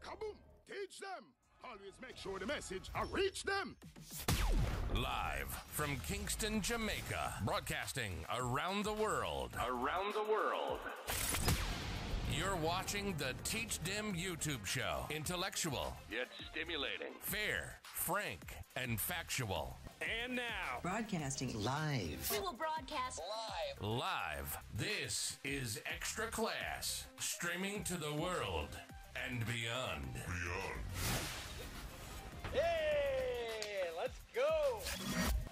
Kaboom! Teach them! Always make sure the message reach them! Live from Kingston, Jamaica, broadcasting around the world. You're watching the Teach Them YouTube show. Intellectual, yet stimulating. Fair, frank, and factual. And now, broadcasting live. We will broadcast live. This is ExtraClass, streaming to the world and beyond. Hey, let's go.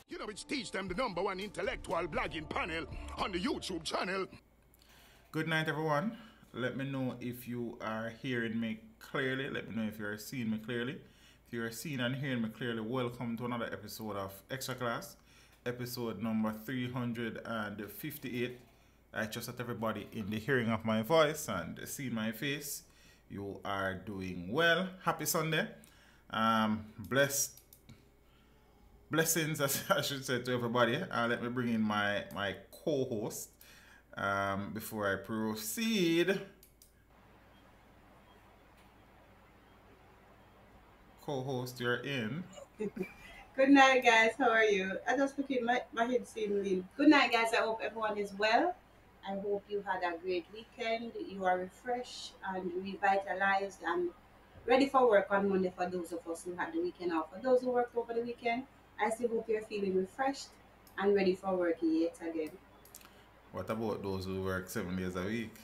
You know, it's Teach Them, the #1 intellectual blogging panel on the YouTube channel. Good night, everyone. Let me know if you are hearing me clearly. Let me know if you are seeing me clearly. If you are seeing and hearing me clearly, welcome to another episode of ExtraClass, episode number 358. I trust that everybody in the hearing of my voice and seeing my face, you are doing well. Happy Sunday. Blessings, as I should say, to everybody. Let me bring in my co-host before I proceed. Co-host, you're in. Good night, guys. How are you? I just put in my head seemingly. Good night, guys. I hope everyone is well. I hope you had a great weekend. You are refreshed and revitalized and ready for work on Monday for those of us who had the weekend off. For those who worked over the weekend, I still hope you're feeling refreshed and ready for work yet again. What about those who work 7 days a week?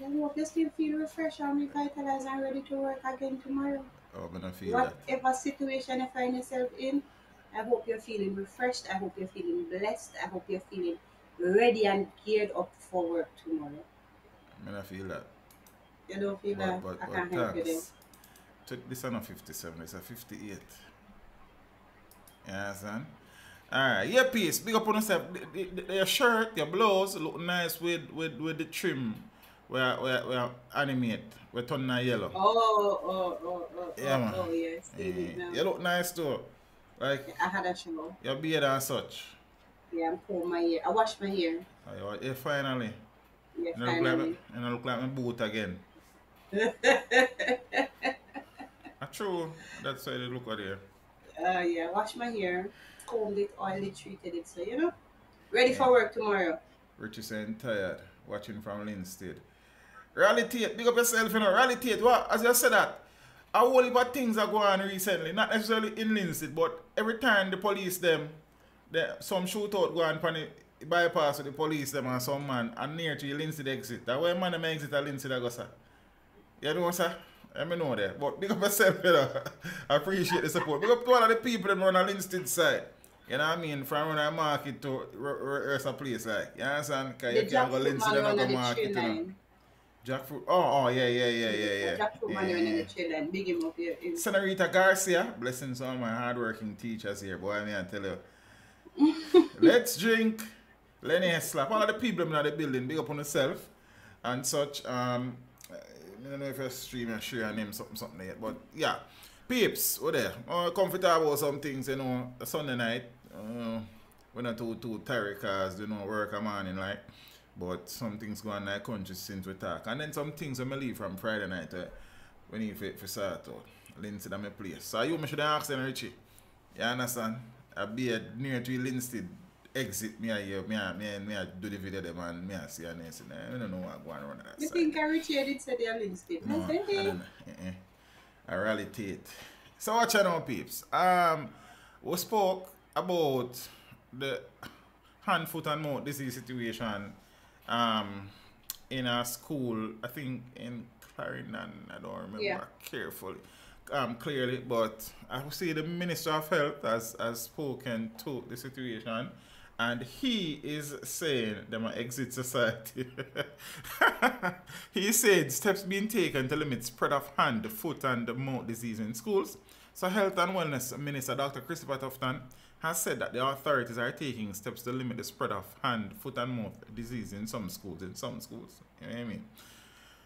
I hope you still feel refreshed and revitalized and ready to work again tomorrow. Oh, I'm gonna feel Whatever situation you find yourself in, I hope you're feeling refreshed. I hope you're feeling blessed. I hope you're feeling ready and geared up for work tomorrow. I'm gonna feel that. You don't feel that? I can't help you then. This is not 57, it's a 58. You understand? Alright, yeah, peace. Big up on yourself. Your shirt, your blouse look nice with the trim. We animate. We're turning yellow. Yeah, yes. You look nice too. Like I had a show. Your beard and such. Yeah, I'm combing my hair. I washed my hair. Oh, yeah, finally. Yeah, and finally. I look like my boot again. True. That's why they look at here. Yeah, wash my hair, combed it, oiled treated it, so you know, ready for work tomorrow. Richie saying tired, watching from Linstead. Reality, big up yourself, you know. Reality, what? As you said that, a whole heap of things are going on recently, not necessarily in Linstead, but every time the police some shootout go on the bypass with the police them and some man and near to the Linstead exit. That way man may exit at Linstead I go, sir. You know, sir? I know that. But big up yourself, you know. I appreciate the support. Big up to all of the people that run on Linstead side. You know what I mean? From when I market to rest a place like. You understand? Because you can't go Linstead and not go market, you know. Jackfruit. Oh, yeah. Jackfruit man running the train line. Big him up here. Senorita Garcia. Blessings on my hardworking teachers here. Boy, I mean, I tell you. Let's drink. Lenny Slap. All of the people in the building. Big up on yourself. And such. I don't know if you're streaming or share your name something yet, but yeah. Peeps, what there? Comfortable about some things, you know, Sunday night. We're not too tired because, you know, work a morning like. But some things go on in the country since we talk. And then some things when I leave from Friday night, we need for start out. Linstead at my place. So you should ask them, Richie. You understand? I be near to Linstead exit me I do the video them and me I see and I don't know what going on that you side. think Richie did say they are Linstead? No, I don't know. I really take. So watch out now, peeps. We spoke about the hand, foot and mouth disease situation in a school, I think in Clarendon, I don't remember clearly, but I would say the Minister of Health has spoken to the situation. And he is saying them exit society. He said steps being taken to limit spread of hand, foot and mouth disease in schools. So Health and Wellness Minister Dr. Christopher Tufton has said that the authorities are taking steps to limit the spread of hand, foot and mouth disease in some schools. You know what I mean?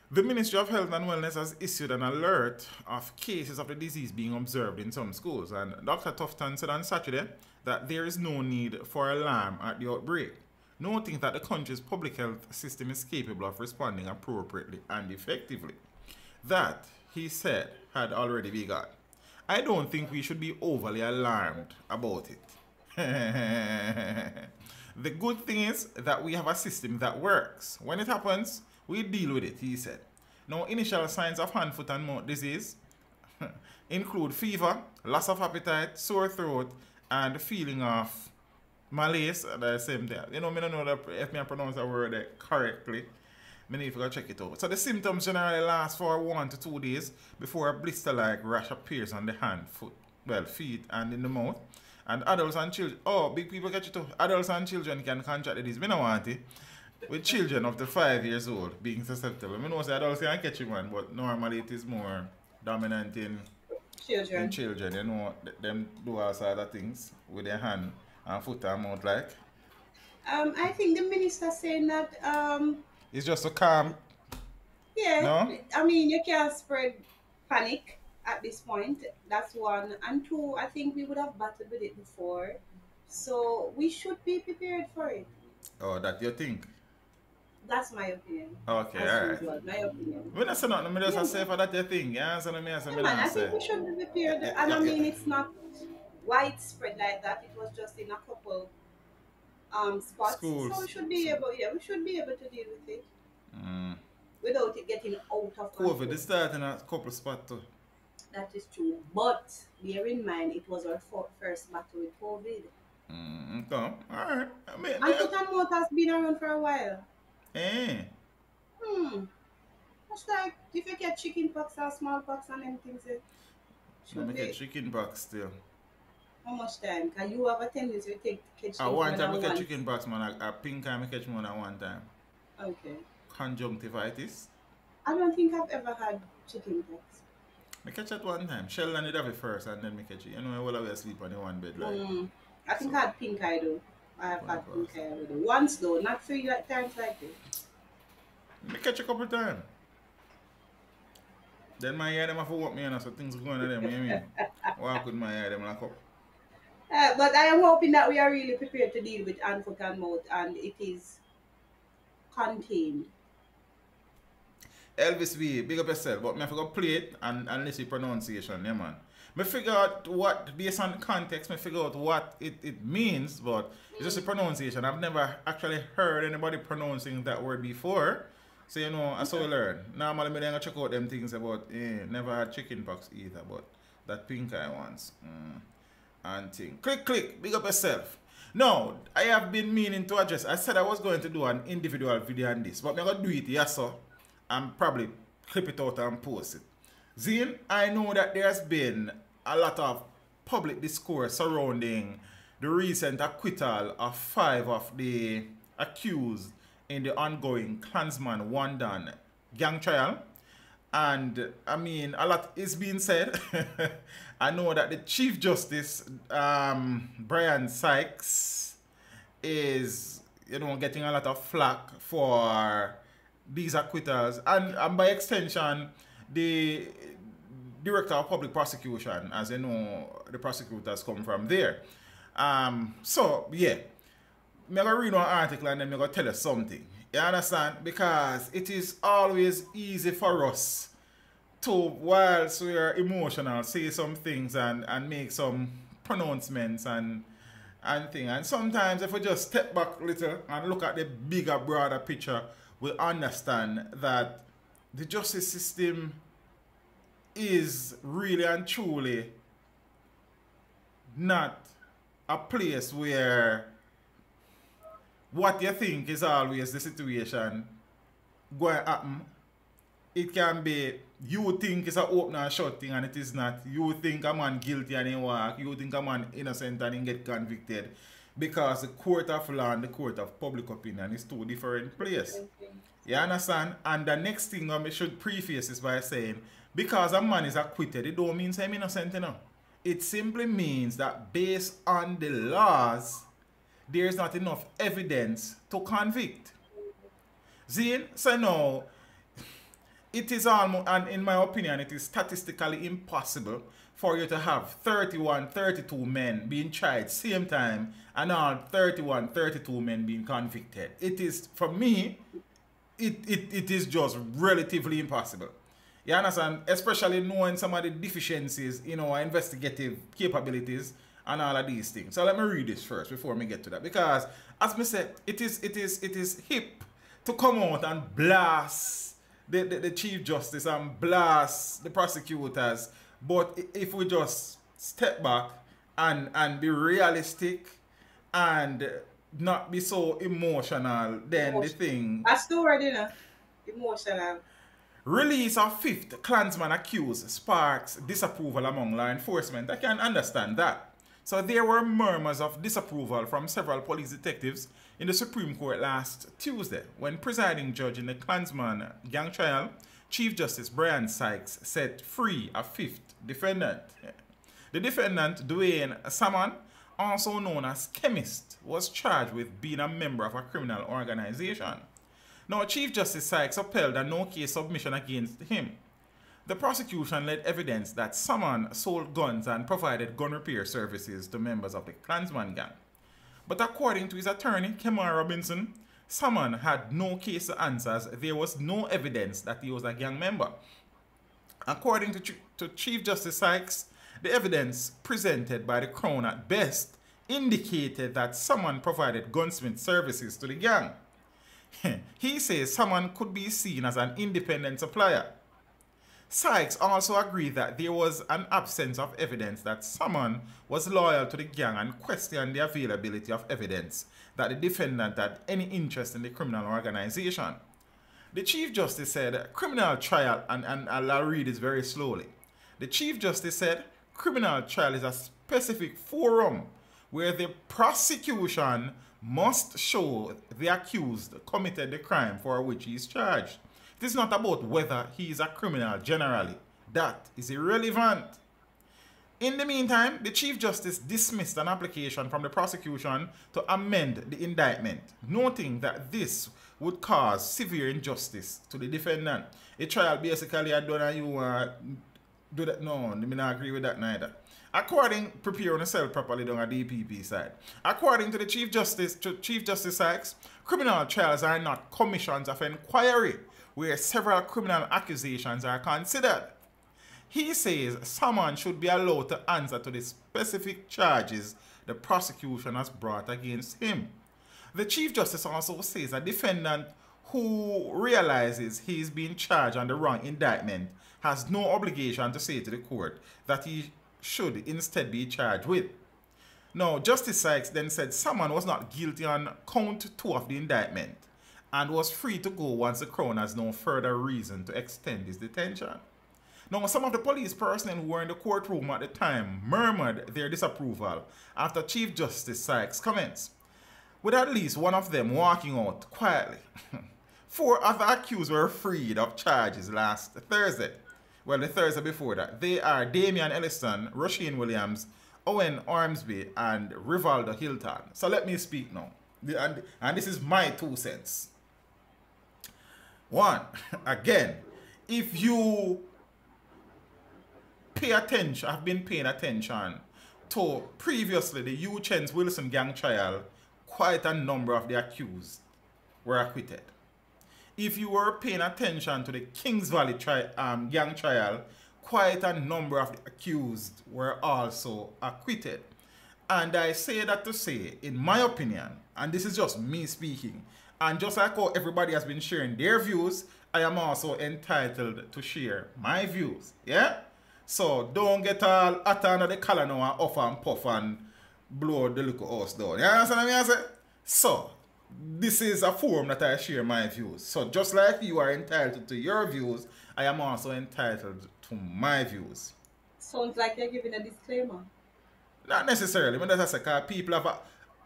The Ministry of Health and Wellness has issued an alert of cases of the disease being observed in some schools. And Dr. Tufton said on Saturday that there is no need for alarm at the outbreak, noting that the country's public health system is capable of responding appropriately and effectively. That he said had already begun. I don't think we should be overly alarmed about it. The good thing is that we have a system that works. When it happens, we deal with it, he said. Now, initial signs of hand, foot, and mouth disease include fever, loss of appetite, sore throat, and feeling of malaise at the same time. You know, I don't know that if I pronounce the word correctly. I need to go check it out. So the symptoms generally last for 1 to 2 days before a blister-like rash appears on the hand, foot, feet, and in the mouth. And adults and children, big people catch it too. Adults and children can contract the disease. I don't want it. With children up to 5 years old being susceptible. I know say adults can catch it, man, but normally it is more dominant in children. You know, them do all sorts of things with their hand and foot and mouth like. I think the minister saying that it's just a calm. Yeah. No? I mean, you can't spread panic at this point. That's one. And two, I think we would have battled with it before. So we should be prepared for it. Oh, that you think? That's my opinion. Okay, alright. My opinion. When I say nothing, I just say for that you think. Yeah, so me, I think we should be prepared. And I mean, it's not widespread like that. It was just in a couple spots. Schools. So we should be able to deal with it. Without it getting out of control. COVID is starting in a couple spots too. That is true. But bear in mind, it was our first battle with COVID. Okay. Alright. And foot and mouth has been around for a while. It's like if you get chicken pox or smallpox and them things, it should get chicken pox still. How much time? Can you have a tendency to catch At one time I get chicken pox, man. A pink eye I catch more than one time. Okay. Conjunctivitis. I don't think I've ever had chicken pox. I catch it one time. Sheldon did have it first and then me catch it. You know, I will always sleep on the one bed like. I think I had pink eye though. I have had pink eye already. Once though, not 3 times like this. Me catch a couple times. Then my hair them have to walk me on, so things going on them, you know what I mean? Walk with my hair them like up. But I am hoping that we are really prepared to deal with hand, foot and mouth and it is contained. Elvis V, big up yourself, but me have to go play it and listen to pronunciation, yeah man. Me figure out what, based on the context, me figure out what it means, but it's just a pronunciation. I've never actually heard anybody pronouncing that word before. So you know, that's how we learn. Normally me then check out them things about, never had chicken pox either, but that pink eye ones. And thing. Click, big up yourself. No, I have been meaning to address, I said I was going to do an individual video on this, but I'm going to do it, yes sir. And probably clip it out and post it. Zine, I know that there's been a lot of public discourse surrounding the recent acquittal of 5 of the accused in the ongoing Klansman Wandon gang trial. And I mean, a lot is being said. I know that the Chief Justice, Brian Sykes, is, you know, getting a lot of flack for these acquittals, and by extension, the Director of Public Prosecution, as you know, the prosecutors come from there. So, yeah, I'm going to read one article and then I'm going to tell you something. You understand? Because it is always easy for us to, whilst we are emotional, say some things and make some pronouncements and things. And sometimes if we just step back a little and look at the bigger, broader picture, we understand that the justice system is really and truly not a place where what you think is always the situation going to happen. It can be you think it's an open and shut thing and it is not. You think a man guilty and he walk. You think a man innocent and he get convicted. Because the court of law and the court of public opinion is two different places. You understand? And the next thing I should preface is by saying, because a man is acquitted, it don't mean he's innocent, you know. It simply means that based on the laws, there is not enough evidence to convict. Zine, so now, it is almost, and in my opinion, it is statistically impossible for you to have 31, 32 men being tried same time and all 31, 32 men being convicted. It is, for me, it is just relatively impossible. You understand? Especially knowing some of the deficiencies in our investigative capabilities and all of these things. So let me read this first before we get to that. Because as I said, it is hip to come out and blast the Chief Justice and blast the prosecutors. But if we just step back and be realistic and not be so emotional, then the thing... That's the word, you know. Emotional. Release of fifth Klansman accused sparks disapproval among law enforcement. I can understand that. So there were murmurs of disapproval from several police detectives in the Supreme Court last Tuesday when presiding judge in the Klansman gang trial, Chief Justice Brian Sykes, set free a fifth defendant. The defendant, Dwayne Salmon, also known as Chemist, was charged with being a member of a criminal organization. Now, Chief Justice Sykes upheld a no-case submission against him. The prosecution led evidence that Salmon sold guns and provided gun repair services to members of the Klansman gang. But according to his attorney, Kemar Robinson, Salmon had no case to answer as there was no evidence that he was a gang member. According to Chief Justice Sykes, the evidence presented by the Crown at best indicated that Salmon provided gunsmith services to the gang. He says Salmon could be seen as an independent supplier. Sykes also agreed that there was an absence of evidence that Salmon was loyal to the gang and questioned the availability of evidence that the defendant had any interest in the criminal organization. The Chief Justice said, criminal trial, and I'll read this very slowly. The Chief Justice said, criminal trial is a specific forum where the prosecution must show the accused committed the crime for which he is charged. It is not about whether he is a criminal generally. That is irrelevant. In the meantime, the Chief Justice dismissed an application from the prosecution to amend the indictment, noting that this would cause severe injustice to the defendant. A trial basically had done and you do that. No, I mean, I agree with that neither. Prepare on yourself properly down at DPP side. According to the Chief Justice Sykes, criminal trials are not commissions of inquiry where several criminal accusations are considered. He says someone should be allowed to answer to the specific charges the prosecution has brought against him. The Chief Justice also says a defendant who realizes he is being charged on the wrong indictment has no obligation to say to the court that he should instead be charged with. Now, Justice Sykes then said someone was not guilty on count 2 of the indictment and was free to go once the Crown has no further reason to extend his detention. Now, some of the police personnel who were in the courtroom at the time murmured their disapproval after Chief Justice Sykes' comments, with at least one of them walking out quietly. 4 other accused were freed of charges last Thursday. Well, the Thursday before that. They are Damian Elliston, Roisin Williams, Owen Ormsby, and Rivaldo Hilton. So let me speak now. And this is my 2 cents. 1, again, if you pay attention, have been paying attention to previously the Uchen's Wilson gang trial, quite a number of the accused were acquitted. If you were paying attention to the Kings Valley gang trial, quite a number of the accused were also acquitted. And I say that to say, in my opinion, and this is just me speaking, and just like how everybody has been sharing their views, I am also entitled to share my views. Yeah? So don't get all hot under the collar now and off and puff and blow the little house down. You understand what I say? So, this is a forum that I share my views. So just like you are entitled to your views, I am also entitled to my views. Sounds like you're giving a disclaimer. Not necessarily. But that's because people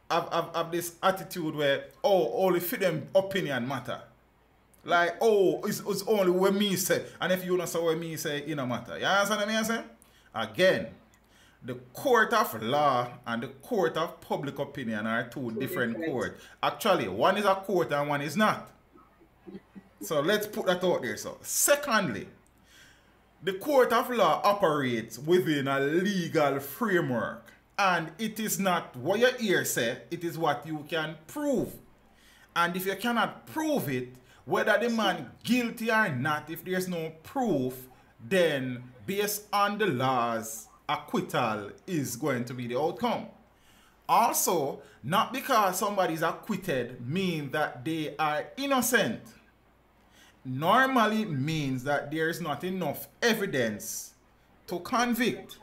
have this attitude where, only for them opinion matter. Like, it's only what me say. And if you don't say what me say, it don't matter. You understand what I say? Again, the court of law and the court of public opinion are two different courts. Actually, one is a court and one is not. So let's put that out there. So, secondly, the court of law operates within a legal framework. And it is not what your ear say, it is what you can prove. And if you cannot prove it, whether the man guilty or not, if there's no proof, then based on the laws, acquittal is going to be the outcome. Also, not because somebody is acquitted means that they are innocent. Normally means that there is not enough evidence to convict.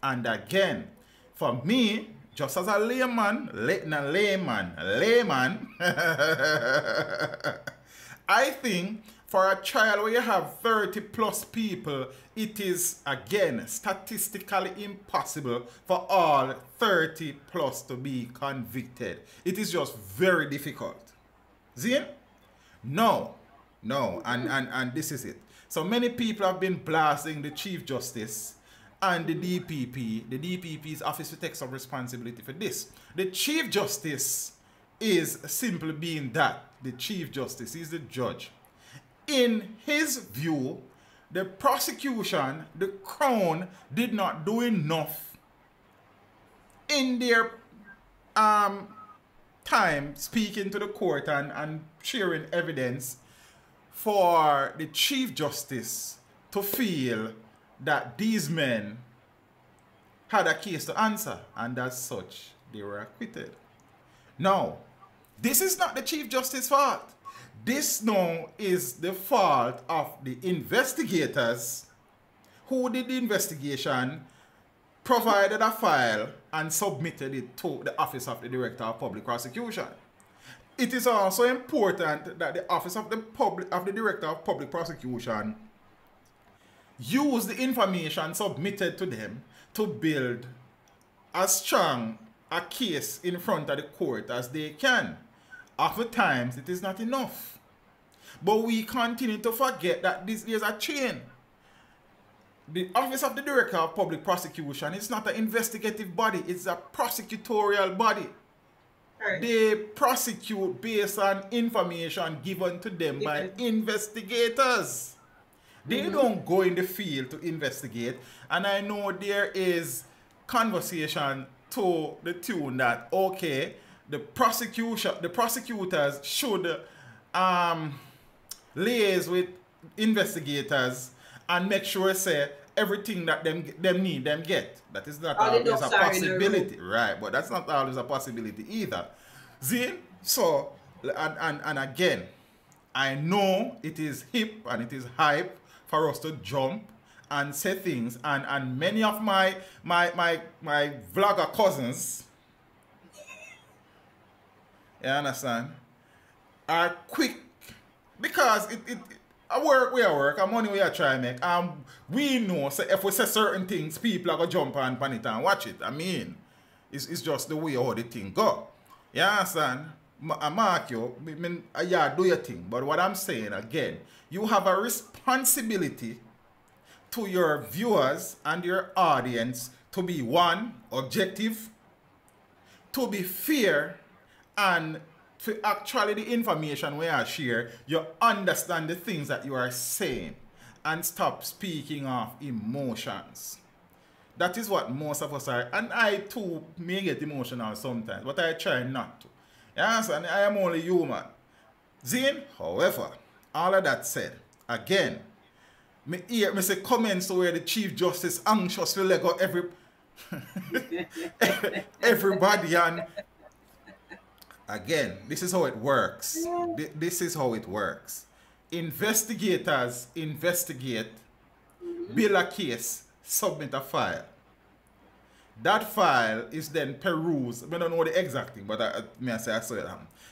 And again, for me, just as a layman, I think for a trial where you have 30 plus people, it is, again, statistically impossible for all 30 plus to be convicted. It is just very difficult. See? No, and this is it. So many people have been blasting the Chief Justice and the DPP. The DPP's office will take some responsibility for this. The Chief Justice is simply being that. The Chief Justice is the judge. In his view, the prosecution, the Crown, did not do enough in their time speaking to the court and sharing evidence for the Chief Justice to feel that these men had a case to answer, and as such, they were acquitted. Now, this is not the Chief Justice's fault. This now is the fault of the investigators who did the investigation, provided a file, and submitted it to the Office of the Director of Public Prosecution. It is also important that the Office of the Director of Public Prosecution use the information submitted to them to build as strong a case in front of the court as they can. Oftentimes, it is not enough. But we continue to forget that there's a chain. The Office of the Director of Public Prosecution is not an investigative body, it's a prosecutorial body. Right. They prosecute based on information given to them by investigators. They don't go in the field to investigate. And I know there is conversation to the tune that, okay, the prosecutors should liaise with investigators and make sure say everything that them need them get. That is not always a possibility, right? But that's not always a possibility either. See, so and again, I know it is hip and it is hype for us to jump and say things, and many of my vlogger cousins, you understand, are quick because I work where I work, and money we are trying to make. We know so if we say certain things, people are going to jump on it and watch it. I mean, it's just the way how the thing go. You understand? I mark you, yeah, do your thing. But what I'm saying again, you have a responsibility to your viewers and your audience to be, one, objective, to be fair, and to actually the information we are share, you understand the things that you are saying and stop speaking of emotions. That is what most of us are. And I too may get emotional sometimes, but I try not to. Yes, and I am only human. Zane, however, all of that said, again, me say comments where the Chief Justice anxious to let go everybody, and again, this is how it works. This is how it works. Investigators investigate, build a case, submit a file. That file is then perused, I don't know the exact thing, but I say I saw it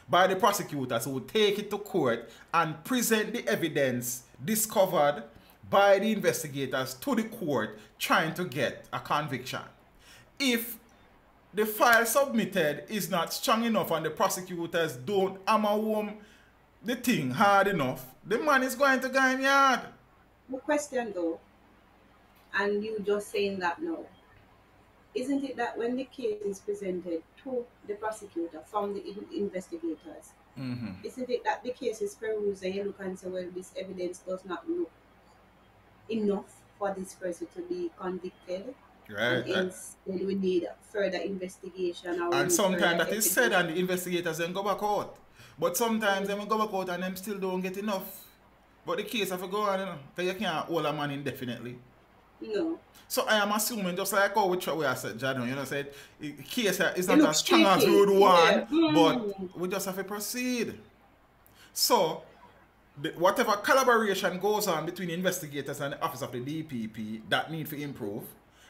by the prosecutors who will take it to court and present the evidence discovered by the investigators to the court trying to get a conviction. If the file submitted is not strong enough and the prosecutors don't hammer home the thing hard enough, the man is going to go in yard. The question though, and you just saying that now, isn't it that when the case is presented to the prosecutor from the investigators, isn't it that the case is perused and you look and say, well, this evidence does not look enough for this person to be convicted? Right. And we need further investigation. And sometimes that is said and the investigators then go back out. But sometimes them go back out and them still don't get enough. But the case have to go on, you know, because you can't hold a man indefinitely. No. So I am assuming, just like how we I said, Jadon, you know, said the case is not as strong as we would want, but we just have to proceed. So, whatever collaboration goes on between investigators and the office of the DPP that need to improve,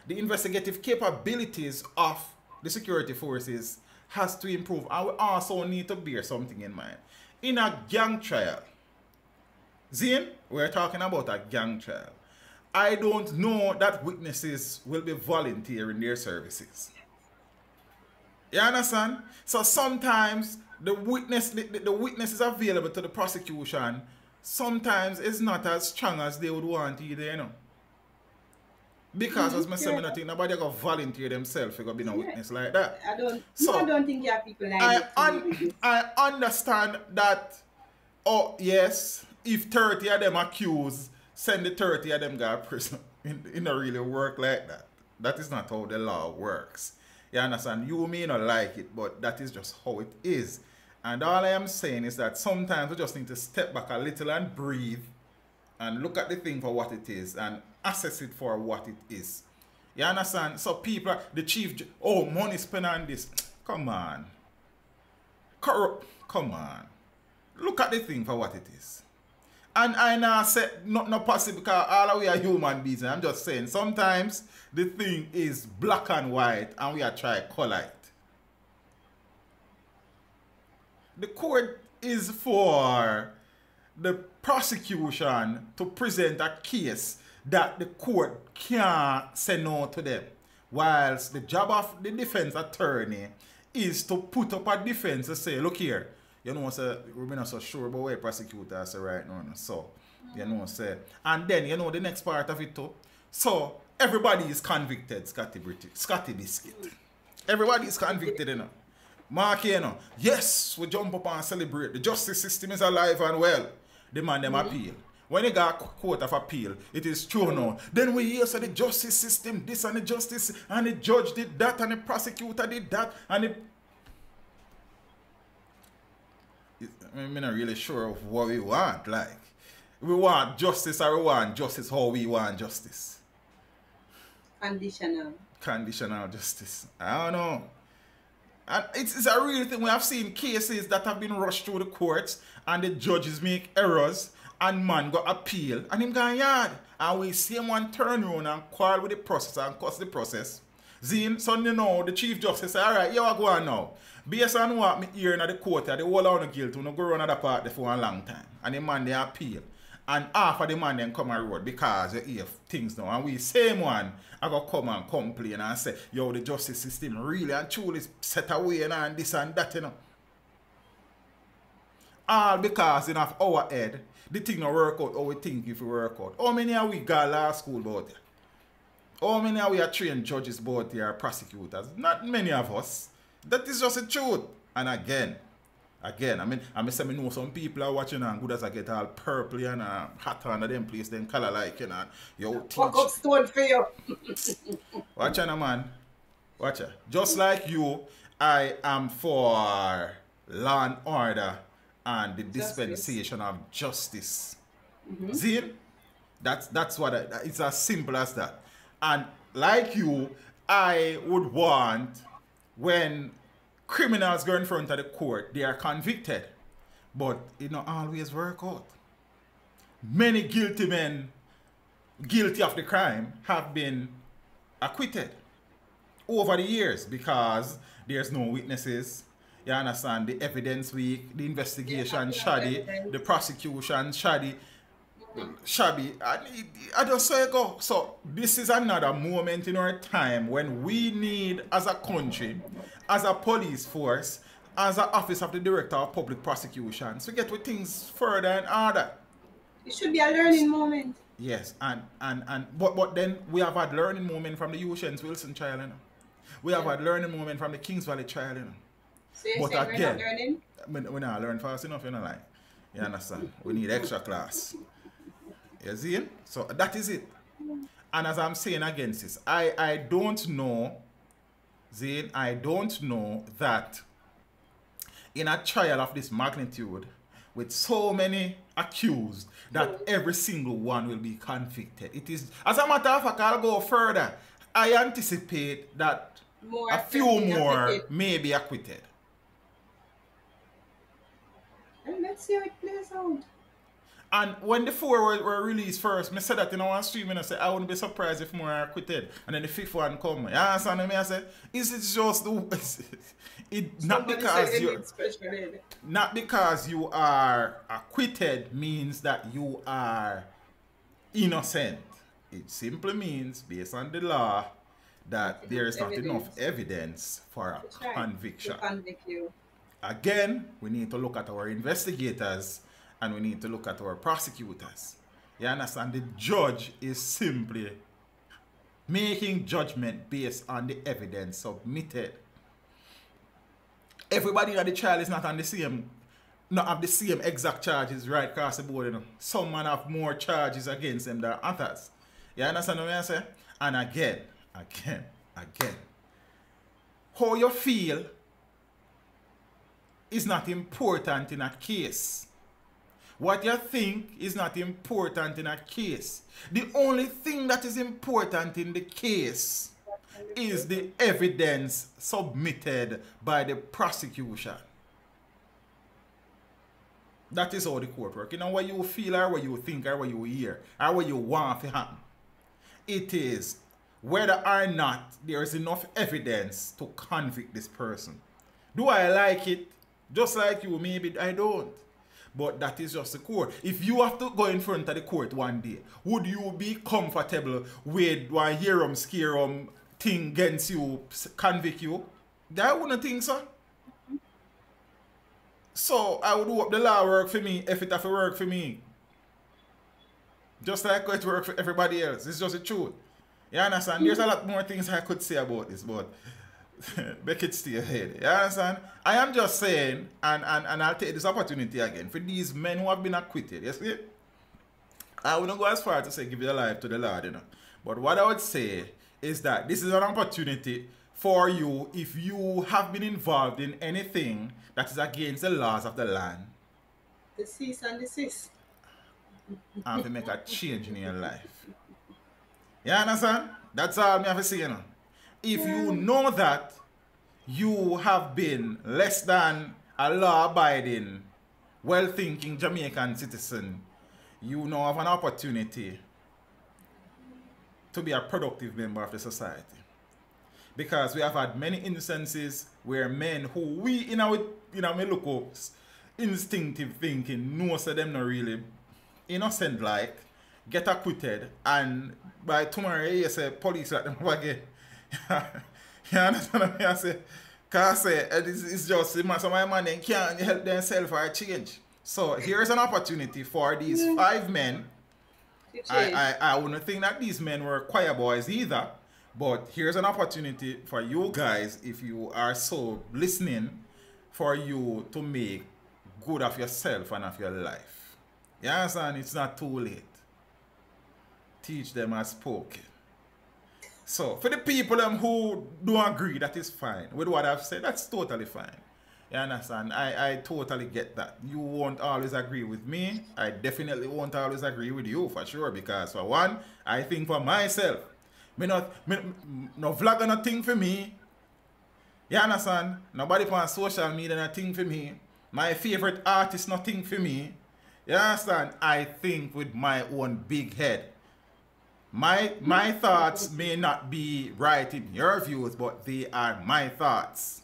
the investigative capabilities of the security forces has to improve. And we also need to bear something in mind. In a gang trial, Zane, we're talking about a gang trial. I don't know that witnesses will be volunteering their services. You understand? So sometimes the witness is available to the prosecution. Sometimes it's not as strong as they would want either, you know. Because as I said, I think nobody going to volunteer themselves to be no witness like that. I don't think you have people like I understand that, oh yes, if 30 of them accused, send the 30 of them go to prison. It don't really work like that. That is not how the law works. You understand? You may not like it, but that is just how it is. And all I am saying is that sometimes we just need to step back a little and breathe and look at the thing for what it is and assess it for what it is. You understand? So people, the chief, oh, money spent on this. Come on. Corrupt. Come on. Look at the thing for what it is. And I now say not possible because all of we are human beings. I'm just saying sometimes the thing is black and white and we are trying to color it. The court is for the prosecution to present a case that the court can't say no to them. Whilst the job of the defense attorney is to put up a defense to say, look here, you know, so we're not so sure about what prosecutor say right now. So, you know, say, and then, you know, the next part of it too. So, everybody is convicted, Scotty Biscuit. Everybody is convicted, you know. Mark, you know, yes, we jump up and celebrate. The justice system is alive and well. Demand them appeal. When you got a court of appeal, it is true now. Then we hear so the justice system, this and the justice, and the judge did that, and the prosecutor did that, and the... I'm not really sure of what we want. Like, we want justice or we want justice how we want justice. Conditional justice. I don't know. And it's a real thing. We have seen cases that have been rushed through the courts and the judges make errors and man got appeal and him gone yard. And we see him one turn around and quarrel with the process and cuss the process. Zine, so you know, the Chief Justice say, alright, you are going now. Based on what me hear in the court, the whole of the guilt, we go around that part for a long time. And the man they appeal. And half of the man then come and road because you hear things now. And we same one I go come and complain and say, yo, the justice system really and truly set away and this and that, you know. All because in our head, the thing don't work out how we think if we work out. How many are we got law school about it? How many are we are trained judges about here, prosecutors? Not many of us. That is just the truth. And again, I mean say me know some people are watching and good as I get all purple and hot under them place, then color like, you know. Yo, fuck up stone for you. Watch out, man. Watch out. Just like you, I am for law and order and the dispensation of justice. See? That's what it's as simple as that. And like you, I would want when criminals go in front of the court, they are convicted. But it don't always work out. Many guilty men, guilty of the crime, have been acquitted over the years because there's no witnesses. You understand? The evidence weak, the investigation shoddy, the prosecution shoddy. Shabby, I just say go. So this is another moment in our time when we need, as a country, as a police force, as an office of the director of public prosecutions, to get with things further and harder. It should be a learning moment. Yes, but then we have had learning moment from the Oceans Wilson trial, you know. We have had learning moment from the Kings Valley trial, you know. So you're saying we're not learning? We're not learning fast enough, you know, like. You understand? We need extra class. You see? So that is it. And as I'm saying against this, I don't know, Zane, I don't know that in a trial of this magnitude with so many accused that every single one will be convicted. It is, as a matter of fact, I'll go further. I anticipate that a few more may be acquitted. And let's see how it plays out. And when the 4 were released first, I said that in our stream, and I said, I wouldn't be surprised if more are acquitted. And then the 5th one come. You understand me? I said, is it just not because you are acquitted means that you are innocent. It simply means, based on the law, that there is not enough evidence for a conviction. To convict you. Again, we need to look at our investigators and we need to look at our prosecutors. You understand? The judge is simply making judgment based on the evidence submitted. Everybody at the trial is not on the same, not have the same exact charges right across the board. You know? Some man have more charges against them than others. You understand what I say? And again, how you feel is not important in a case. What you think is not important in a case. The only thing that is important in the case is the evidence submitted by the prosecution. That is how the court works. You know what you feel or what you think or what you hear or what you want to happen. It is whether or not there is enough evidence to convict this person. Do I like it? Just like you, maybe I don't. But that is just the court. If you have to go in front of the court one day, would you be comfortable with one hearum, scarum thing against you, convict you? I wouldn't think so. So I would hope the law work for me if it have to work for me. Just like it work for everybody else. It's just the truth. You understand? There's a lot more things I could say about this, but make it stay ahead. You understand? I am just saying, and I'll take this opportunity again, for these men who have been acquitted, you see? I wouldn't go as far to say give your life to the Lord, you know. But what I would say is that this is an opportunity for you, if you have been involved in anything that is against the laws of the land. The cease and desist. And to make a change in your life. You understand? That's all I have to say, you know. If you know that you have been less than a law-abiding, well-thinking Jamaican citizen, you now have an opportunity to be a productive member of the society. Because we have had many instances where men who we, in our look-ups, instinctive thinking, know so them not really innocent like, get acquitted, and by tomorrow you say police at them again. You understand what I say? Because it's just some of my man they can't help themselves for a change. So here's an opportunity for these 5 men. I wouldn't think that these men were choir boys either. But here's an opportunity for you guys, if you are so listening, for you to make good of yourself and of your life. You understand? It's not too late. Teach them as spoken. So, for the people who don't agree, that is fine. With what I've said, that's totally fine. You understand? I totally get that. You won't always agree with me. I definitely won't always agree with you, for sure. Because, for one, I think for myself, no vlog on a thing for me. You understand? Nobody on social media not thing for me. My favorite artist nothing for me. You understand? I think with my own big head. My thoughts may not be right in your views, but they are my thoughts.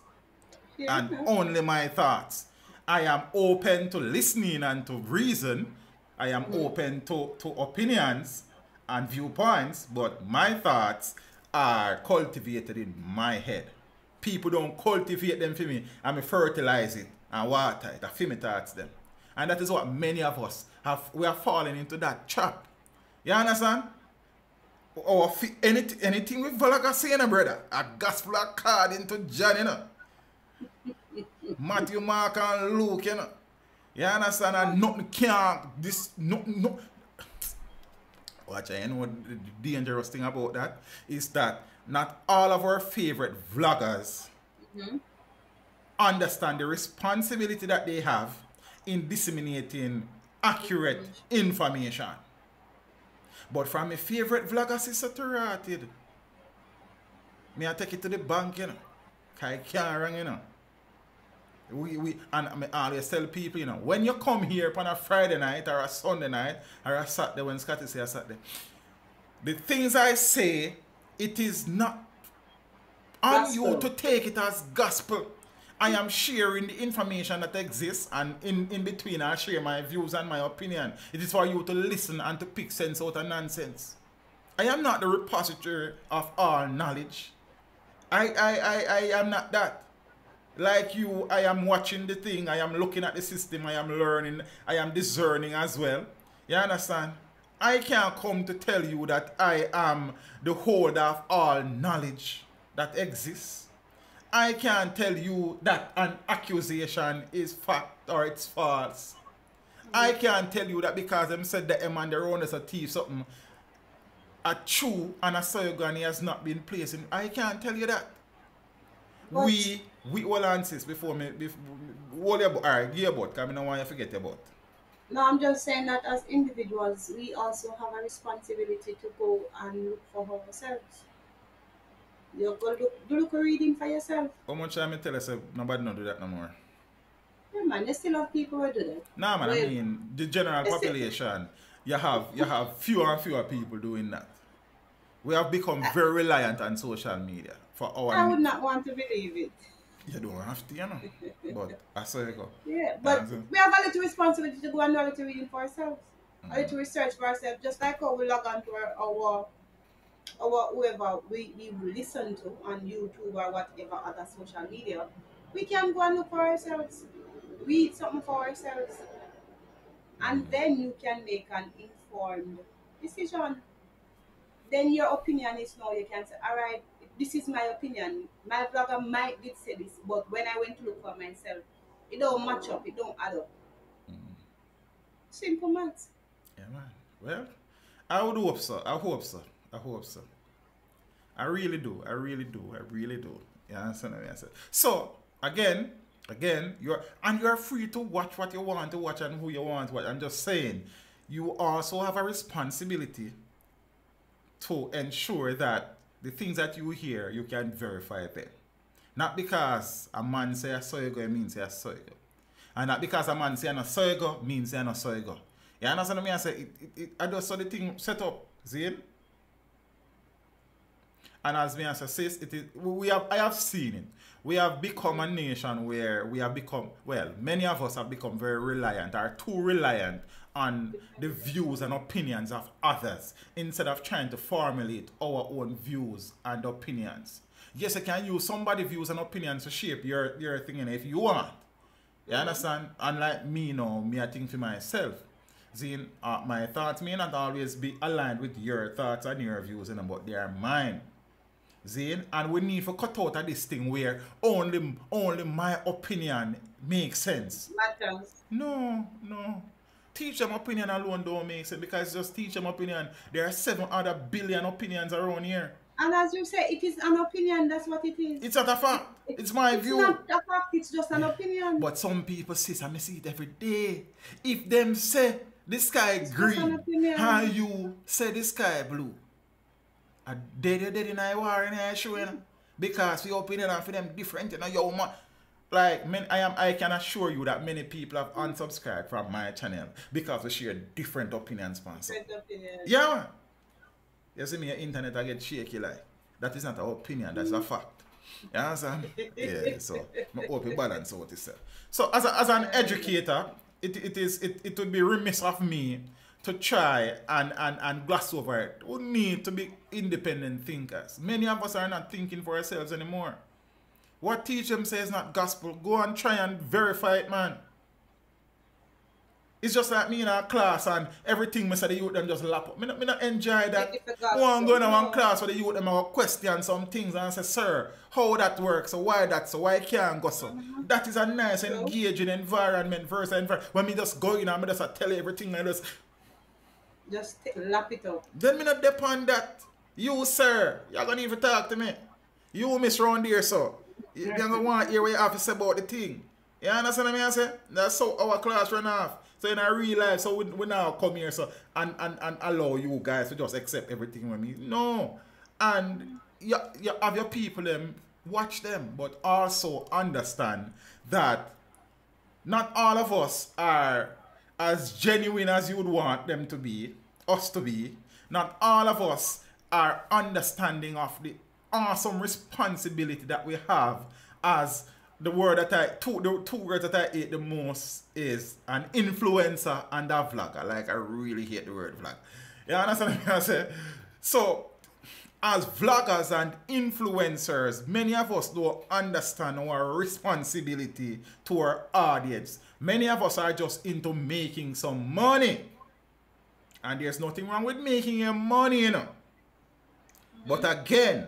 And only my thoughts. I am open to listening and to reason. I am open to opinions and viewpoints, but my thoughts are cultivated in my head. People don't cultivate them for me. I fertilize it and water it. I feel me thoughts them. And that is what many of us we are falling into that trap. You understand? Or anything with Valaga saying, brother. A gospel according to John, you know. Matthew, Mark, and Luke, you know. You understand? And nothing can't no. Watch, you know what the dangerous thing about that is that not all of our favorite vloggers understand the responsibility that they have in disseminating accurate information. But from my favorite vlogger, Sister Toots, me I take it to the bank, you know. Cause I can't run, you know. And I always tell people, you know, when you come here on a Friday night or a Sunday night or a Saturday, when Scotty say a Saturday, the things I say, it is not on you to take it as gospel. I am sharing the information that exists, and in between I share my views and my opinion. It is for you to listen and to pick sense out of nonsense. I am not the repository of all knowledge. I am not that. Like you, I am watching the thing, I am looking at the system, I am learning, I am discerning as well. You understand? I can't come to tell you that I am the holder of all knowledge that exists. I can't tell you that an accusation is fact or it's false. I can't tell you that because them said that M and the own is a thief something a true and a Soyogani has not been placed in. I can't tell you that. What? We all answers before me hold your boat. Alright, give your boat, because I don't want you to forget your boat. No, I'm just saying that as individuals, we also have a responsibility to go and look for ourselves. You go look a reading for yourself. How much time I tell us nobody don't do that no more? Yeah, man, there's still have people who do that. Nah, man, I mean the general population. You have fewer and fewer people doing that. We have become very reliant on social media for our. I would not want to believe it. You don't have to, you know. But I saw you go. Yeah, but we have a little responsibility to go and do a little reading for ourselves, a little research for ourselves, just like how we log on to our whoever we listen to on YouTube or whatever other social media. We can go and look for ourselves, read something for ourselves, and then you can make an informed decision. Then your opinion is now you can say, all right, this is my opinion. My vlogger might did say this, but when I went to look for myself, it don't match up, it don't add up. Simple maths. Yeah, man. Well, I would hope so. I hope so. I really do. You understand what I said? So, again, you're free to watch what you want to watch and who you want to watch. I'm just saying, you also have a responsibility to ensure that the things that you hear, you can verify them. Not because a man say a soygo, it means a soygo. And not because a man say a soygo, means a soygo. You understand what I say? I just saw the thing set up, see it? And as me as sis, I have seen it. We have become a nation where we have become, well, many of us have become very reliant, are too reliant on the views and opinions of others instead of trying to formulate our own views and opinions. Yes, you can use somebody's views and opinions to shape your thing if you want. You understand? Unlike me now, me I think for myself. See, my thoughts may not always be aligned with your thoughts and your views, but they are mine. See? And we need to cut out of this thing where only my opinion makes sense. Matters. No. Teach them opinion alone don't make sense, because just teach them opinion. There are 7 other billion opinions around here. And as you say, it is an opinion, that's what it is. It's not a fact. It's my view. It's not a fact, it's just an opinion. But some people say, I see it every day. If them say the sky green and you say the sky blue, a dead in a war in a show, because your opinion and for them different, you know, yo man. Like, I can assure you that many people have unsubscribed from my channel because we share different opinions. Different opinions. Yeah. You see me on internet, I get shaky like. That is not an opinion, that's a fact. You understand? Yeah, so I hope you balance out yourself. So as an educator, it would be remiss of me to try and gloss over it. We need to be independent thinkers. Many of us are not thinking for ourselves anymore. What teach them says not gospel, go and try and verify it, man. It's just like me in a class and everything me say the youth them just lap up. Me not enjoy that. One going to one class where the youth them have question some things and say, sir, how that works, so why that, so why can't go so? That is a nice engaging environment versus when me just go in and me just tell you everything and just lap it up. Then me not depend that. You, sir, you're gonna even talk to me. You miss round here, so. You don't want to hear what you have to say about the thing. You understand what I say? That's how our class run off. So in our real life, so we now come here so and allow you guys to just accept everything with me. No. And you have your people them, watch them, but also understand that not all of us are as genuine as you would want them to be, us to be. Not all of us are understanding of the awesome responsibility that we have as the two words that I hate the most is an influencer and a vlogger. Like, I really hate the word vlog. You understand what I say? So, as vloggers and influencers, many of us don't understand our responsibility to our audience. Many of us are just into making some money. And there's nothing wrong with making your money, you know. But again,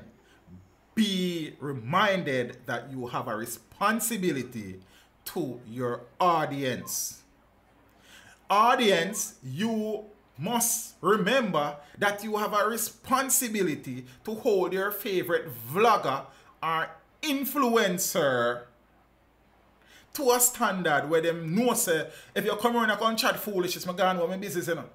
be reminded that you have a responsibility to your audience. Audience, you must remember that you have a responsibility to hold your favorite vlogger or influencer to a standard where them know say, if you come around and come chat foolishness, my God, what my business, you know.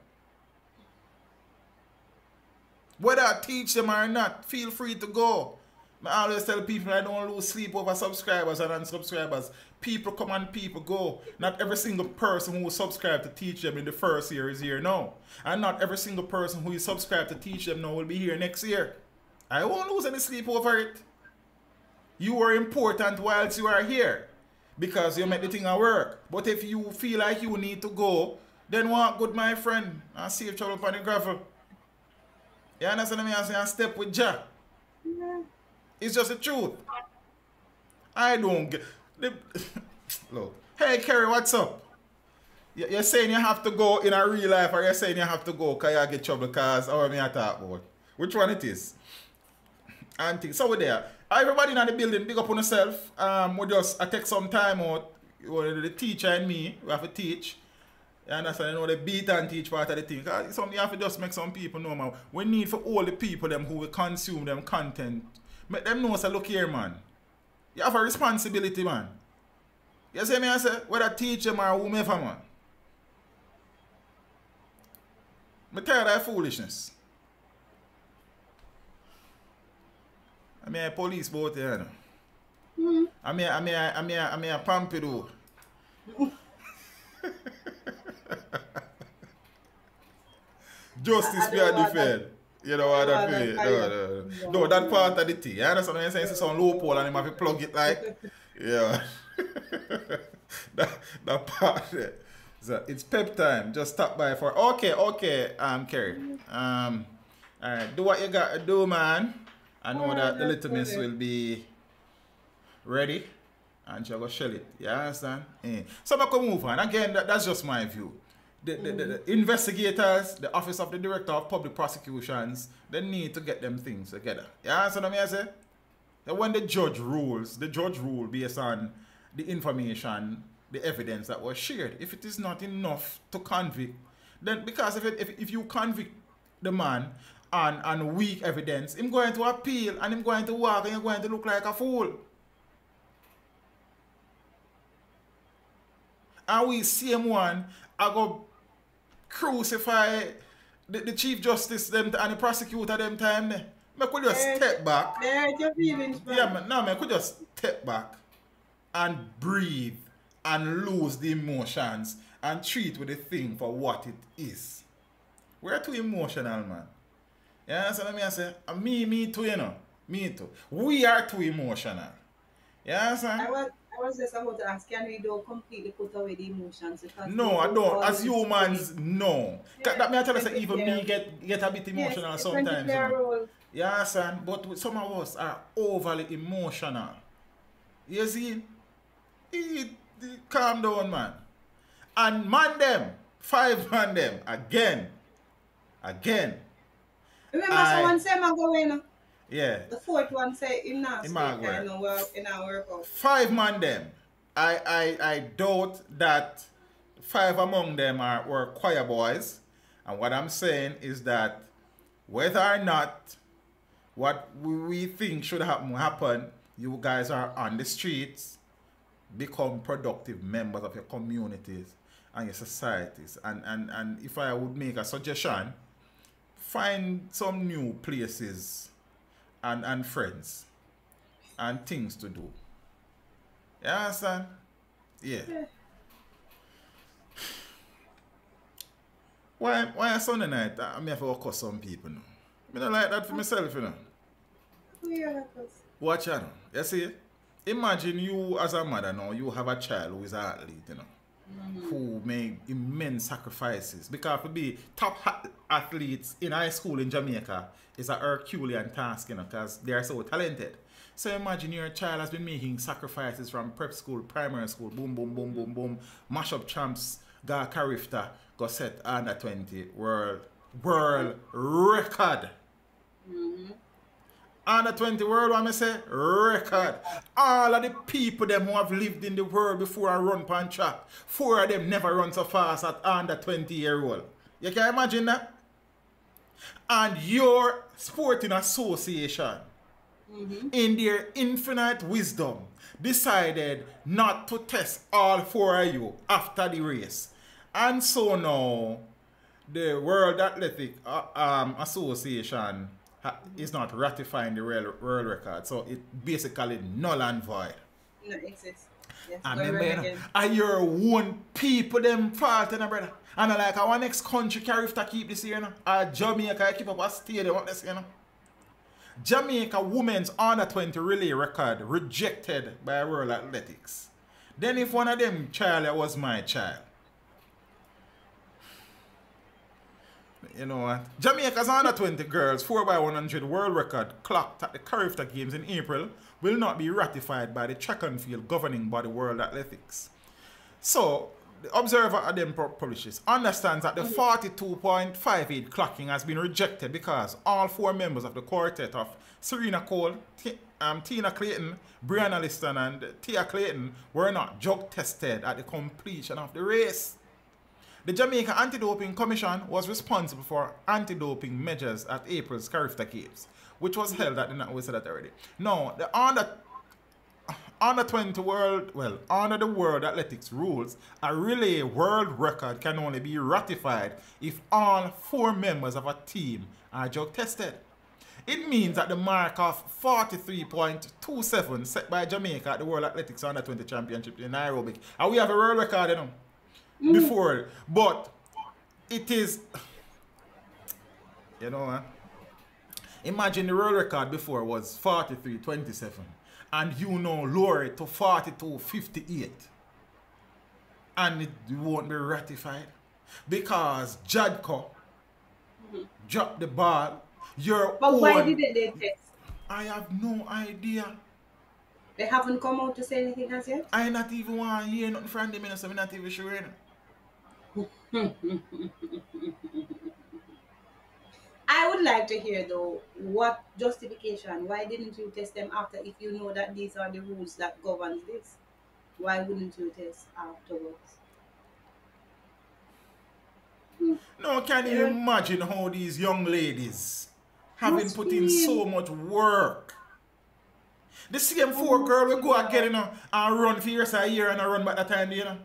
Whether I teach them or not, feel free to go. I always tell people I don't lose sleep over subscribers and unsubscribers. People come and people go. Not every single person who is subscribed to teach them in the first year is here now. And not every single person who is subscribed to teach them now will be here next year. I won't lose any sleep over it. You are important whilst you are here because you make the thing work. But if you feel like you need to go, then walk good, my friend, and save trouble upon the gravel. You understand me? I say, step with Jah. Yeah. It's just the truth. I don't get... Look. Hey, Kerry, what's up? You're saying you have to go in a real life or you're saying you have to go because you get trouble because how am I talk about? Which one it is? And so we're there. Everybody in the building, big up on yourself. We just take some time out. The teacher and me, we have to teach. You understand? You know, the beat and teach part of the thing. Because something you have to just make some people know, man. We need for all the people them who will consume them content. Make them know, say, look here, man. You have a responsibility, man. You see me, I say, whether teach them or whomever, man. I'm tired of that foolishness. I mean, a police boat here, you know. I mean, a Pompidou. Justice be a defend. You know what I mean? No, that part of the thing. You understand what I'm saying? It's some loophole and you have to plug it like. Yeah. that part there. So it's pep time. Just stop by for okay, Kerry. Alright, do what you gotta do, man. I know that the little miss will be ready and she'll go shell it. You understand? So I can move on. Again, that's just my view. The investigators, the Office of the Director of Public Prosecutions, they need to get them things together. You understand what I say? That when the judge rules based on the information, the evidence that was shared. If it is not enough to convict, then because if you convict the man on weak evidence, I'm going to appeal and I'm going to walk and you're going to look like a fool. And we same one, I go crucify the Chief Justice them and the prosecutor them time there. I could just step back. Yeah, I could just step back and breathe and lose the emotions and treat with the thing for what it is. We're too emotional, man. You understand what I say? Me too, you know. Me too. We are too emotional. You understand? I was just about to ask, can we don't completely put away the emotions? No, I don't. As humans, no. Yeah, that may I tell us that even me get a bit emotional sometimes. You understand? But some of us are overly emotional. You see? Calm down, man. And man them. 5 man them. Again. Remember someone said I'm going. Yeah. The fourth one said in our workout. 5 man them. I doubt that 5 among them were choir boys. And what I'm saying is that whether or not what we think should happen, You guys are on the streets, become productive members of your communities and your societies. And if I would make a suggestion, find some new places and friends and things to do. You understand? Yeah. Why Sunday night I have to cuss some people now? I don't like that for myself, you know. Watch out. You see? Imagine you as a mother now, you have a child who is an athlete, you know, who make immense sacrifices. Because to be top athletes in high school in Jamaica is a Herculean task, you know, because they are so talented. So imagine your child has been making sacrifices from prep school, primary school, boom, boom, boom, boom, boom, mash up champs, go Carifta, go set under 20 world record. Under 20 world, what I say? Record. All of the people them who have lived in the world before I run pan track, 4 of them never run so fast at under 20-year-old. You can imagine that? And your sporting association, in their infinite wisdom, decided not to test all 4 of you after the race. And so now, the World Athletic Association is not ratifying the world record. So it basically null and void. No, it exists. Yes, and then, are your own people them fault, you know, brother? And like our next country carry to keep this here, you know? Jamaica keep up a stadium up this, you know? Jamaica women's under 20 relay record rejected by World Athletics. Then if one of them child was my child, you know what? Jamaica's under 20 girls 4x100 world record clocked at the Carifta Games in April will not be ratified by the track and field governing body World Athletics. So, the observer at them publishes understands that the 42.58 clocking has been rejected because all 4 members of the quartet of Serena Cole, Tina Clayton, Brianna Liston, and Tia Clayton were not drug tested at the completion of the race. The Jamaica Anti-Doping Commission was responsible for anti-doping measures at April's Carifta Games, which was held at the we said that already. Now, the under 20 world, well, under the World Athletics rules, a relay world record can only be ratified if all 4 members of a team are drug tested. It means that the mark of 43.27 set by Jamaica at the World Athletics Under 20 Championship in Nairobi, and we have a world record, you know, before, but it is, you know, imagine the world record before was 43.27. And you know lower it to 42.58. And it won't be ratified. Because Jadko dropped the ball. But why didn't they test? I have no idea. They haven't come out to say anything as yet? I not even want to hear nothing from them, so I'm not even sure. I would like to hear though, what justification, why didn't you test them after if you know that these are the rules that govern this? Why wouldn't you test afterwards? No, can you imagine how these young ladies having put in so much work? The same 4 girl will go again, you know, and run for years a year and run back that time, you know.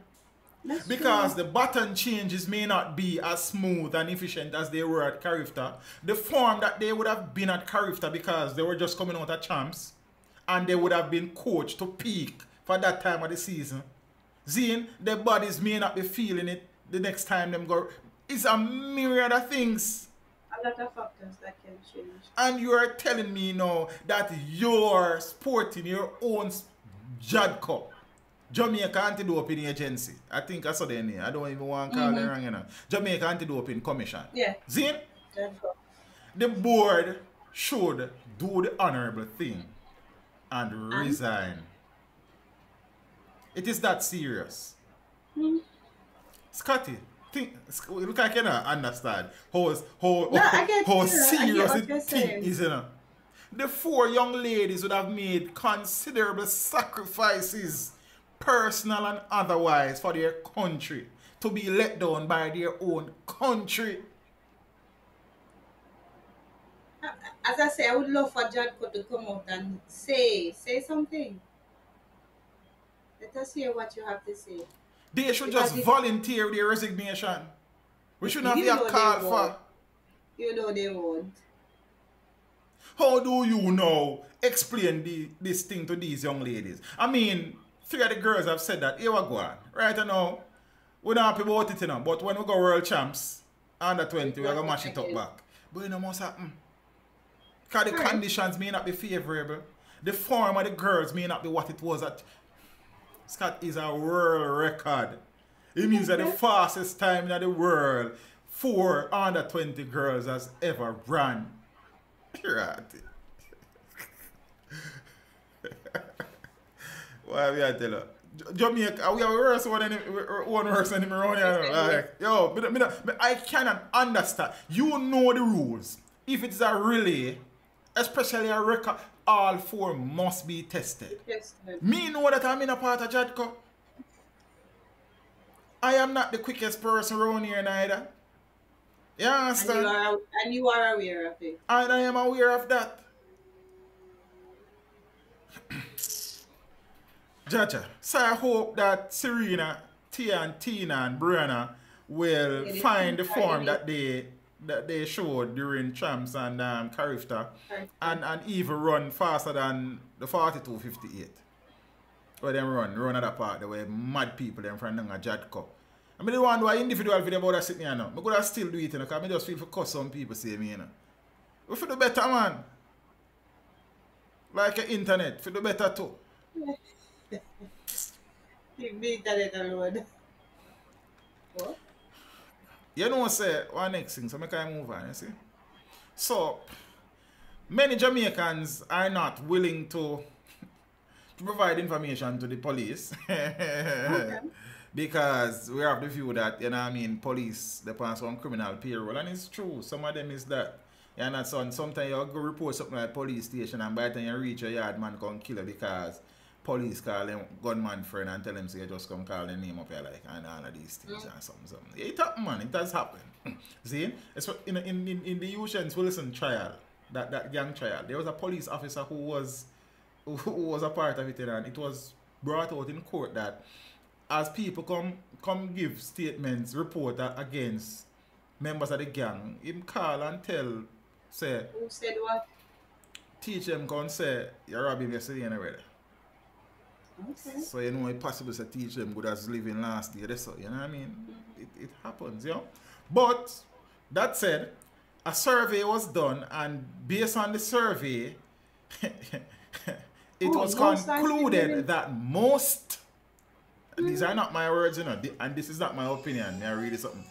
Because the button changes may not be as smooth and efficient as they were at Carifta. The form that they would have been at Carifta because they were just coming out of champs and they would have been coached to peak for that time of the season. Zine, their bodies may not be feeling it the next time them go. It's a myriad of things. A lot of factors that can change. And you are telling me now that you're sporting your own Jadco. Jamaica Anti-Doping Agency. I think I saw their name. I don't even want to call them wrong, you know. Jamaica Anti-Doping Commission. Yeah. Zine? The board should do the honorable thing and resign. It is that serious. Scotty, look, I cannot understand how serious it is, you know. The 4 young ladies would have made considerable sacrifices, personal and otherwise, for their country, to be let down by their own country. as I say, I would love for Jadko to come out and say something. Let us hear what you have to say. They should Because just if volunteer their resignation. We shouldn't have you a know call they for. won't. You know they won't. How do you know? Explain this thing to these young ladies. I mean, 3 of the girls have said that. Here we go on. Right now, we don't happy about it, you know. But when we go world champs, under 20, we're going to mash it up back. But it must happen. Because the conditions may not be favorable. The form of the girls may not be what it was at. Scott is a world record. It means that the fastest time in the world 4 under 20 girls has ever run. Right. Why we are tell her? Jamaica, we have worse one worse than him around here. Like, yo, I cannot understand. You know the rules. If it's a relay, especially a record, all 4 must be tested. Me know that I'm in a part of Jadko. I am not the quickest person around here neither. You understand? And you are aware of it. And I am aware of that. Jaja, so I hope that Serena, Tia, and Tina, and Brianna will find the form that they showed during Champs and Carifta and even run faster than the 42.58. Where them run at that part, there were mad people them from the Jadco. I mean, the one who are individual video about that sitting here now. I could still do it, you know, because I just feel for cuss some people say me, you know. We feel the better, man. Like the internet, feel the better too. Leave the internet alone. What? You know, say, one next thing, so I can move on, you see. So, many Jamaicans are not willing to provide information to the police. Okay. Because we have the view that, you know what I mean, police, they pass on criminal payroll. And it's true, some of them is that. You know, sometimes you go report something like police station and by the time you reach your yard, man come kill you because police call them gunman friend and tell them so you just come call their name up here like and all of these things and something. It happen, man, it does happen. See? It's in the Oceans Wilson trial, that gang trial, there was a police officer who was a part of it, and it was brought out in court that as people come give statements, report against members of the gang, him call and tell, say, who said what? Teach them come say, you're robbing yesterday and already. Okay. So you know it's possible to teach them good as living last year, so you know what I mean? It happens, you know. But that said, a survey was done and based on the survey it was concluded that most, these are not my words, you know, and this is not my opinion, may I read something.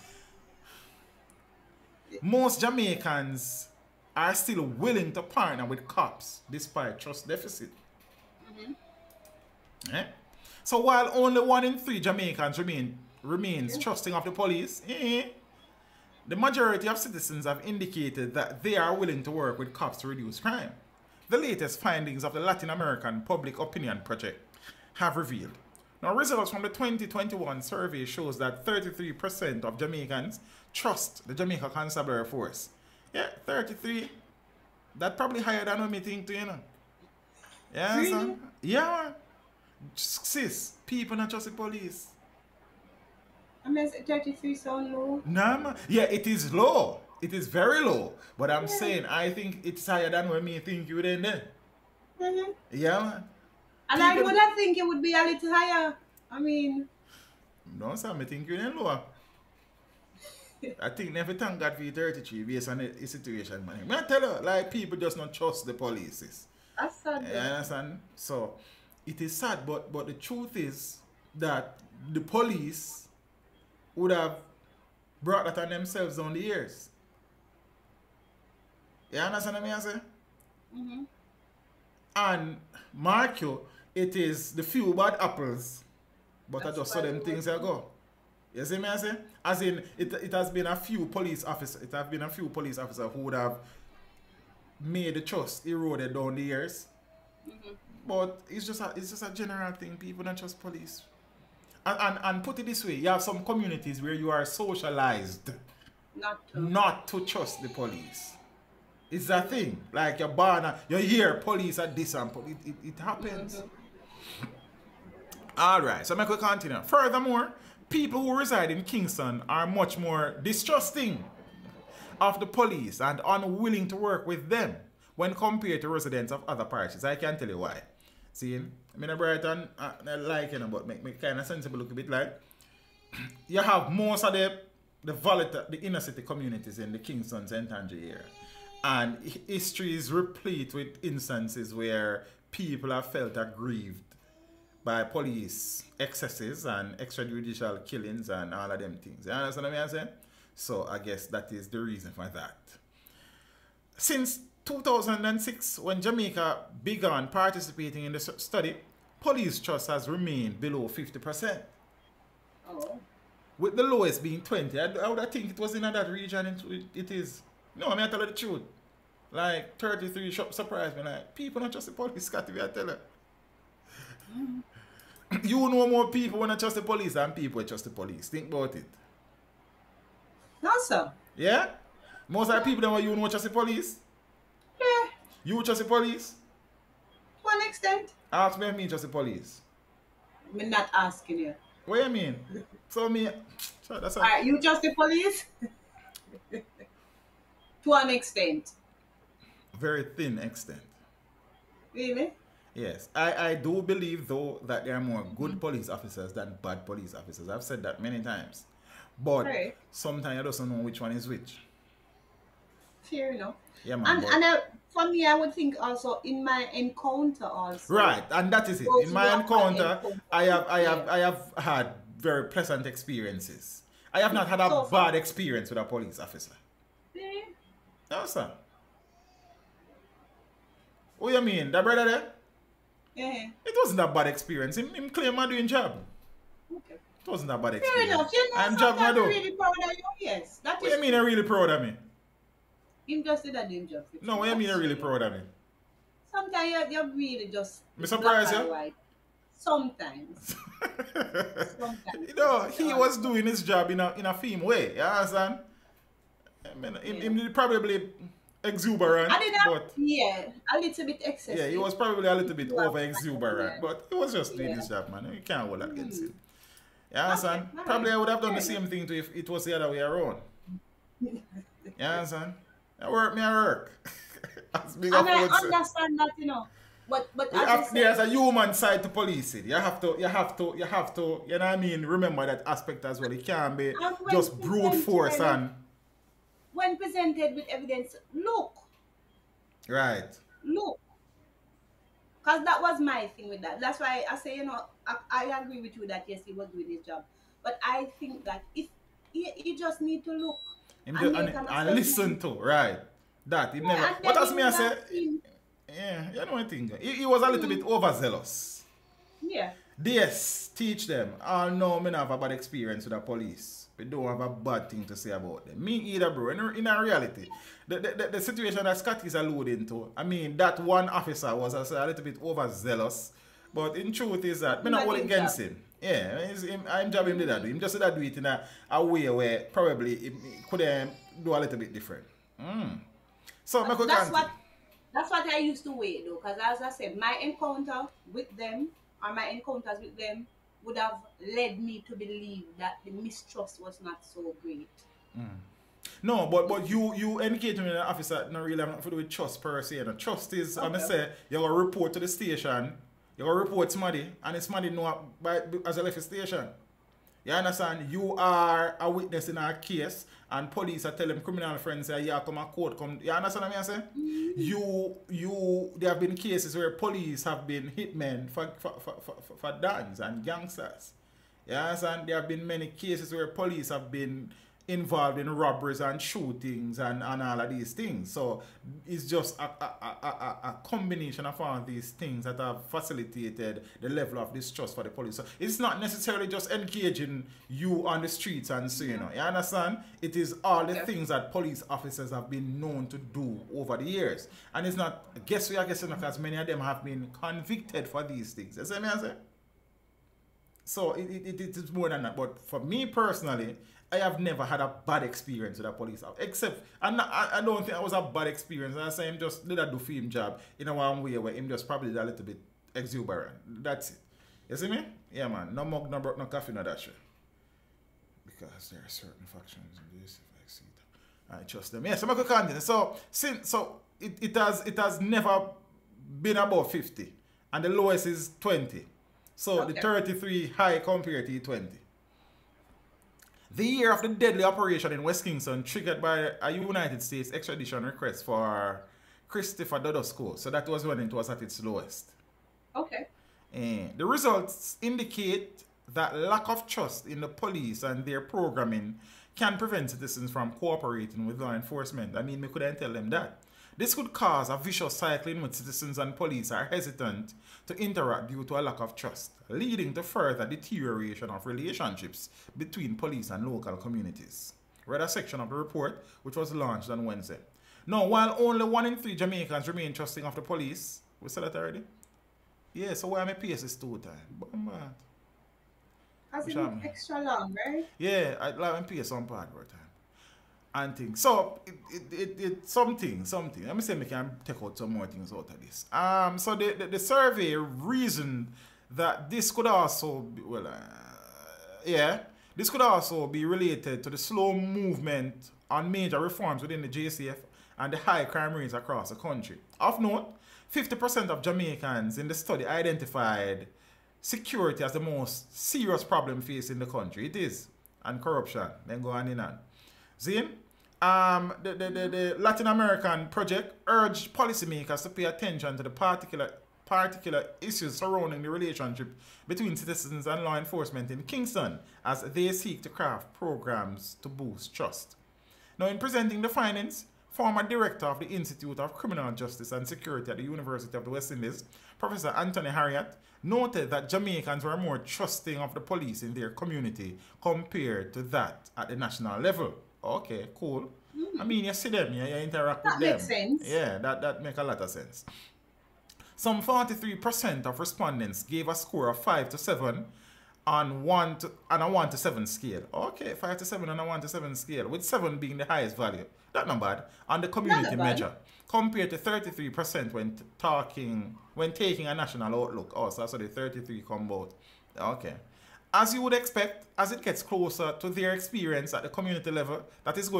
Most Jamaicans are still willing to partner with cops despite trust deficit. So while only 1 in 3 Jamaicans remains trusting of the police, the majority of citizens have indicated that they are willing to work with cops to reduce crime. The latest findings of the Latin American Public Opinion Project have revealed. Now, results from the 2021 survey shows that 33% of Jamaicans trust the Jamaica Constabulary Force. Yeah, 33. That's probably higher than what me think too, you know. Yeah, really? So, yeah. Sis, people not trust the police. I mean, 33 sound low? Nah, man. Yeah, it is low. It is very low. But I'm saying, I think it's higher than what me think you would end there. Yeah, man. And people, I would have think it would be a little higher. I mean... No, sir, I think you're lower. I think never thank God for 33 based on the situation, man. I tell you, like, people just not trust the police. That's sad. You understand? So, it is sad, but the truth is that the police would have brought that on themselves down the years. You understand what I say? Mm-hmm. And mark you, it is the few bad apples, but I just saw them things go. You see me I say? As in, it has been a few police officers, who would have made the trust eroded down the years. Mm-hmm. But it's just a general thing. People don't trust police. And put it this way, you have some communities where you are socialized not to trust the police. It's a thing. Like you're born, you hear police at this and it happens. All right, so make we continue. Furthermore, people who reside in Kingston are much more distrusting of the police and unwilling to work with them when compared to residents of other parishes. I can tell you why. See, I mean, Brighton, like, you know, but make kind of sensible look a bit like you have most of the inner city communities in the Kingston St. Andrew area. And history is replete with instances where people have felt aggrieved by police excesses and extrajudicial killings and all of them things. You understand what I'm saying? So I guess that is the reason for that. Since 2006, when Jamaica began participating in the study, police trust has remained below 50%. Oh. With the lowest being 20. I would think it was in that region. It is. No, I mean, I tell you the truth. Like 33 surprised me. Like, people not trust the police, Scott, if I tell you. You know more people when I trust the police than people trust the police. Think about it. No, sir. Yeah? Most of the people that you know trust the police? Yeah. You trust the police? To an extent. Ask me if me trust the police. I'm not asking you. What do you mean? So me... That's Alright, you trust the police? To an extent. Very thin extent. Really? Yes. I do believe, though, that there are more good police officers than bad police officers. I've said that many times. But sometimes I don't know which one is which. Fair enough. Yeah, man. And for me, I would think also in my encounter also. Right, and that is it. In my encounter, I have had very pleasant experiences. I have not had a bad experience with a police officer. Really? No, sir. What you mean? That brother there? Yeah. It wasn't a bad experience. Him claim I'm doing job. Okay. It wasn't a bad Fair experience. enough. You know, I'm job I'm really proud of you. Yes. That What is you mean you're really proud of me? him just did that doing job. No, what you mean you're really proud of me? Sometimes you're really just... Me surprise you? White. Sometimes. Sometimes. You know, he was doing his job in a theme way. You understand? I mean, him probably exuberant, but yeah, a little bit excessive. Yeah, he was probably a little bit over exuberant, but he was just doing his job, man. You can't hold that against him. You understand? Okay, probably I would have done the same thing too if it was the other way around. You understand? I work. And I understand that, you know. But there's a human side to policing. You have to, you know what I mean? Remember that aspect as well. It can't be just brute force and... When presented with evidence, look. Right. Look. Because that was my thing with that. That's why I say, you know, I agree with you that yes, he was doing his job. But I think that if you just need to look. And listen to, right. That. He never... What else me I say? Yeah, you know what I think. He was a little bit overzealous. Yeah. Yes, teach them. I know me not have a bad experience with the police. We don't have a bad thing to say about them. Me either, bro. In reality, the situation that Scott is alluding to, I mean, that one officer was a little bit overzealous. But in truth is that, me not hold against him. Yeah, I'm job him did that. Him just did that do it in a way where probably he could do a little bit different. So, that's what I used to wait though, because as I said, my encounter with them, or my encounters with them, would have led me to believe that the mistrust was not so great. No, but you engage with an officer not really have nothing to do with trust per se. No. Trust is, I'm say, you're going to report to the station, you're going to report somebody, and somebody know as a left the station. You understand? You are a witness in our case, and police are telling criminal friends that you come to court. You understand what I'm saying? There have been cases where police have been hitmen for dons and gangsters. You understand? There have been many cases where police have been involved in robberies and shootings and all of these things. So it's just a combination of all these things that have facilitated the level of distrust for the police. So it's not necessarily just engaging you on the streets and so, you know, you understand? It is all the things that police officers have been known to do over the years. And it's not, I guess because many of them have been convicted for these things. You see me I say? So it is more than that. But for me personally, I have never had a bad experience with a police officer. Except, I don't think it was a bad experience. I say him just did a do for him job in a one way where him just probably did a little bit exuberant. That's it. You see me? Yeah, man. No mug, no broke, no coffee, no that shit. Because there are certain factions in this, if I see that. I trust them. Yeah, so I could continue. So, it has never been above 50. And the lowest is 20. So the 33 high compared to 20. The year of the deadly operation in West Kingston triggered by a United States extradition request for Christopher Dodosco. So that was when it was at its lowest. Okay. And the results indicate that lack of trust in the police and their programming can prevent citizens from cooperating with law enforcement. I mean, we couldn't tell them that. This could cause a vicious cycle in which citizens and police are hesitant to interact due to a lack of trust, leading to further deterioration of relationships between police and local communities. Read a section of the report, which was launched on Wednesday. Now, while only 1 in 3 Jamaicans remain trusting of the police, we said that already? Yeah, so why am I PS is 2 times? Has it been extra long, right? Yeah, I like when PS some part of time. And things. So it something. Let me say we can take out some more things out of this. So the survey reasoned that this could also be, this could also be related to the slow movement on major reforms within the JCF and the high crime rates across the country. Of note, 50% of Jamaicans in the study identified security as the most serious problem facing the country. It is. And corruption. Then go on in on. See? The Latin American project urged policymakers to pay attention to the particular issues surrounding the relationship between citizens and law enforcement in Kingston as they seek to craft programs to boost trust. Now, in presenting the findings, former director of the Institute of Criminal Justice and Security at the University of the West Indies, Professor Anthony Harriott, noted that Jamaicans were more trusting of the police in their community compared to that at the national level. Okay, cool. I mean, you see them, you interact with them. That makes sense. Yeah, that makes a lot of sense. Some 43% of respondents gave a score of 5 to 7 on a 1 to 7 scale. Okay, 5 to 7 on a 1 to 7 scale, with 7 being the highest value. That's not bad. On the community measure, compared to 33% when taking a national outlook. Oh, so that's how the 33 come out. Okay. As you would expect, as it gets closer to their experience at the community level, that is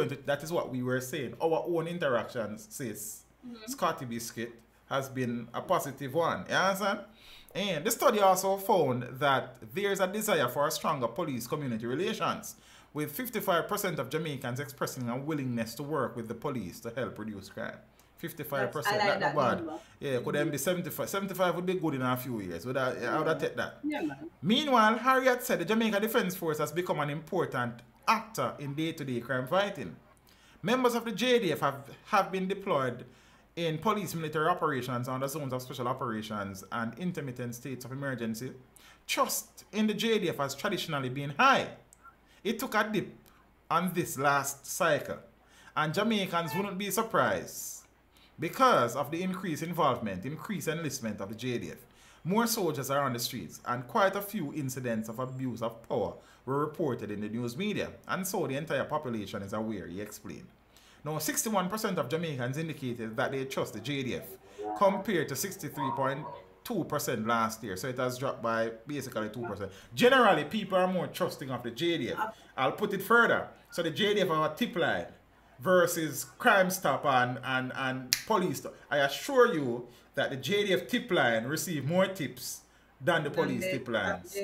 what we were saying. Our own interactions, says Scotty Biscuit, has been a positive one. You understand? And the study also found that there's a desire for a stronger police-community relations, with 55% of Jamaicans expressing a willingness to work with the police to help reduce crime. 55%, that's not bad. Yeah, could then be 75. 75 would be good in a few years. I would take that. Yeah, man. Meanwhile, Harriott said the Jamaica Defence Force has become an important actor in day-to-day crime fighting. Members of the JDF have been deployed in police military operations under zones of special operations and intermittent states of emergency. Trust in the JDF has traditionally been high. It took a dip on this last cycle, and Jamaicans wouldn't be surprised because of the increased enlistment of the JDF. More soldiers are on the streets, and quite a few incidents of abuse of power were reported in the news media, and so the entire population is aware, he explained. Now, 61% of Jamaicans indicated that they trust the JDF, compared to 63.2% last year, so it has dropped by basically 2%. Generally, people are more trusting of the JDF. I'll put it further. So the JDF have a tip line versus Crime Stop and police. I assure you that the JDF tip line receive more tips than the police tip lines.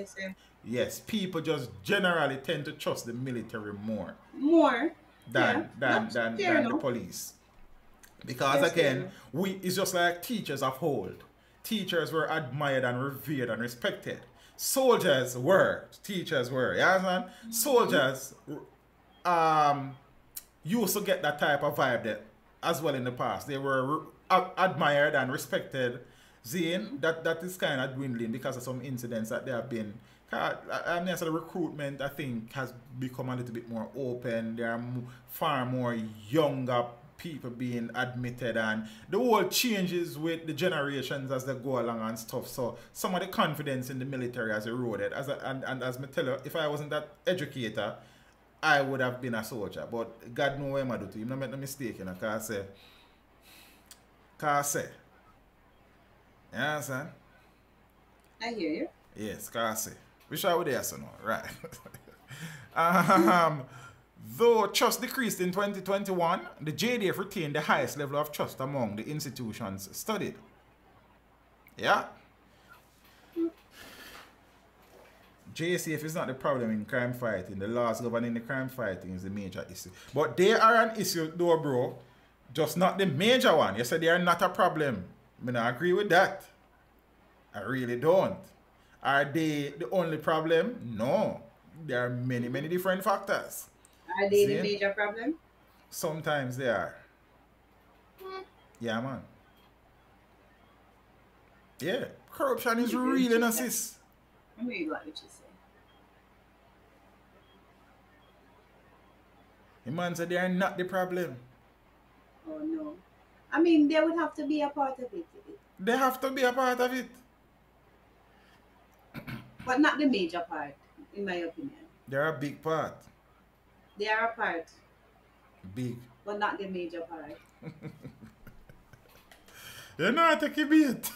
Yes, people just generally tend to trust the military more than the police. Because again, it's just like teachers of old. Teachers were admired and revered and respected. Soldiers were. Teachers were. You understand? Soldiers used to get that type of vibe there as well in the past. They were admired and respected. Zane, that is kind of dwindling because of some incidents that there have been. I mean, so the recruitment, I think, has become a little bit more open. There are far more younger people being admitted and the world changes with the generations as they go along and stuff. So some of the confidence in the military has eroded. And as I tell you, if I wasn't that educator, I would have been a soldier. But God knows what I do to you. I'm not make no mistake, you know, because I say. You understand? I hear you. Yes, because I say. We shall be there, so no, right. Though trust decreased in 2021, the JDF retained the highest level of trust among the institutions studied. Yeah. JCF is not the problem in crime fighting. The laws governing the crime fighting is the major issue. But they are an issue though, bro. Just not the major one. You said they are not a problem. I mean, I agree with that. I really don't. Are they the only problem? No. There are many, many different factors. Are they the major problem? Sometimes they are. Yeah, man. Yeah. Corruption is really an assist. I'm really glad what you say. The man said they are not the problem. Oh, no. I mean, they would have to be a part of it. They have to be a part of it. But not the major part, in my opinion. They're a big part. They are a part. Big. But not the major part. You know how to keep it.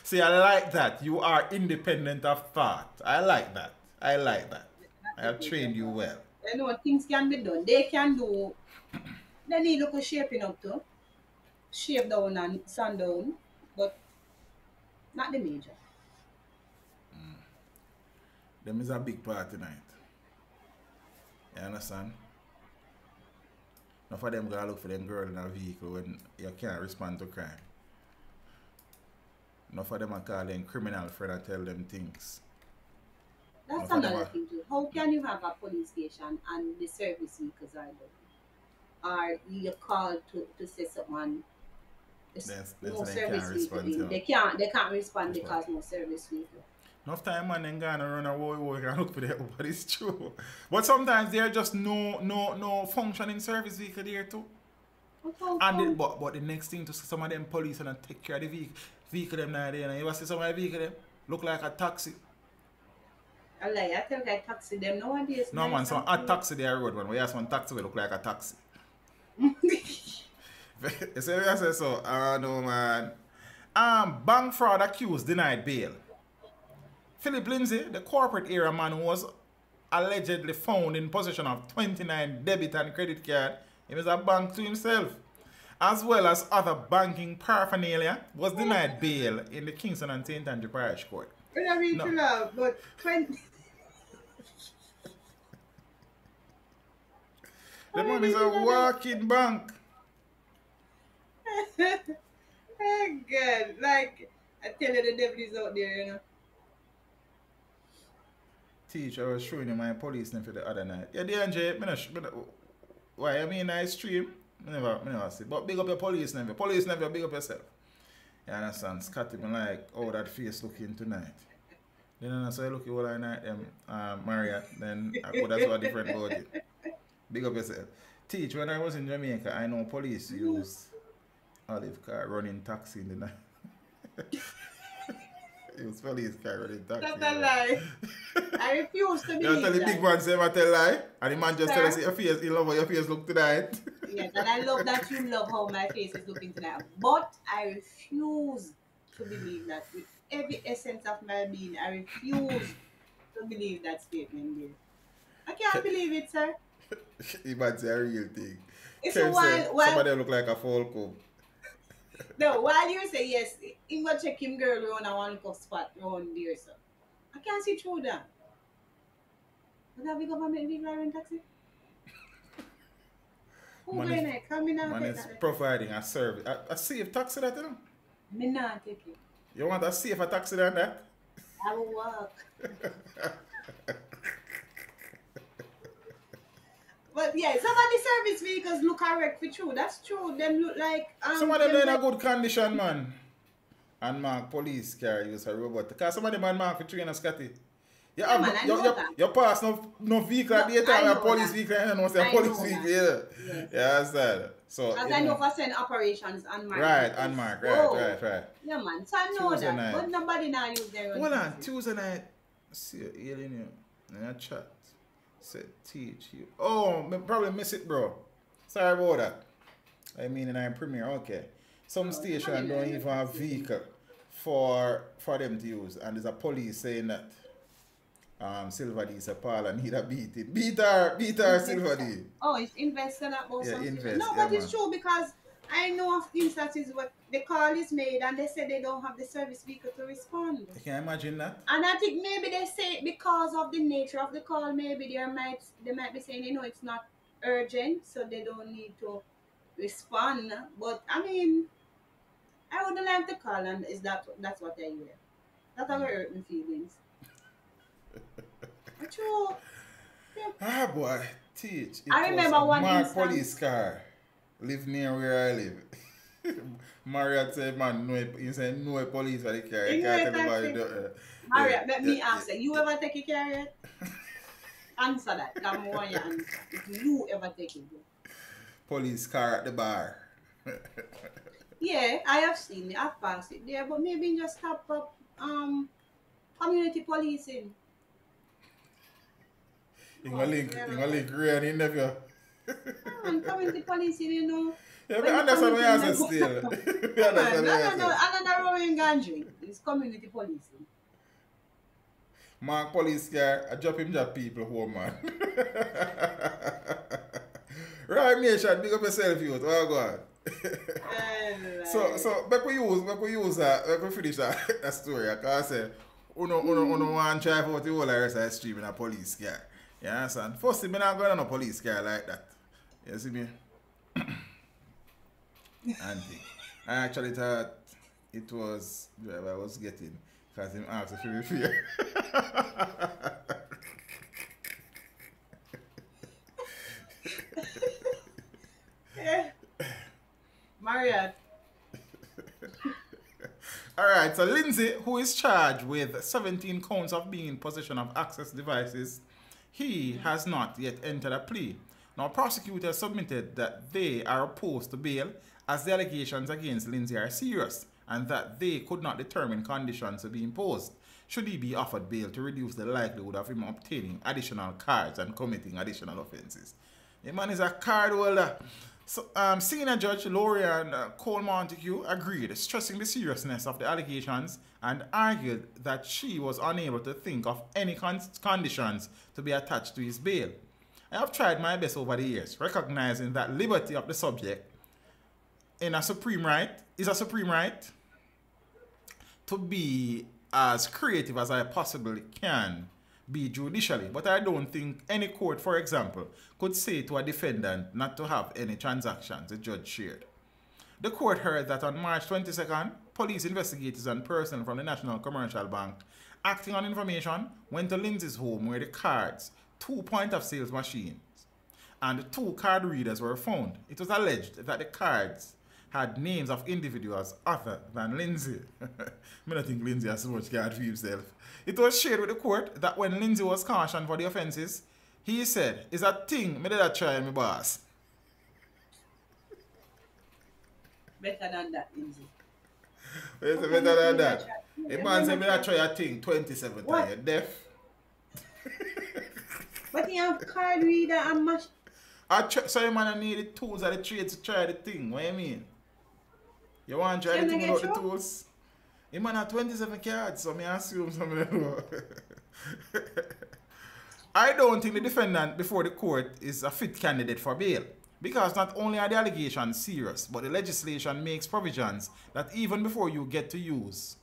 See, I like that. You are independent of thought. I like that. I like that. I have trained you well. You know, things can be done. They can do. They need look shaping up to. Shape down and sand down. But not the major. Them is a big part tonight. You understand? Now for them go look for them girl in a vehicle when you can't respond to crime. Now for them call them criminal friend and tell them things. That's another thing too. How can you have a police station and the service vehicles are done? Or you're called to say someone no service vehicle. They can't respond because no service vehicle. Enough time man then gonna run away and look for them, but it's true. But sometimes there are just no functioning service vehicle there too. And but the next thing to see some of them police and take care of the vehicle them now there. And you ever see some of the vehicle them look like a taxi. I tell you like taxi them nowadays. No man, so a taxi there road man. We have one taxi will look like a taxi. You see what I say so? No man. Bank fraud accused denied bail. Philip Lindsay, the corporate era man who was allegedly found in possession of 29 debit and credit card, he was a bank to himself, as well as other banking paraphernalia, was denied bail in the Kingston and St. Andrew Parish Court. I mean, no. But 20... The man is a working bank. Oh God, like, I tell you the devil is out there, you know. Teacher, I was showing you my police name for the other night. Yeah, DNJ, why, I mean, I stream? I never see. But big up your police name. Police name, big up yourself. You understand? Scotty, me like, oh, that face looking tonight. Then I say, look at what I night, Marriott, then that's what different about it. Big up yourself. Teach, when I was in Jamaica, I know police use olive car running taxi in the night. It was police car running taxi. That's a lie. I refuse to believe you tell the big man say I tell lie, and the man just tell us your face, he love how your face look tonight. Yes, and I love that you love how my face is looking tonight. But I refuse to believe that with every essence of my being. I refuse to believe that statement there. I can't believe it, sir. He might say a real thing. It's a while somebody look like a fall comb. No, while you say yes, he go check him girl around and one look spot around there, so I can't see through that. Would that be government vehicle in taxi? Who going there? Come in and man take is that. providing a service. A safe taxi that, you know? Me not take it. You want a safer taxi than that? I will walk. But yeah, some of the service vehicles look correct for true. That's true. Them look like some of them are in a good condition, man. And mark police car use a robot. Because some of them are marked for train and Scotty. You Yeah, man, I know that. you pass no vehicle at the time, a police vehicle, and no say police vehicle, yeah. Yes. Yeah, that's that. So, as I know for send operations unmarked. Right, unmarked, right. Yeah, man. So I know Tuesday that. night. But nobody now use their own. Hold on, system. Tuesday night, see you alien you in a chat. Said teach you. Oh, probably miss it, bro. Sorry about that. I mean, in our premiere, okay. Some station don't even have vehicle for them to use, and there's a police saying that Silver D said Paula need a beat it. Beat her Silver D. Oh, it's invested at both. Yeah, invest. No, yeah, but it's true because I know of instances where the call is made and they say they don't have the service vehicle to respond. You can imagine that? And I think maybe they say because of the nature of the call, maybe they might be saying, you know, it's not urgent, so they don't need to respond. But I mean, I would like to call, and that's what I hear. That will hurt my feelings. True. Yeah. Ah boy, teach. I remember one Mark instance. police car live near where I live. Marriott said, man, he said no police for the car. You can't tell nobody. Marriott, let me ask you ever take a car yet? Answer that. That's more your answer. If you ever take it. Police car at the bar. Yeah, I have seen it. I've passed it there, but maybe just stop up community policing. You gonna link Ray and his nephew. And community policing, you know. Yeah, but understand what you say still. No. Another rowing gangry is community policing. Mark police car, I drop people home, man. Right, nation, big up yourself, youth. Oh, God. So, back we use that, back we finish that story. Because I say, uno want to drive out the whole rest of the street in a police car. You understand? First thing, I'm not going on a police car like that. You see me? Auntie. I actually thought it was driver I was getting because him asked if he fear. Marriott. Alright, so Lindsay, who is charged with 17 counts of being in possession of access devices, he has not yet entered a plea. Now, prosecutors submitted that they are opposed to bail as the allegations against Lindsay are serious and that they could not determine conditions to be imposed should he be offered bail to reduce the likelihood of him obtaining additional cards and committing additional offenses. The man is a card holder. So, Senior Judge Lorian Cole Montague agreed, stressing the seriousness of the allegations and argued that she was unable to think of any conditions to be attached to his bail. I have tried my best over the years, recognizing that liberty of the subject is a supreme right to be as creative as I possibly can be judicially, but I don't think any court, for example, could say to a defendant not to have any transactions the judge shared. The court heard that on March 22nd, police investigators and personnel from the National Commercial Bank, acting on information, went to Lindsay's home where the cards, 2 point-of-sales machines, and 2 card readers were found. It was alleged that the cards had names of individuals other than Lindsay. I don't think Lindsay has so much card for himself. It was shared with the court that when Lindsay was cautioned for the offences, he said, "It's a thing, me did a try, me boss." Better than that, Lindsay. Better than that. The man said, "Me did try a thing 27 times. You deaf?" But you have card reader and mash. So you man need the tools of the trade to try the thing. What you mean? You want to try the thing without the tools? You man have 27 cards, so I assume some of them. I don't think the defendant before the court is a fit candidate for bail. Because not only are the allegations serious, but the legislation makes provisions that even before you get to use,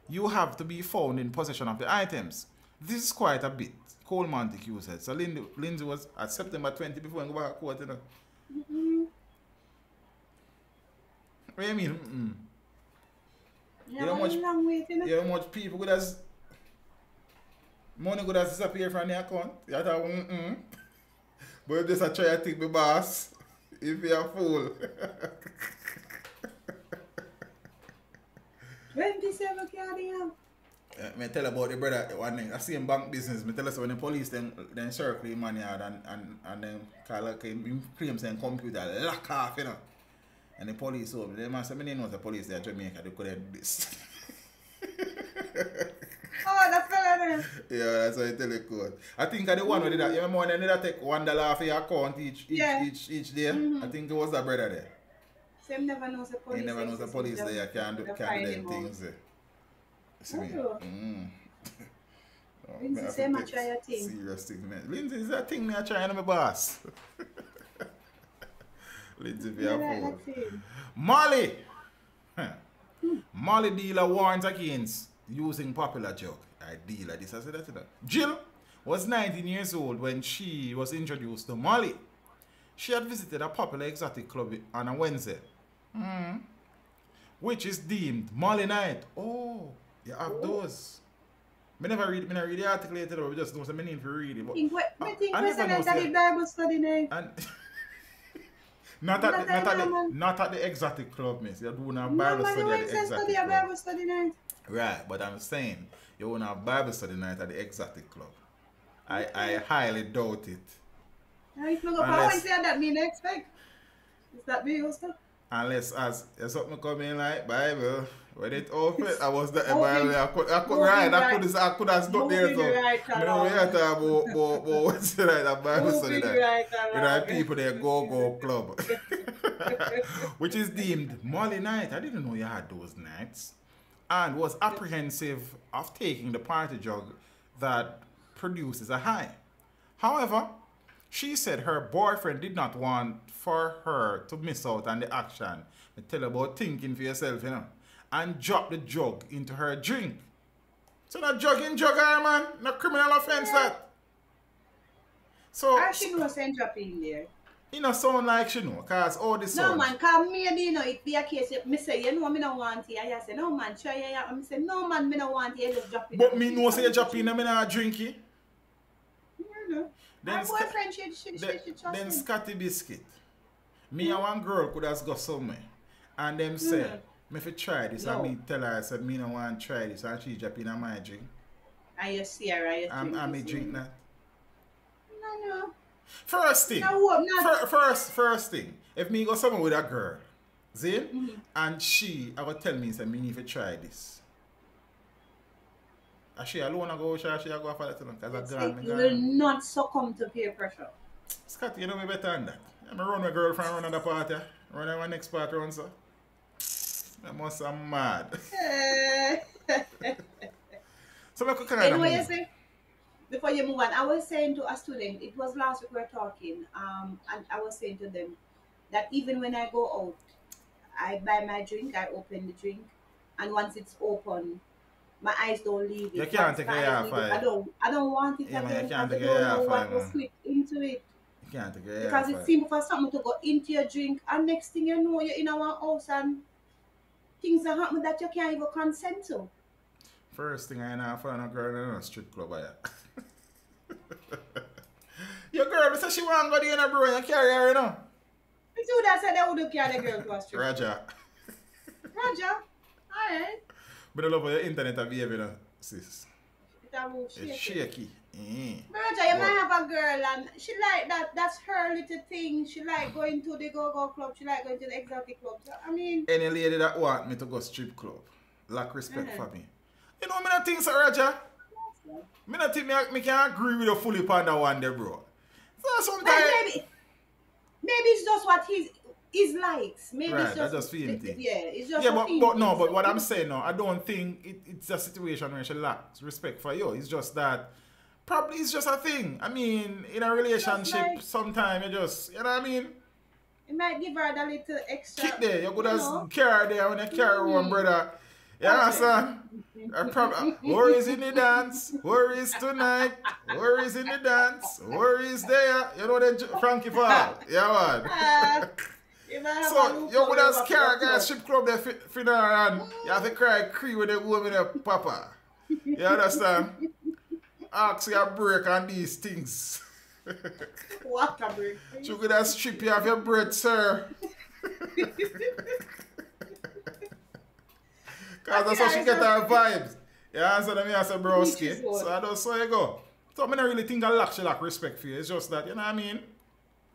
you have to be found in possession of the items. This is quite a bit, Cole Montague said. So Lindsay was at September 20 before he go back to court, you know. What do you mean? You know how much people could have money could have disappeared from the account. You thought, But if this a try to take my boss, if you're a fool. 27 cards. Me tell about the brother one thing. I see him bank business. Me tell us when the police then circle him money out and then call him claim saying computer lock off, you know. And the police over. They must say, me know the police there in Jamaica, they couldn't do this. Oh, the fella there. Yeah, that's how I tell you code. I think the one who did that. You remember when they did take $1 off your account each day? I think it was the brother there. So he never knows the police. He never knows the police there. You can't do them things there. See me? Lindsay, say I try your thing. Serious thing, man. Lindsay, is that thing me I try, my boss? Lindsay, be a fool. Molly! Molly dealer warns against using popular joke. I dealer this, I said that. Jill was 19 years old when she was introduced to Molly. She had visited a popular exotic club on a Wednesday, which is deemed Molly night. Oh, you have those. I never read the article later, but we just know some need to read it. I think President at the Bible study night. Not at the exotic club, miss. You're doing a Bible study at the exotic club. Bible study night. Right, but I'm saying you're going to have Bible study night at the exotic club. I highly doubt it. If you go for Wednesday, that mean expect. Is that me also? Unless as something come in like Bible, when it open, I was the Bible. I could have stood there. So I know we have to about Wednesday night at Bible study night. You know, people there go club, which is deemed Molly night. I didn't know you had those nights, and was apprehensive of taking the party drug that produces a high. However, she said her boyfriend did not want for her to miss out on the action. I tell her about thinking for yourself, you know, and drop the jug into her drink. So not jugging her, man. No criminal offense that. So I should know saying drop in there. You know, sound like she know, cause all this no man, cause maybe you know it be a case me say you know me no want it. I say no man, try it. I say no man, me no want it. Just drop it. But me know say you drop in and me not drink it. My boyfriend should trust then him. Scotty Biscuit. Me and one girl could have got somewhere. And them say, me fi try this. And me tell her, I said, me no want to try this. And she drop in on my drink. And you see her, and you drink and me drink that. No. First thing. First thing. If me go somewhere with a girl, see? And she, I will tell me, say, me need to try this. Is she alone go she go for that because you will not succumb to peer pressure. Scott, you know me better than that. I'm run my girlfriend run another party. Run my next party run so. I must be mad. So I could anyway, you see, before you move on, I was saying to a student, it was last week we were talking, and I was saying to them that even when I go out, I buy my drink, I open the drink, and once it's open, my eyes don't leave it. You can't take it off. I don't want it again. You can't take it off. What to slip into it. You can't take it because it's simple for something to go into your drink, and next thing you know, you're in our house and things are happening that you can't even consent to. First thing I know, I find a girl in a strip club. Your girl said she want to go there, bro. You carry her, you know. You see that said they would carry the girl to a strip club. Roger. Alright. But I love your internet behavior, you know, sis. It's shaky. Roger, you might have a girl and she like that. That's her little thing. She like going to the go-go club. She like going to the exotic club. So, I mean... Any lady that want me to go strip club, lack respect for me. You know, me not think so, Roger. Me not think me can agree with you fully upon that one there, bro. So sometimes... Maybe it's just what his likes. Maybe right, it's just... that's just feeling thing. Yeah, it's just but what I'm saying now, I don't think it's a situation where she lacks respect for you. It's just that... Probably it's just a thing. I mean, in a relationship, like, sometimes you just, you know what I mean? You might give her a little extra. Kick there. You could just carry her there when you carry one brother. You understand? Worries in the dance. Worries tonight. Worries in the dance. Worries there. You know the Frankie Fall. Yeah, man. So, you would just carry a strip club there for her and you have to cry with the woman there, papa. You understand? Ask you a break on these things. What a break? You could have strip you off your breath, sir. Because that's how she get her vibes. Yeah, so then I say broski. So I just so you go. So I don't really think I lack respect for you. It's just that, you know what I mean?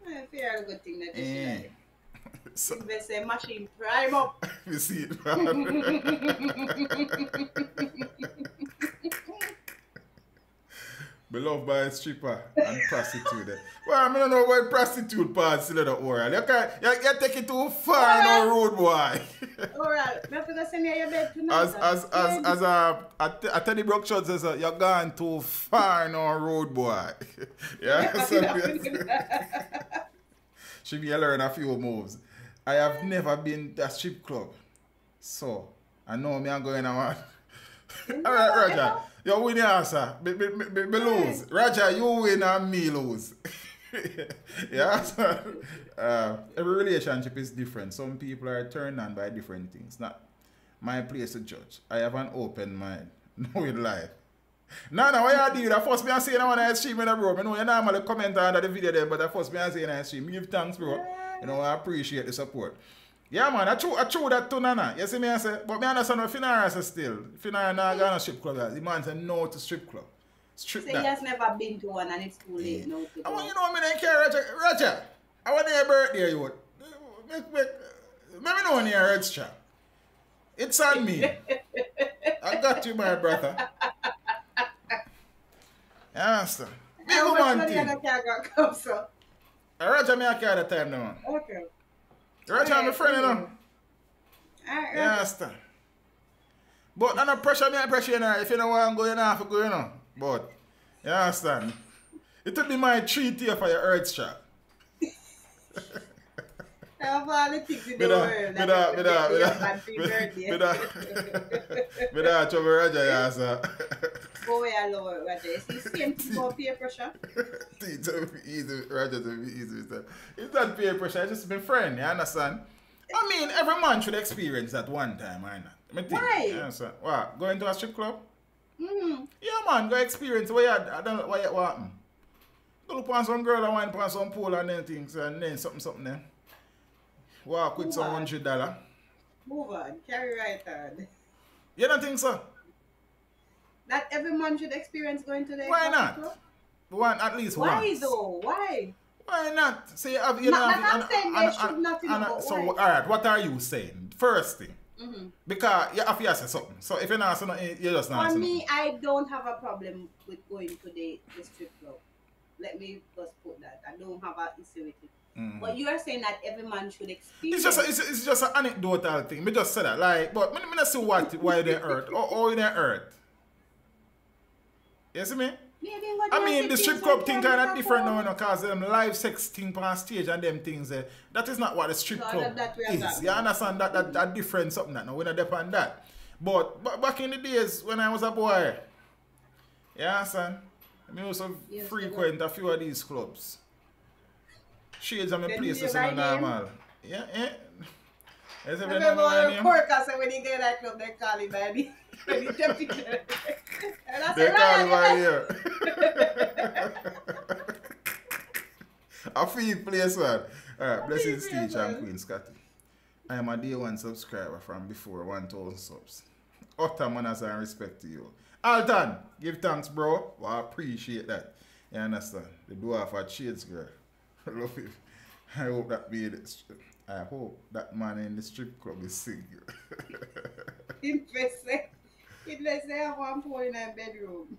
I feel a good thing that you should So, they say machine prime up. you see it, man. Beloved by a stripper and prostitute. Well, I don't know what prostitute part still in the oral. You take it too far in our road, boy. Alright, I'm going to send you your bed tonight. As Teddy Brook Shot says, you're gone too far in our road, boy. Yeah, so she be learn a few moves. I have never been to a strip club. So, I know me I'm going on. Alright, Roger. You win the answer. Me lose. Roger, you win and me lose. Yeah. So, every relationship is different. Some people are turned on by different things. Not my place to judge. I have an open mind. Knowing life. No, what you do? The first me I say I want to stream in the bro. I know you normally comment under the video there, but the first me I say I stream. Give thanks, bro. You know, I appreciate the support. Yeah, man, I true that too, Nana. You see me, I say, but me understand what Finara says still. Finara not going to strip club. The man said no to strip club. Strip so that. he has never been to one and it's too late now to go. I want you know me don't care, Roger. I want your birthday, you would. Let me know when you're extra. It's on me. I got you, my brother. You understand? Big woman thing. Roger, me I care the time now. Okay. Roger, I'm a friend, you know. Alright. You understand? But I no pressure me, I pressure you now. If you don't want to go, you don't have to go, you know. But, you understand? It would be my treat here for your earth strap. I have all the things in the world. Me da trouble Roger, yeah, sir. Go away alone, Roger. It's the same thing about peer pressure. It's easy, Roger, to be easy. It's not peer pressure, it's just my friend, you understand? I mean, every man should experience that one time, why not? Why? You understand? What, going to a strip club? Mm-hmm. Yeah, man, go experience what happened. Go look on some girl and wine on some pole and then things and then something there. Walk with some $100. Move on, carry right on. You don't think so? That every man should experience going to the Why not? club? One at least once. Why though? Why? Why not? See, I'm saying they should not, you know, so, why? alright, what are you saying? First thing. Mm-hmm. Because you have to say something. So if you're not saying nothing, you're just not For saying me, nothing. I don't have a problem with going to the strip club. Let me just put that. I don't have an issue with it. Mm. But you are saying that every man should experience. It's just an anecdotal thing. Me just say that. Like, but me not see why they hurt or they hurt. You see me? I mean, the strip club thing kind of different now, because them live sex thing on stage and them things. That is not what the strip club is. You understand that different something that now we not depend on that. But back in the days when I was a boy, you understand? I used to frequent a few of these clubs. Shades of my places are normal. Yeah. Yes, I remember one worker said when he get that club, they call him by the temperature. They call him by here. A free place, man. Alright, blessings to you, I'm Queen Scotty. I am a day one subscriber from before 1,000 subs. Utter manners and respect to you. Alton, give thanks, bro. Well, I appreciate that. You understand? The dwarf for shades, girl. Love it. I hope that man in the strip club is single. Interesting. Let's say I have one boy in a bedroom.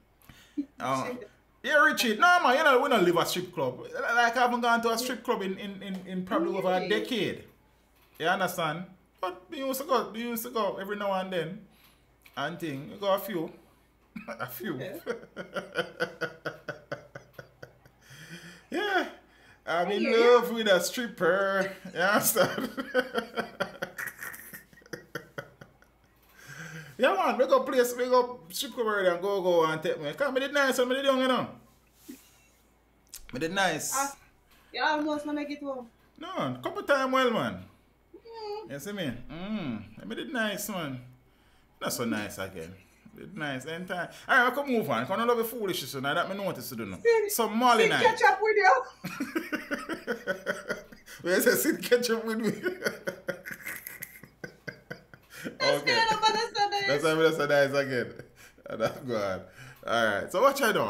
Yeah, Richie. No, man, we don't live a strip club. Like, I haven't gone to a strip club in probably over a decade. You understand? But we used to go every now and then. And thing, we go a few. A few. Yeah. I'm in love with a stripper. You understand? Yeah, man, we go strip club already and go and take me. Because I did nice and I did young, you know. I did nice. You almost want to get home. No, couple times well, man. You see me? I did nice, man. Not so nice again. Did nice anytime. Alright, I can move on. Because I love the foolishness now that me notice to do now. Some Molly night. Catch up with you. Where say sit catch up with me? Okay. That's why I'm so nice again. God. Alright, so what you do?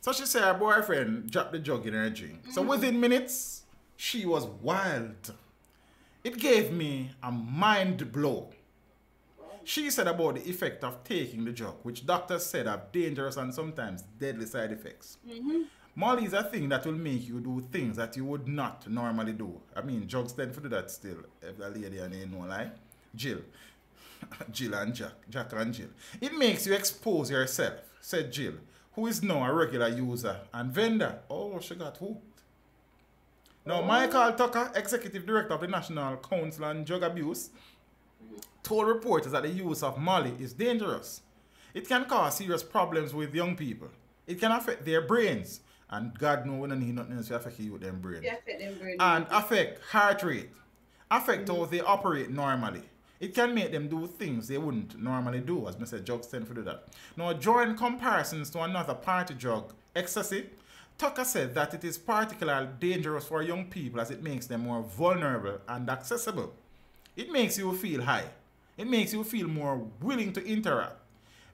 So she said her boyfriend dropped the jug in her drink. So within minutes, she was wild. It gave me a mind blow. She said about the effect of taking the drug, which doctors said have dangerous and sometimes deadly side effects. Molly is a thing that will make you do things that you would not normally do. I mean, drugs tend to do that still. If the lady and they know, like Jill. Jill and Jack and Jill. It makes you expose yourself, said Jill, who is now a regular user and vendor. Oh, she got hooked. Now, Michael Tucker, executive director of the National Council on Drug Abuse, told reporters that the use of Molly is dangerous. It can cause serious problems with young people. It can affect their brains. And God knows we don't need nothing else to affect you with them brains. And affect heart rate. Affect how they operate normally. It can make them do things they wouldn't normally do, as Mr. Drugs tend to do that. Now, drawing comparisons to another party drug, ecstasy, Tucker said that it is particularly dangerous for young people as it makes them more vulnerable and accessible. It makes you feel high. It makes you feel more willing to interact.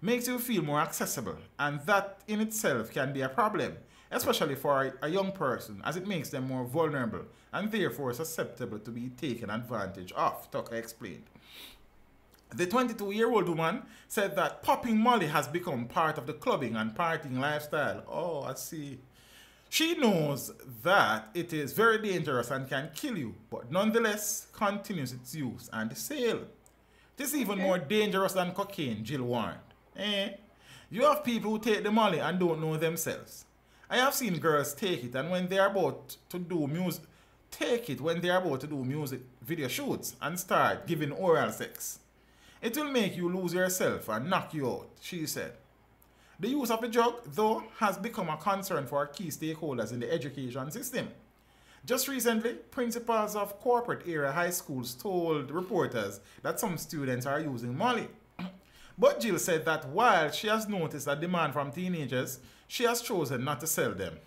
Makes you feel more accessible. And that in itself can be a problem, especially for a young person, as it makes them more vulnerable and therefore susceptible to be taken advantage of, Tucker explained. The 22-year-old woman said that popping Molly has become part of the clubbing and partying lifestyle. Oh, I see. She knows that it is very dangerous and can kill you, but nonetheless continues its use and sale. This is even more dangerous than cocaine, Jill warned. You have people who take the Molly and don't know themselves. I have seen girls take it and when they are about to do music, video shoots and start giving oral sex. It will make you lose yourself and knock you out, she said. The use of the drug, though, has become a concern for key stakeholders in the education system. Just recently, principals of corporate area high schools told reporters that some students are using Molly. But Jill said that while she has noticed a demand from teenagers, she has chosen not to sell them.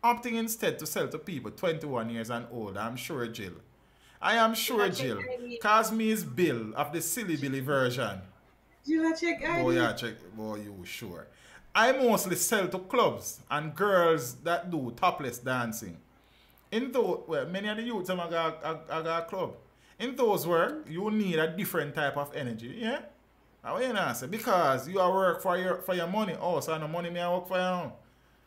Opting instead to sell to people 21 years and older, I'm sure, Jill. I am sure, Jill. Cause me is Bill of the Silly Billy version. You check ID? Oh, yeah, check. Oh, you sure. I mostly sell to clubs and girls that do topless dancing. In those, well, many of the youths have got a club. In those work, you need a different type of energy, yeah? How you answer? Because you are work for your money. Oh, so no money me I work for you now.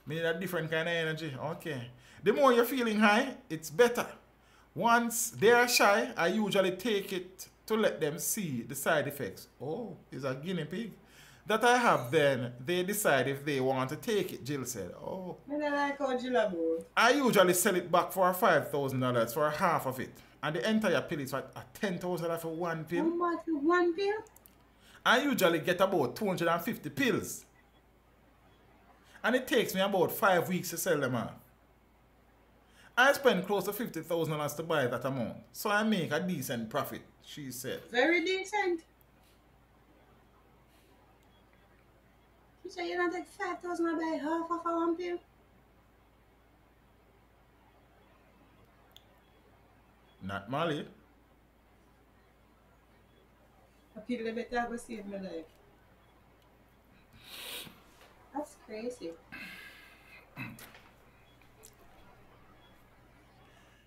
Me need a different kind of energy. Okay. The more you're feeling high, it's better. Once they are shy, I usually take it to let them see the side effects. Oh, it's a guinea pig. That I have, then they decide if they want to take it, Jill said. Oh. I don't like how Jill about. I usually sell it back for $5,000 for half of it. And the entire pill is for $10,000 for one pill. How much for one pill? I usually get about 250 pills. And it takes me about 5 weeks to sell them off. I spend close to $50,000 to buy that amount. So I make a decent profit, she said. Very decent. You say you don't take 5,000 and buy half of a one pill? Not Molly. A pill that better go save my life. That's crazy.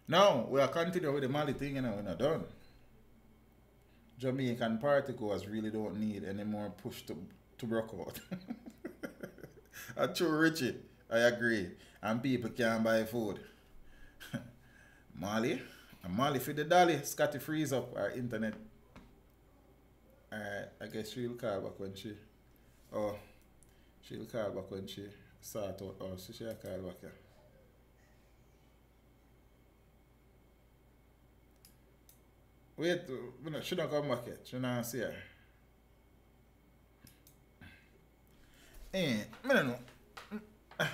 Now, we are continuing with the Molly thing, you know, we're not done. Jamaican partygoers really don't need any more push to work out. A true Richie, I agree. And people can't buy food. Molly? And Molly for the dolly. Scotty freeze up our internet. Alright, I guess she'll call back when she... Oh, she'll call back when she sort out. Oh, she'll call back, yeah. Wait, she don't come back yet. She don't see her. I don't know.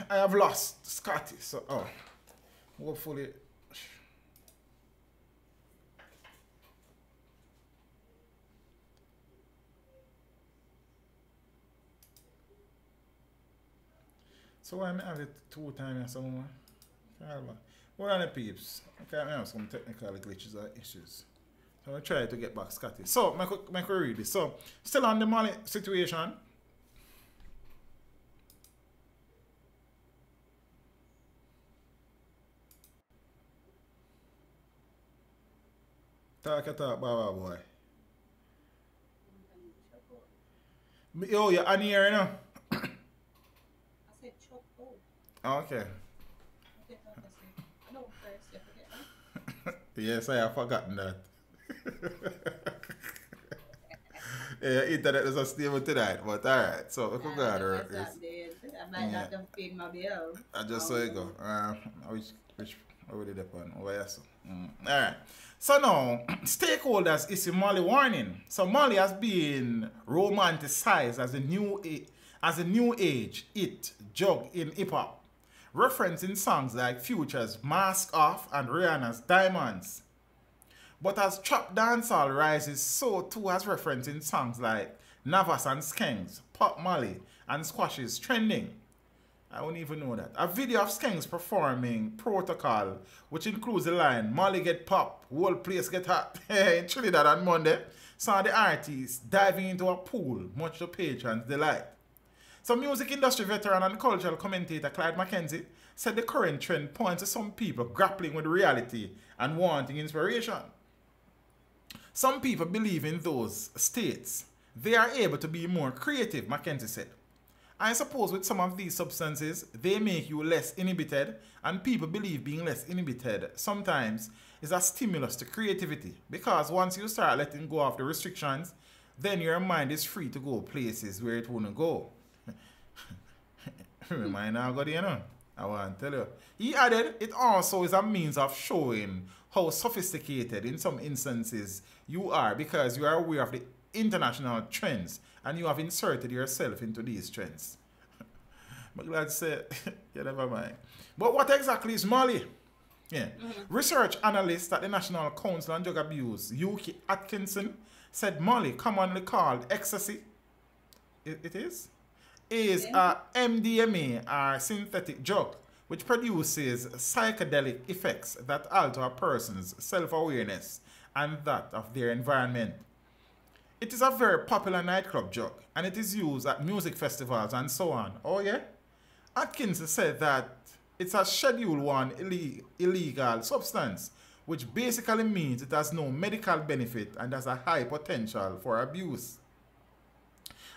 I have lost Scotty, so hopefully. So why I have it 2 times or something? What are the peeps? Okay, I have some technical glitches or issues. So I try to get back Scotty. So, make we read this. So, still on the Mali situation. Talk, Baba boy. Yo, you're on here, you know? I said chop out. Oh, okay. Okay, I know first, you forget that. Yes, I have forgotten that. Yeah, internet is unstable tonight, but alright. So, we can go on. I might not have paid my bill. I just saw it go. Which over the depend over here. So. Alright. So now, stakeholders issue Mali warning. So Mali has been romanticized as a new age it jug in hip hop, referencing songs like Future's Mask Off and Rihanna's Diamonds. But as trap dancehall rises, so too has referencing songs like Navas and Skanks, Pop Mali, and Squash's trending. I wouldn't even know that. A video of Skanks performing Protocol, which includes the line, Mali get pop, whole place get hot, in Trinidad on Monday, saw the artist diving into a pool, much to patrons' delight. So music industry veteran and cultural commentator Clyde McKenzie said the current trend points to some people grappling with reality and wanting inspiration. Some people believe in those states. They are able to be more creative, McKenzie said. I suppose with some of these substances, they make you less inhibited, and people believe being less inhibited sometimes is a stimulus to creativity, because once you start letting go of the restrictions, then your mind is free to go places where it wouldn't go. Remind now, God, you know, I want to tell you. He added, it also is a means of showing how sophisticated in some instances you are, because you are aware of the international trends and you have inserted yourself into these trends. I'm glad to say, yeah, never mind. But what exactly is Mali? Yeah. Research analyst at the National Council on Drug Abuse, Yuki Atkinson, said Mali, commonly called ecstasy, it is a MDMA or synthetic drug which produces psychedelic effects that alter a person's self-awareness and that of their environment. It is a very popular nightclub drug, and it is used at music festivals and so on. Oh yeah? Atkins said that it's a Schedule 1 illegal substance, which basically means it has no medical benefit and has a high potential for abuse.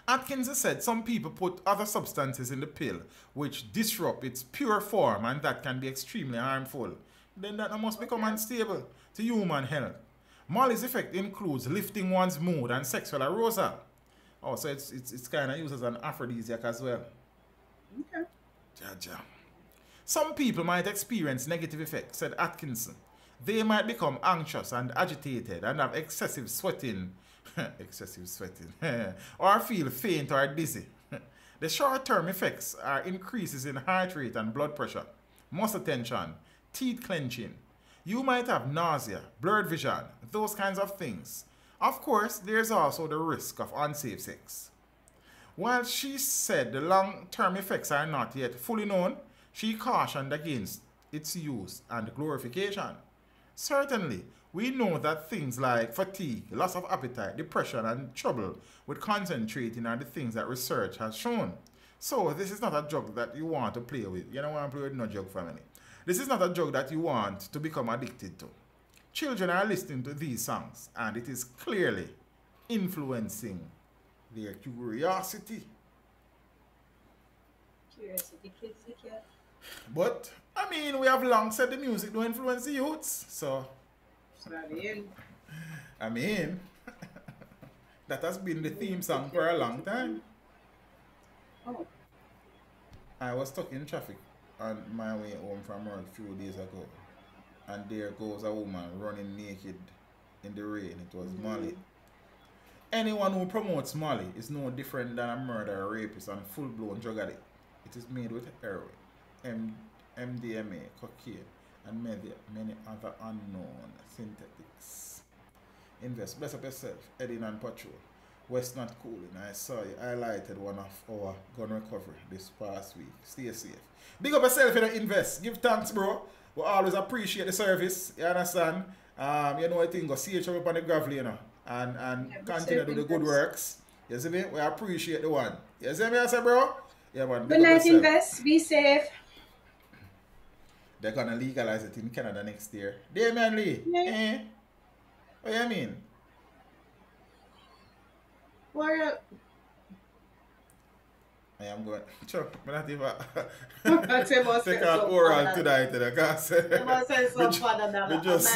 Atkins said some people put other substances in the pill which disrupt its pure form, and that can be extremely harmful. Then that must become unstable to human health. Mali's effect includes lifting one's mood and sexual arousal. Oh, so it's kind of used as an aphrodisiac as well. Okay. Ja. Some people might experience negative effects, said Atkinson. They might become anxious and agitated and have excessive sweating, or feel faint or dizzy. The short-term effects are increases in heart rate and blood pressure, muscle tension, teeth clenching. You might have nausea, blurred vision, those kinds of things. Of course, there's also the risk of unsafe sex. While she said the long-term effects are not yet fully known, she cautioned against its use and glorification. Certainly, we know that things like fatigue, loss of appetite, depression, and trouble with concentrating are the things that research has shown. So, this is not a drug that you want to play with. You don't want to play with no drug, family. This is not a drug that you want to become addicted to. Children are listening to these songs, and it is clearly influencing their curiosity. Curiosity kills the cat. But, I mean, we have long said the music don't influence the youths, so... I mean, that has been the theme song for a long time. Oh. I was stuck in traffic on my way home from work a few days ago, and there goes a woman running naked in the rain. It was Mali. Anyone who promotes Mali is no different than a murderer, rapist, and full-blown drug addict. It is made with heroin, MDMA, cocaine, and many other unknown synthetics. Invest, bless up yourself, heading on patrol. West not cooling. I saw you highlighted one of our gun recovery this past week. Stay safe. Big up yourself, you know, invest. Give thanks, bro. We always appreciate the service. You understand? You know, I think go see each other up on the gravel, you know, and continue to do the good works. You see me? We appreciate the one. You see me, I say, bro? Yeah, man. Good night, invest. Be safe. They're gonna legalize it in Canada next year. Damian Lee. Yeah. What do you mean? What? I am going. Sure, I'm not even. Take out oral tonight. I can't say. We just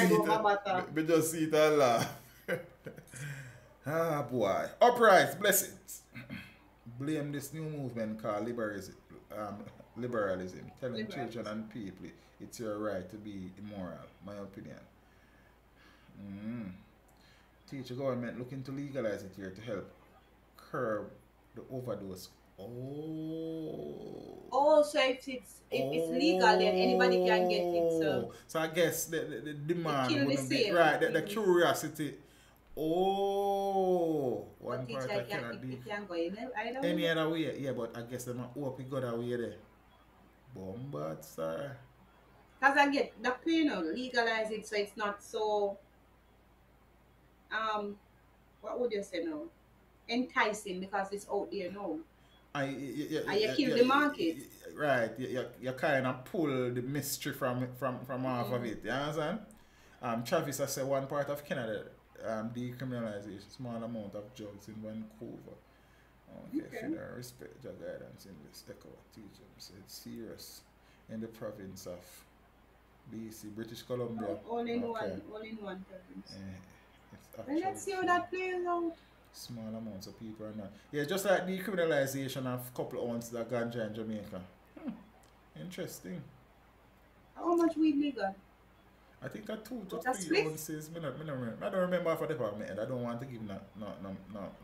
see it and laugh. Ah, boy. Uprise, blessings. Blame this new movement called liberalism. Telling children and people it's your right to be immoral, my opinion. Teacher government looking to legalize it here to help curb the overdose. Oh, so if it's legal, then anybody can get it. So I guess the demand wouldn't be right. The curiosity. One part I cannot do. Any other way, yeah, but I guess they might hope it got away there. Bombard, sir. Because I get the pain of legalize it so it's not so what would you say now? Enticing because it's out there now. And you kill the market. Right. You kind of pull the mystery from off of it. You understand? Travis has said one part of Canada decriminalization, small amount of drugs in Vancouver. Okay. Should I respect your guidance in this echo teaching? So it's serious in the province of BC, British Columbia. All in one province. Well, let's see how that plays out. Small amounts of people are not. Yeah, just like decriminalization of a couple of ounces of ganja in Jamaica. Interesting. How much weed legal? I think 2 to 3 ounces. I don't remember for the department. I don't want to give no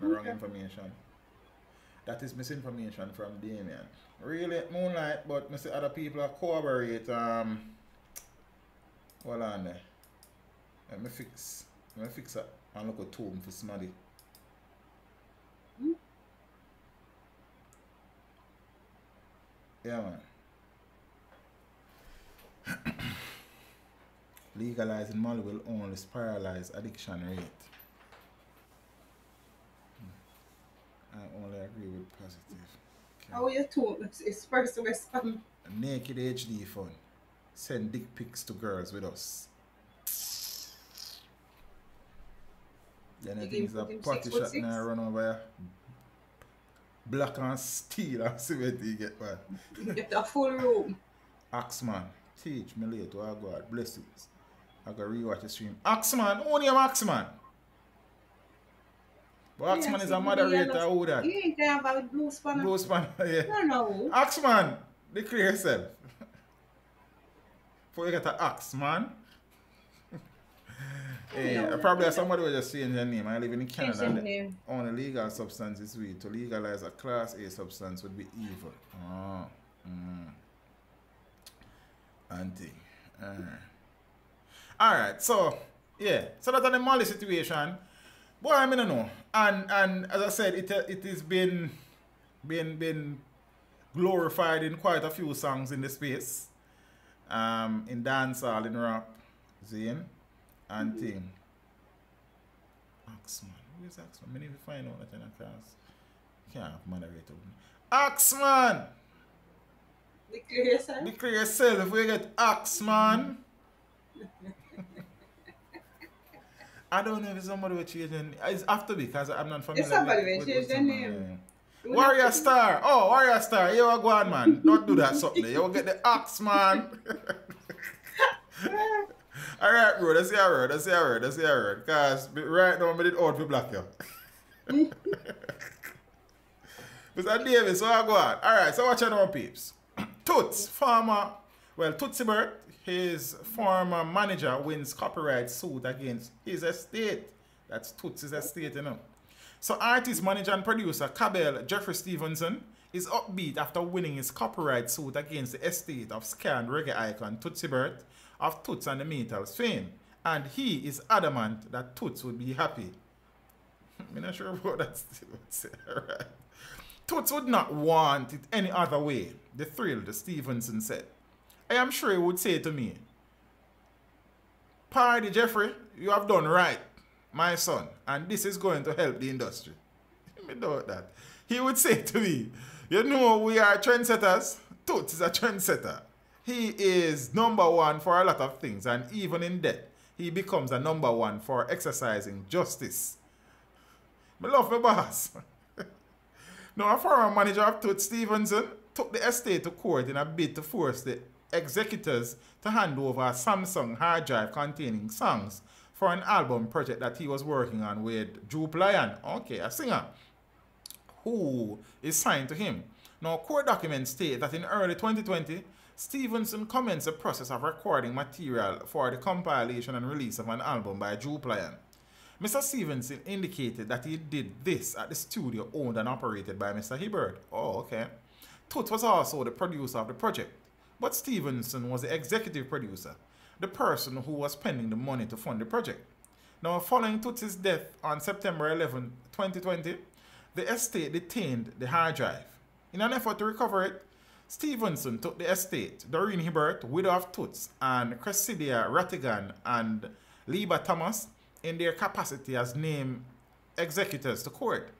wrong information. That is misinformation from Damien. Really, Moonlight, but I see other people are corroborate. Hold on there. Let me fix it and look at tomb for somebody. Yeah, man. Legalizing Molly will only spiralize addiction rate. I only agree with positive. Okay. How are you told? It's first to respond. Naked HD fun. Send dick pics to girls with us. Then I think it's a potty shot and I run over black and steel and see what you get, man. You get a full room. Axman, teach me later. Oh God, blessings. I gotta rewatch the stream. Axman, only Axman. But Axman is a moderator. Who that? You ain't there about blue spanner. Blue spanner, yeah. No. Axman, declare yourself. Before you get an Axman. Yeah, probably somebody will just change their name. I live in Canada. And only legal substance is weed. To legalize a class A substance would be evil. Auntie. Alright, so yeah. So that's the Molly situation. Boy, I don't know. And as I said, it is been glorified in quite a few songs in the space. In dancehall, in rap, Zane. And thing. Axman. Who is Axman? I need to find out that in a class. Can't have moderator. Axman! Declare yourself. Declare yourself. If we get Axman. I don't know if somebody will change their name. It's after because I'm not familiar. If somebody will change their name. Warrior Star. Oh, Warrior Star. You are going, man. Don't do that something. You will get the Axman. Alright, bro, that's your word. Because right now, I did out for black you. Mr. Davis, so I go on. Alright, so watch out now, peeps. Toots, Tootsie Bird, his former manager wins copyright suit against his estate. That's Toots' estate, you know. So artist, manager, and producer Cabell Jeffrey Stevenson is upbeat after winning his copyright suit against the estate of scanned reggae icon Tootsie Bird of Toots and the Maytals fame, and he is adamant that Toots would be happy. I'm not sure about that still. Right. Toots would not want it any other way, the thrilled Stevenson said. I am sure he would say to me, "Party Jeffrey, you have done right, my son, and this is going to help the industry. Me doubt that. He would say to me, you know, we are trendsetters. Toots is a trendsetter. He is number one for a lot of things, and even in death, he becomes a number one for exercising justice. I love my boss. Now, a former manager of Toots, Stevenson, took the estate to court in a bid to force the executors to hand over a Samsung hard drive containing songs for an album project that he was working on with Jupe Lion, okay, a singer, who is signed to him. Now, court documents state that in early 2020, Stevenson commenced the process of recording material for the compilation and release of an album by Jupe Lion. Mr. Stevenson indicated that he did this at the studio owned and operated by Mr. Hibbert. Oh, okay. Toots was also the producer of the project, but Stevenson was the executive producer, the person who was spending the money to fund the project. Now, following Toots' death on September 11, 2020, the estate detained the hard drive. In an effort to recover it, Stevenson took the estate, Doreen Hibbert, widow of Toots, and Cressidia Rattigan and Liba Thomas in their capacity as named executors to court.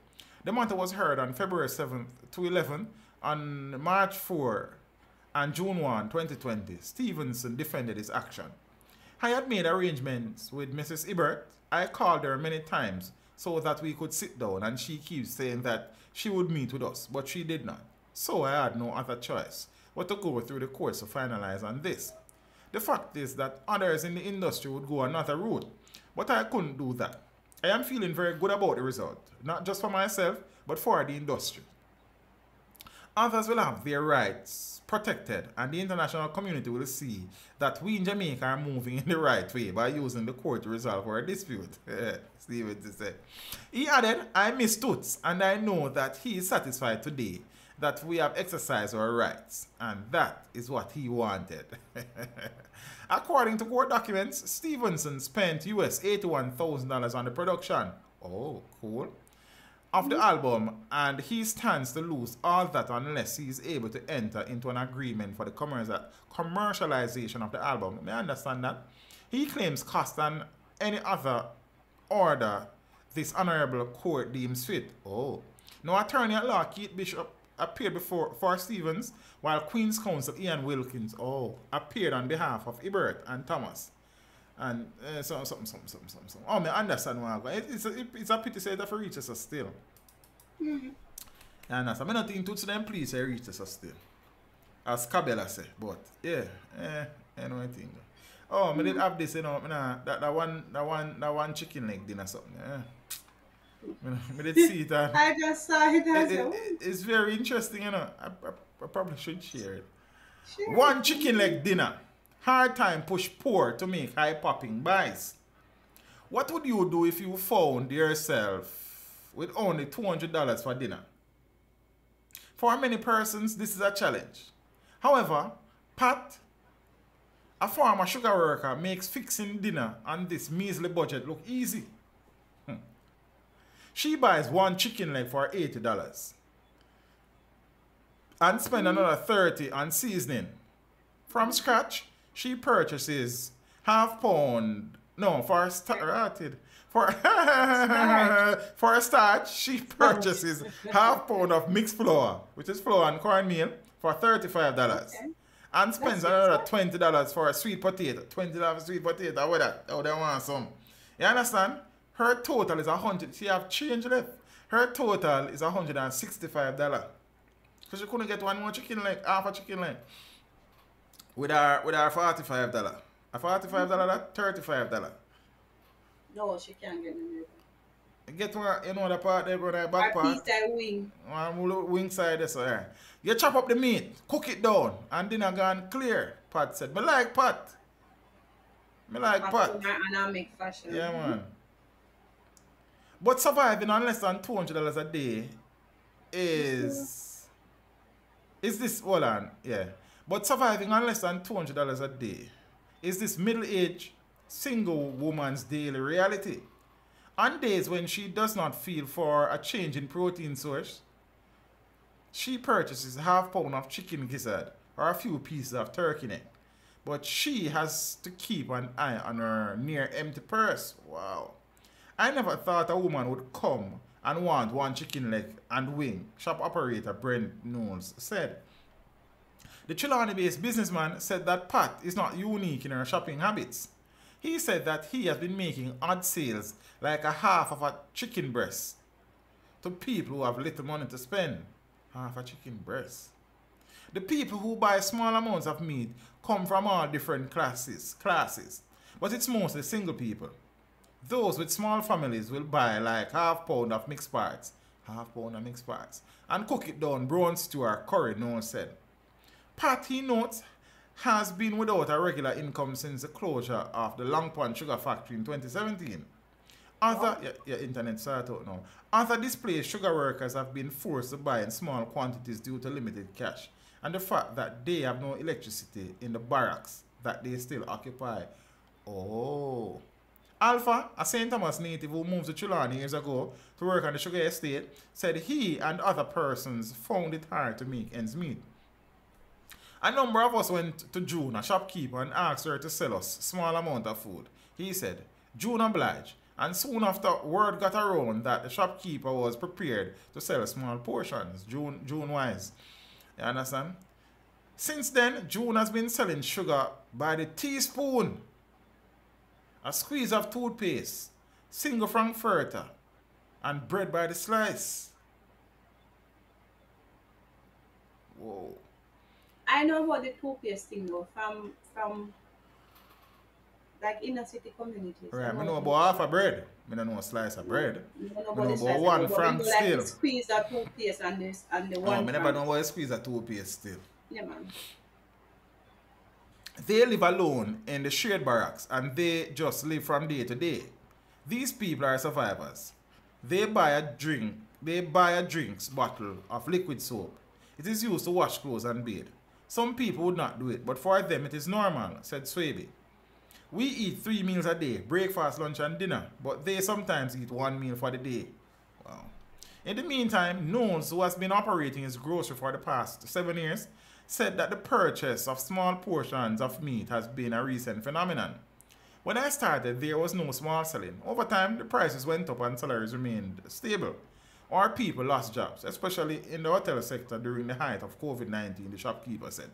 The matter was heard on February 7th to 11, on March 4 and June 1, 2020. Stevenson defended his action. I had made arrangements with Mrs. Hibbert. I called her many times so that we could sit down, and she keeps saying that she would meet with us, but she did not. So I had no other choice but to go through the courts to finalize on this. The fact is that others in the industry would go another route, but I couldn't do that. I am feeling very good about the result, not just for myself, but for the industry. Others will have their rights protected, and the international community will see that we in Jamaica are moving in the right way by using the court to resolve our dispute. Stevens said. He added, I miss Toots, and I know that he is satisfied today that we have exercised our rights, and that is what he wanted. According to court documents, Stevenson spent US $81,000 on the production. Oh, cool. Of the album, and he stands to lose all that unless he is able to enter into an agreement for the commercialization of the album. May I understand that? He claims cost and any other order this honorable court deems fit. Oh. Now, attorney at law Keith Bishop appeared for Stevens, while Queen's Counsel Ian Wilkins appeared on behalf of Hibbert and Thomas. And something. Oh, I understand why. It's a pity say that for reach us still. Mm-hmm. I understand. I don't think Toots them please say reach us still. As Cabela say, but yeah, I know anything. Oh, I did have this, you know, that one chicken leg dinner something. I did see it. I just saw it. It's very interesting, you know. I probably should share it. Sure. One chicken leg dinner. Hard time push poor to make high popping buys. What would you do if you found yourself with only $200 for dinner? For many persons, this is a challenge. However, Pat, a former sugar worker, makes fixing dinner on this measly budget look easy. She buys one chicken leg for $80 and spend another $30 on seasoning. From scratch, she purchases half pound. No, for a start, she purchases half pound of mixed flour, which is flour and cornmeal, for $35, okay. And spends another $20 for a sweet potato. $20 for sweet potato. What that? Oh, they want some. You understand? Her total is $100. She have change left. Her total is $165. So she couldn't get one more chicken leg, half a chicken leg. With our $45. A $45, that $35. No, she can't get it. Get one, you know the part there, brother, back part. A piece of wing. One wing side there, so yeah. You chop up the meat, cook it down, and dinner gone clear. Pat said, me like Pat. Me like Pat. And I make fashion. Yeah, man. But surviving on less than $200 a day is this, hold on, yeah. But surviving on less than $200 a day is this middle-aged single woman's daily reality. On days when she does not feel for a change in protein source, she purchases half pound of chicken gizzard or a few pieces of turkey neck. but she has to keep an eye on her near empty purse. Wow. I never thought a woman would come and want one chicken leg and wing, shop operator Brent Knowles said. The Trelawney-based businessman said that Pat is not unique in her shopping habits. He said that he has been making odd sales like a half of a chicken breast to people who have little money to spend. Half a chicken breast. The people who buy small amounts of meat come from all different classes, but it's mostly single people. Those with small families will buy like half pound of mixed parts, and cook it down brown stew or curry, Knowles said. Pat, he notes, has been without a regular income since the closure of the Long Pond Sugar Factory in 2017. Your internet started out now. Other displaced sugar workers have been forced to buy in small quantities due to limited cash and the fact that they have no electricity in the barracks that they still occupy. Oh. Alpha, a St. Thomas native who moved to Trelawney years ago to work on the sugar estate, said he and other persons found it hard to make ends meet. A number of us went to June, a shopkeeper, and asked her to sell us small amount of food. He said, June obliged, and soon after word got around that the shopkeeper was prepared to sell small portions, June wise. You understand? Since then, June has been selling sugar by the teaspoon, a squeeze of toothpaste, single frankfurter, and bread by the slice. Whoa. I know about the toothpaste thing though, from like inner city communities. Right, I know about half a bread. I don't know a slice of bread. I know about one franc still. Like squeeze of toothpaste and the one. Oh, I never know about a squeeze of toothpaste still. Yeah, man. They live alone in the shared barracks and they just live from day to day. These people are survivors. They buy a drinks bottle of liquid soap. It is used to wash clothes and bathe. Some people would not do it, but for them it is normal, said Swaby. We eat 3 meals a day, breakfast, lunch and dinner, but they sometimes eat 1 meal for the day. Wow. In the meantime, Knowles, who has been operating his grocery for the past 7 years, said that the purchase of small portions of meat has been a recent phenomenon. When I started, there was no small selling. Over time, the prices went up and salaries remained stable. Our people lost jobs, especially in the hotel sector during the height of COVID-19, the shopkeeper said.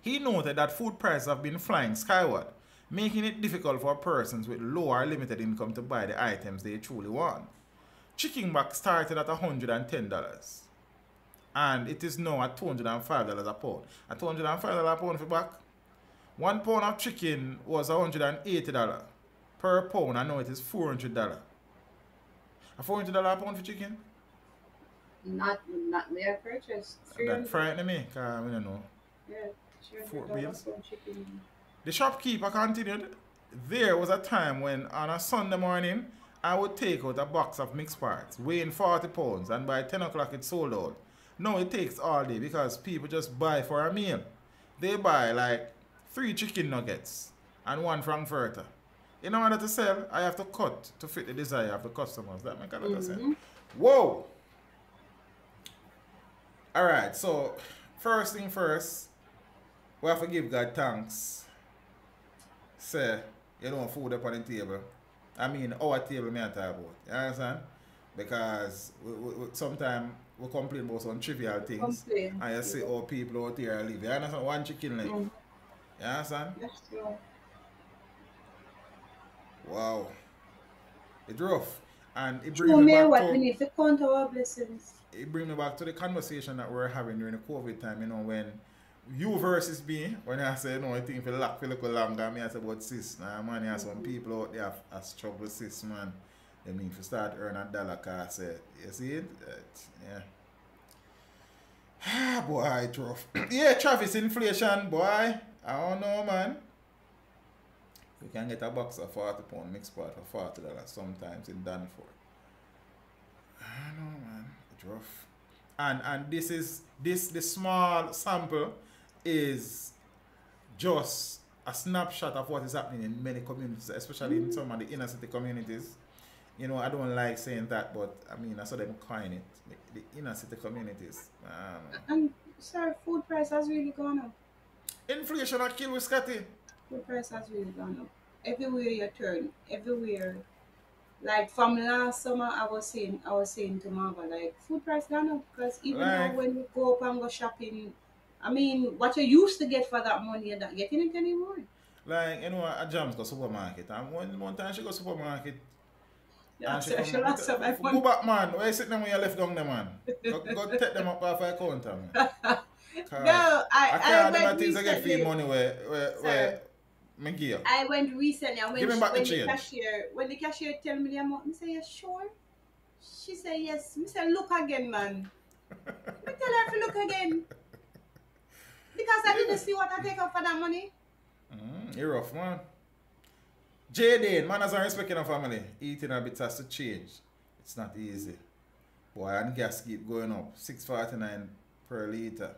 He noted that food prices have been flying skyward, making it difficult for persons with low or limited income to buy the items they truly want. Chicken back started at $110, and it is now at $205 a pound. At $205 a pound for back. 1 pound of chicken was $180 per pound, and now it is $400. A $400 a pound for chicken? Not their purchase. That frightened me, because I don't know. Yeah, $4 bills. chicken. The shopkeeper continued, there was a time when on a Sunday morning, I would take out a box of mixed parts, weighing 40 pounds, and by 10 o'clock it sold out. Now it takes all day because people just buy for a meal. They buy like 3 chicken nuggets and 1 frankfurter. In order to sell, I have to cut to fit the desire of the customers. That makes a lot of sense. Whoa! Alright, so first thing first, we have to give God thanks. Say, you don't food up on the table. I mean, our table me I talk about. You understand? Because sometimes we complain about some trivial things. And you see how people out here live. You understand? 1 chicken leg. You understand? That's true. Wow. It's rough. And it brings me back to... we need to count our blessings. It brings me back to the conversation that we were having during the COVID time, you know, when you versus me, when I say, no, I think if you lock for a little longer, I say about cis. Nah, man, you have some people out there have struggle with cis, man. They mean, if you start earning $1, cause you see it? Yeah. Ah, boy, it's rough. Yeah, Travis, inflation, boy. I don't know, man. You can get a box of 40 pound mixed part for $40 sometimes in Danforth. I don't know, man. It's rough. And this small sample is just a snapshot of what is happening in many communities, especially in some of the inner city communities. You know, I don't like saying that, but I mean, I saw them coin it. The inner city communities. And sorry, food price has really gone up. Inflation a kill with Scotty. Food price has really gone up. Everywhere you turn, everywhere. Like from last summer, I was saying to Marva, like food price gone up because even now Like, when we go up and go shopping, I mean, what you used to get for that money, you're not getting it anymore. you know, a Jams go supermarket. And one time she go supermarket and That's she come she up. lost some my Go back, man. Why you sitting there when you left down there, man? Go take them up off the counter, man. Cause No, I can't do my went things I get free recently. money where Sir, me give you. I went recently and Give me back the change. when the cashier tell me the amount, I say, you sure? She said yes. I said, look again, man. I tell her to look again. Because I didn't see what I take up for that money. You're rough, man. Jaden, man, as I respect your family, eating a bit has to change. It's not easy. Boy, and gas keep going up. $6.49 per litre.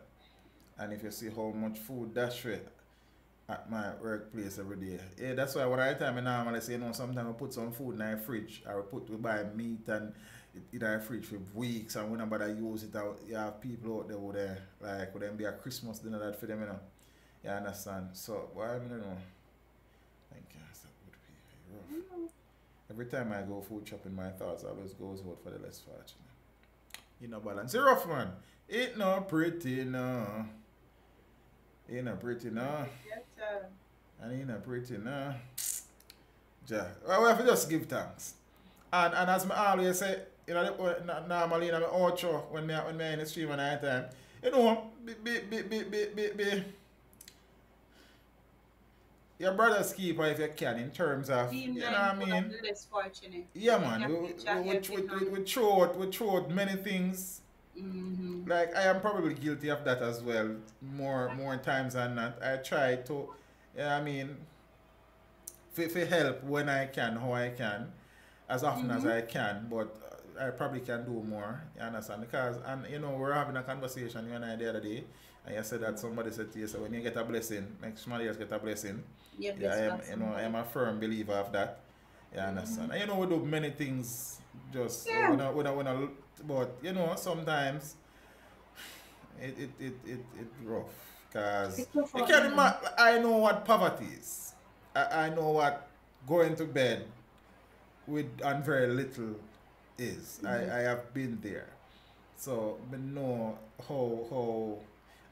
And if you see how much food that's way at my workplace every day. Yeah, that's why when I time I normally say, you know, sometimes I put some food in the fridge. Or we buy meat and in the fridge for weeks and when nobody use it out, you have people out there who they like would then be a Christmas dinner that for them, you know. You understand? So why I don't know. Thank you. That would be rough. Every time I go food shopping, my thoughts always goes out for the less fortunate. You know, balance. It's rough, man. It not pretty, no. It not pretty, no. Yes, And it not pretty, no. Ja. Well, we have to just give thanks. And as I always say, you know, normally in my outro when me in the stream at night time, you know, be your brother's keeper if you can in terms of, being you know what I mindful mean? of the less fortunate. Yeah, man. Yeah, We picture throw out many things. Mm-hmm. Like I am probably guilty of that as well. More times than not. I try to, I mean, for help when I can, how I can, as often as I can. But I probably can do more. You understand? Because you know we're having a conversation you and I the other day, and you said that somebody said to you, so when you get a blessing, make somebody else get a blessing. Yeah, I am a firm believer of that. You understand? And you know we do many things just Yeah. but you know sometimes it rough because It's rough you out can't there. imagine. I know what poverty is. I know what going to bed with and very little is. I have been there, so I know how.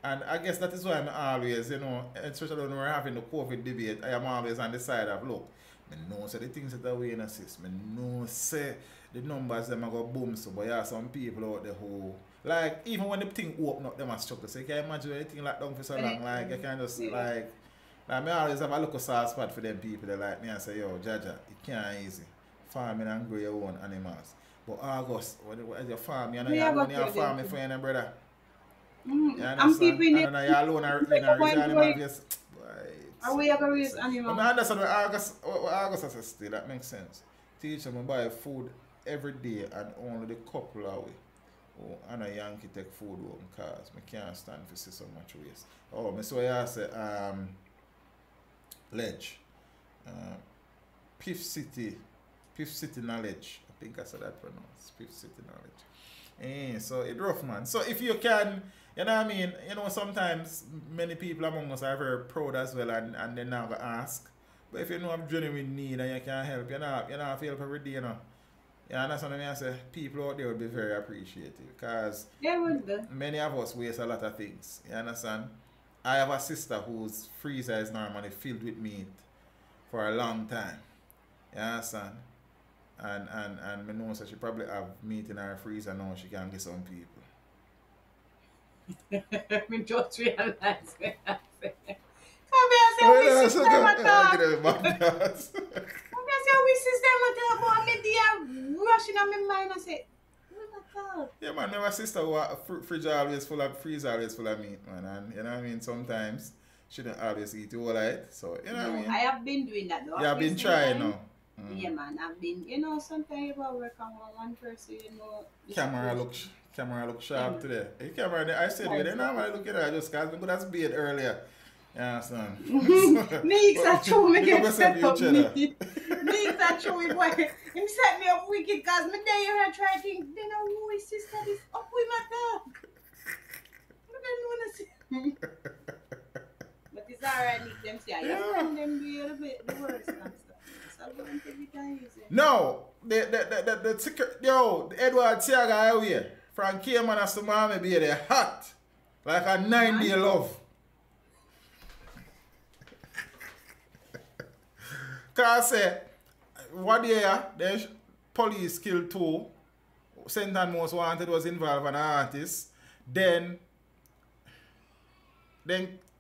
And I guess that is why I'm always, you know, especially when we're having the COVID debate, I am always on the side of, look, I know say the things that are way in assist. I know say the numbers them are go boom so, but yeah, some people out there who, like, even when the thing open up, them are struggle. So you can imagine when the thing locked down for so long, like, you can just, like me always have a look soft spot for them people that like me and say, yo, Jaja, it can't easy. Farming and grow your own animals. But August, when you farm, you know, when you're farming for your brother. I'm keeping it. And then you alone are in a raise animal base. Are we ever raise I animals? understand what August has still, that makes sense. Teach them to buy food every day and only the couple away. Oh, and a Yankee take food home because I can't stand for see so much waste. Oh, I saw you say Ledge. Piff City Knowledge. I think I said that pronounced. Piff City Knowledge. So it's rough, man. So if you can, you know what I mean, you know, sometimes many people among us are very proud as well and they're not going to ask. But if you know have genuine need and you can help, you know feel every day, you know. You understand what I mean? I say people out there would be very appreciative because many of us waste a lot of things. You understand? I have a sister whose freezer is normally filled with meat for a long time. You understand? And I know so she probably have meat in her freezer now she can get some people. We just realized it. Come here, say we system attack. Come here, say we system attack. But I'm there rushing on my mind and say, what attack? Yeah, man, I have a sister who a freezer always full of meat, man. And you know what I mean? Sometimes she don't always eat all right. So you know what I mean? I have been doing that though. You have been trying now. Yeah, man, I've been, you know, sometimes you gotta work on one person, you know. Camera look sharp today. Hey, camera, I said you didn't normally look at her just because we could have beard earlier. You understand? Meeks are true, me get set up. other. Meeks are true, boy. Him set me up wicked because me there you try to think, then I know his sister is up with my dog. I don't know what to say. But them say, your friend them be a little bit the worst and stuff. So go and take it easy. No, the Edward Tiaga away from Cayman as to Miami be there hot. Like a 9-day love. Cause I say, what year the police killed 2. St. and Most Wanted was involved an artist. Then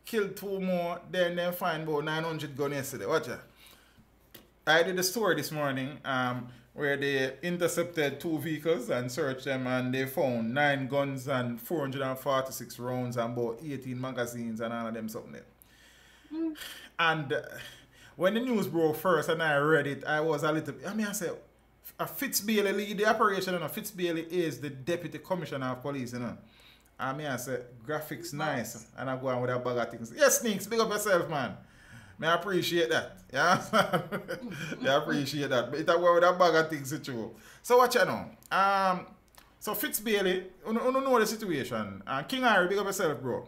killed 2 more. Then they find about 900 guns yesterday. Watch it. I did a story this morning where they intercepted 2 vehicles and searched them, and they found 9 guns and 446 rounds and about 18 magazines and all of them something. And when the news broke first and I read it, I was a little, I said, Fitz Bailey lead the operation, and Fitz Bailey is the deputy commissioner of police, you know. I said, graphics nice, and I go on with a bag of things. Yes, Sneaks, big up yourself, man. I appreciate that. Yeah, I appreciate that. But it's a go with a bag of things to you. So what you know? So Fitz Bailey, you know the situation. King Harry, big up yourself, bro.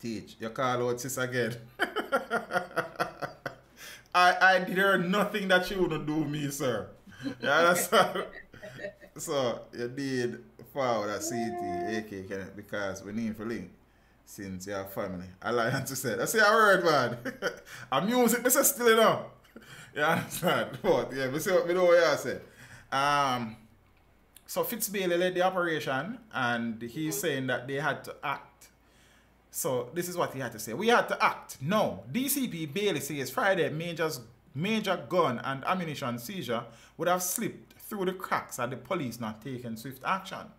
Teach, you call out sis again. I did hear nothing that you wouldn't do me, sir. You understand? So you did forward a CT, AK Kenneth, because we need for link since your family. Alliance said. I say a word, man. A music, I say still enough. You understand? But yeah, we see what we know what you said. So Fitz Bailey led the operation, and he's saying that they had to act. So this is what he had to say. We had to act. No. DCP Bailey says Friday major gun and ammunition seizure would have slipped through the cracks had the police not taken swift action.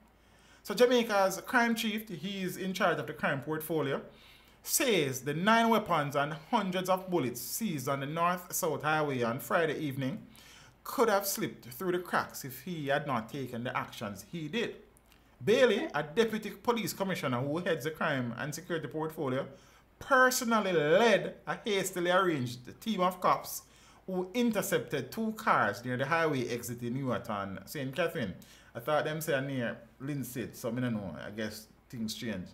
So Jamaica's crime chief, he's in charge of the crime portfolio, says the 9 weapons and hundreds of bullets seized on the North-South Highway on Friday evening could have slipped through the cracks if he had not taken the actions he did. Bailey, a deputy police commissioner who heads the crime and security portfolio, personally led a hastily arranged team of cops who intercepted 2 cars near the highway exit in Newarton, St. Catherine. I thought them say near Linseed, so I don't know. I guess things change.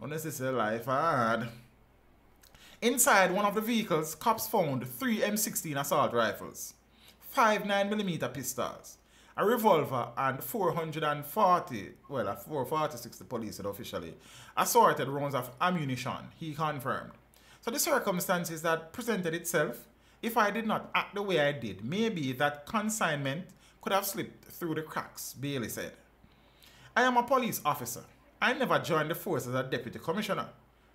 Unless life hard. Inside one of the vehicles, cops found 3 M16 assault rifles, 5 9mm pistols, a revolver, and 446, the police said officially, assorted rounds of ammunition, he confirmed. So the circumstances that presented itself, if I did not act the way I did, maybe that consignment could have slipped through the cracks, Bailey said. I am a police officer. I never joined the force as a deputy commissioner.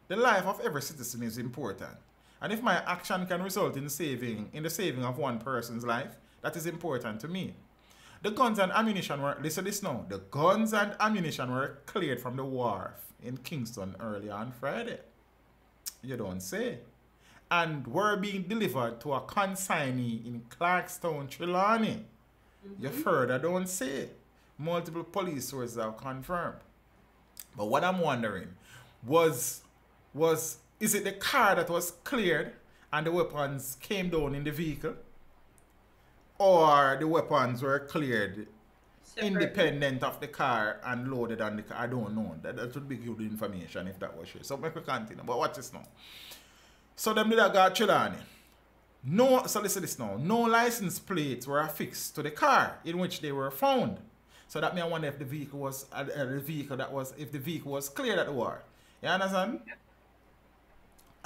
The life of every citizen is important. And if my action can result in the saving of one person's life, that is important to me. The guns and ammunition were, listen to this now, the guns and ammunition were cleared from the wharf in Kingston early on Friday. You don't say. And were being delivered to a consignee in Clarkstown, Trelawney. You further don't say. Multiple police sources have confirmed. But what I'm wondering was is it the car that was cleared and the weapons came down in the vehicle? Or the weapons were cleared independent of the car and loaded on the car? I don't know. That would be good information if that was true. So make we continue. But watch this now. So them did that got Trelawney. No, so listen this now. No license plates were affixed to the car in which they were found. So that means I wonder if the vehicle was if the vehicle was cleared at the war. You understand?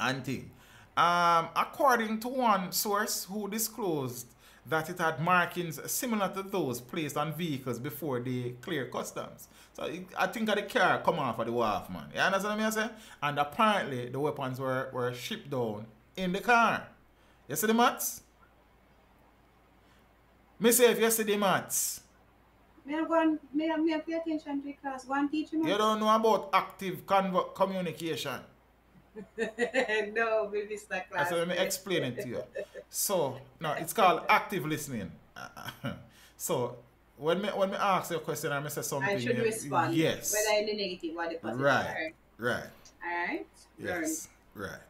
Auntie. According to one source who disclosed that it had markings similar to those placed on vehicles before they clear customs. So I think that the car come off of the wharf, man. You understand what I say? And apparently the weapons were shipped down in the car. You see the maths? Me say if you see the maths. Me pay attention to the class. Go and teach me. You don't know about active communication. No, baby, it's not class. So let me explain it to you. So, no, it's called active listening. So, when me ask you a question and I say something, I should respond. Yes. Whether in the negative or the positive. Right. Alright? Yes. Right.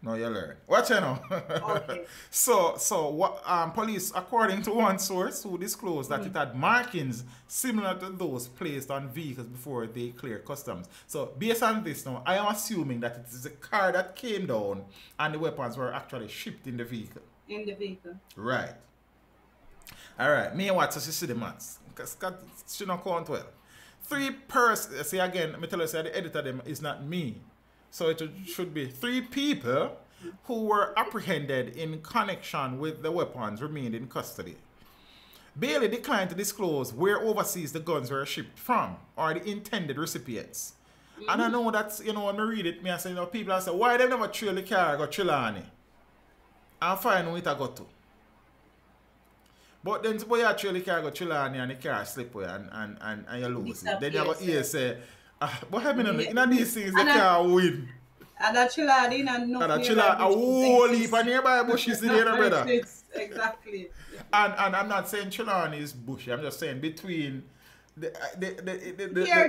No, you learn. Watch you now. Okay. So what police, according to one source who disclosed that it had markings similar to those placed on vehicles before they clear customs. So based on this now, I am assuming that it is a car that came down and the weapons were actually shipped in the vehicle. In the vehicle. Right. Alright, me and what so she see the maths. Because she don't count well. 3 persons, see again, me tell you say the editor them is not me. So it should be 3 people who were apprehended in connection with the weapons remained in custody. Bailey declined to disclose where overseas the guns were shipped from or the intended recipients. And I know that, you know, when I read it, I say, you know, people I say, why they never trail the car go Trelawney? And find where it I got to. But then suppose you trail the car go Trelawney and the car slip away and you lose it. Then you have to say, but I mean, in these things, the car win. And that Trelawney and no. And that Trelawney, a whole heap of nearby bushes in there, brother. Exactly. And I'm not saying Trelawney is bushy. I'm just saying between the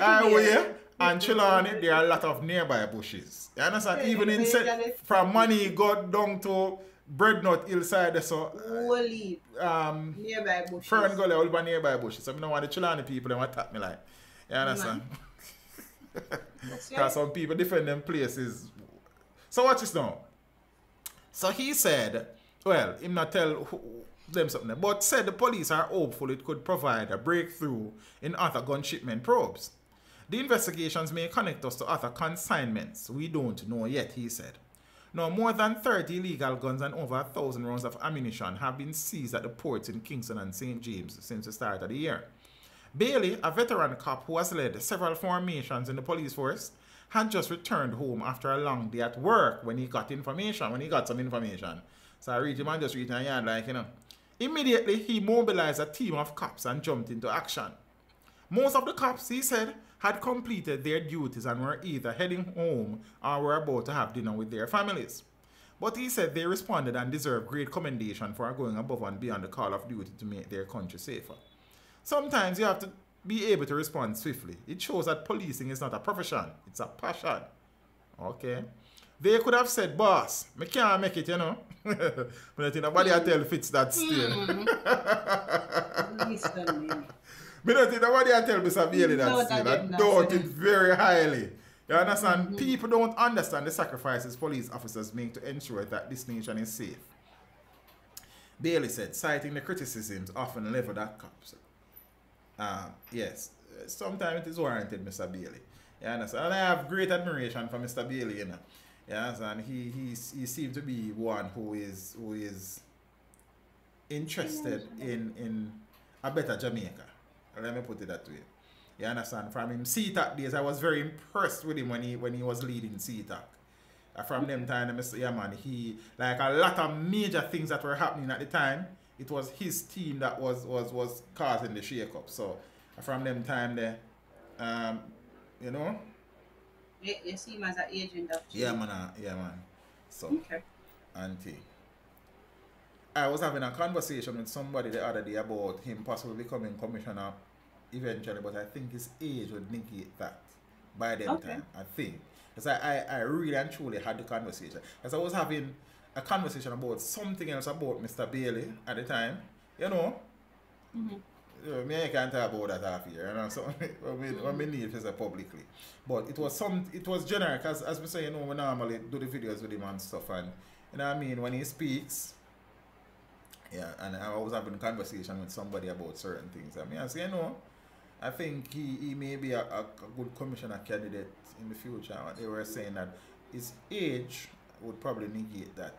highway and Trelawney, there are a lot of nearby bushes. You understand? Okay, even in from Money go down to Breadnut hillside, so holy nearby bushes. Fern Gully all by nearby bushes. So I don't want the Trelawney people to attack me like. You understand? Because some people defend them places. So watch this now. So he said, well, him not tell them something, but said the police are hopeful it could provide a breakthrough in other gun shipment probes. The investigations may connect us to other consignments. We don't know yet, he said. Now, more than 30 illegal guns and over 1,000 rounds of ammunition have been seized at the ports in Kingston and St. James since the start of the year. Bailey, a veteran cop who has led several formations in the police force, had just returned home after a long day at work when he got some information. So I read him and just read in a yard like, you know. Immediately, he mobilized a team of cops and jumped into action. Most of the cops, he said, had completed their duties and were either heading home or were about to have dinner with their families. But he said they responded and deserved great commendation for going above and beyond the call of duty to make their country safer. Sometimes you have to be able to respond swiftly. It shows that policing is not a profession, it's a passion. Okay? They could have said, boss, I can't make it, you know. But I think nobody tell Fitz that still. I don't think nobody tell Mr. Bailey that still. I doubt it very highly. You understand? People don't understand the sacrifices police officers make to ensure that this nation is safe. Bailey said, citing the criticisms often leveled at cops. Yes, sometimes it is warranted, Mr. Bailey. You understand? And I have great admiration for Mr. Bailey, you know. You understand? He seems to be one who is interested in a better Jamaica. Let me put it that way. You understand? From him CTAC days, I was very impressed with him when he was leading CTAC. From them time, yeah man, he like a lot of major things that were happening at the time. It was his team that was causing the shake-up. So from them time there, you know. You see him as an agent of change. Yeah man. So okay. Auntie. I was having a conversation with somebody the other day about him possibly becoming commissioner eventually, but I think his age would negate that by them time, I think. Because I really and truly had the conversation. Because I was having a conversation about something else about Mr. Bailey at the time, you know. Me I can't talk about that half here, you know. So when we need to say publicly. But it was generic, as we say, you know, we normally do the videos with him and stuff, and you know what I mean, when he speaks. Yeah, and I was having a conversation with somebody about certain things. I mean, I say, you know, I think he may be a good commissioner candidate in the future. They were saying that his age would probably negate that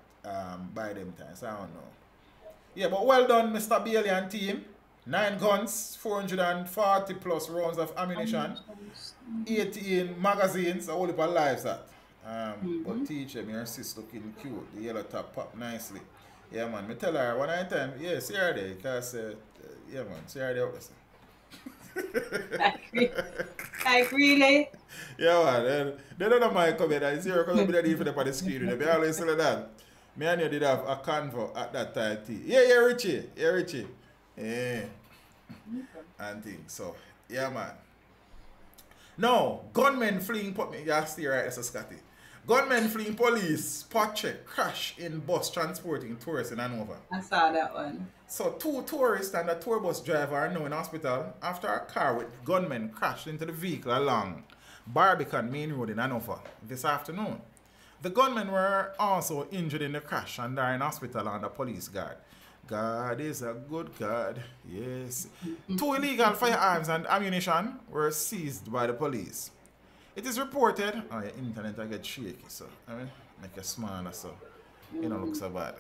by them times. I don't know. Yeah, but well done, Mr. Bailey and team. 9 guns, 440 plus rounds of ammunition, 18 magazines, a whole heap of lives that. But teacher, your sis looking cute. The yellow top pop nicely. Yeah, man. Me tell her one time, yeah, see her there, because, yeah, man, see her there. Like, really? Yeah, man. They don't know my comment. I see her coming with the for the screen. They always say that. Me and you did have a convo at that time, too. Yeah, Richie. Yeah. And things. So, yeah, man. No, gunmen fleeing put me. You see right, that's a Scotty. Gunmen fleeing police, spot check, crash in bus transporting tourists in Hanover. I saw that one. So 2 tourists and a tour bus driver are now in hospital after a car with gunmen crashed into the vehicle along Barbican Main Road in Hanover this afternoon. The gunmen were also injured in the crash and are in hospital under police guard. God is a good God, yes. 2 illegal firearms and ammunition were seized by the police. It is reported, oh, your internet I get shaky, so I mean, make it smaller, so you don't look so bad.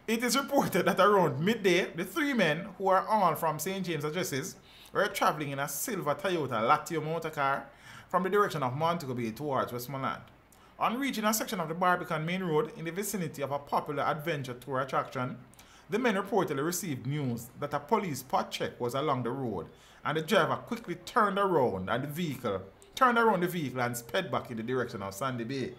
It is reported that around midday, the 3 men, who are all from St. James addresses, were traveling in a silver Toyota Latio motor car from the direction of Montego Bay towards Westmoreland. On reaching a section of the Barbican Main Road in the vicinity of a popular adventure tour attraction, the men reportedly received news that a police spot check was along the road, and the driver quickly turned around the vehicle and sped back in the direction of Sandy Bay.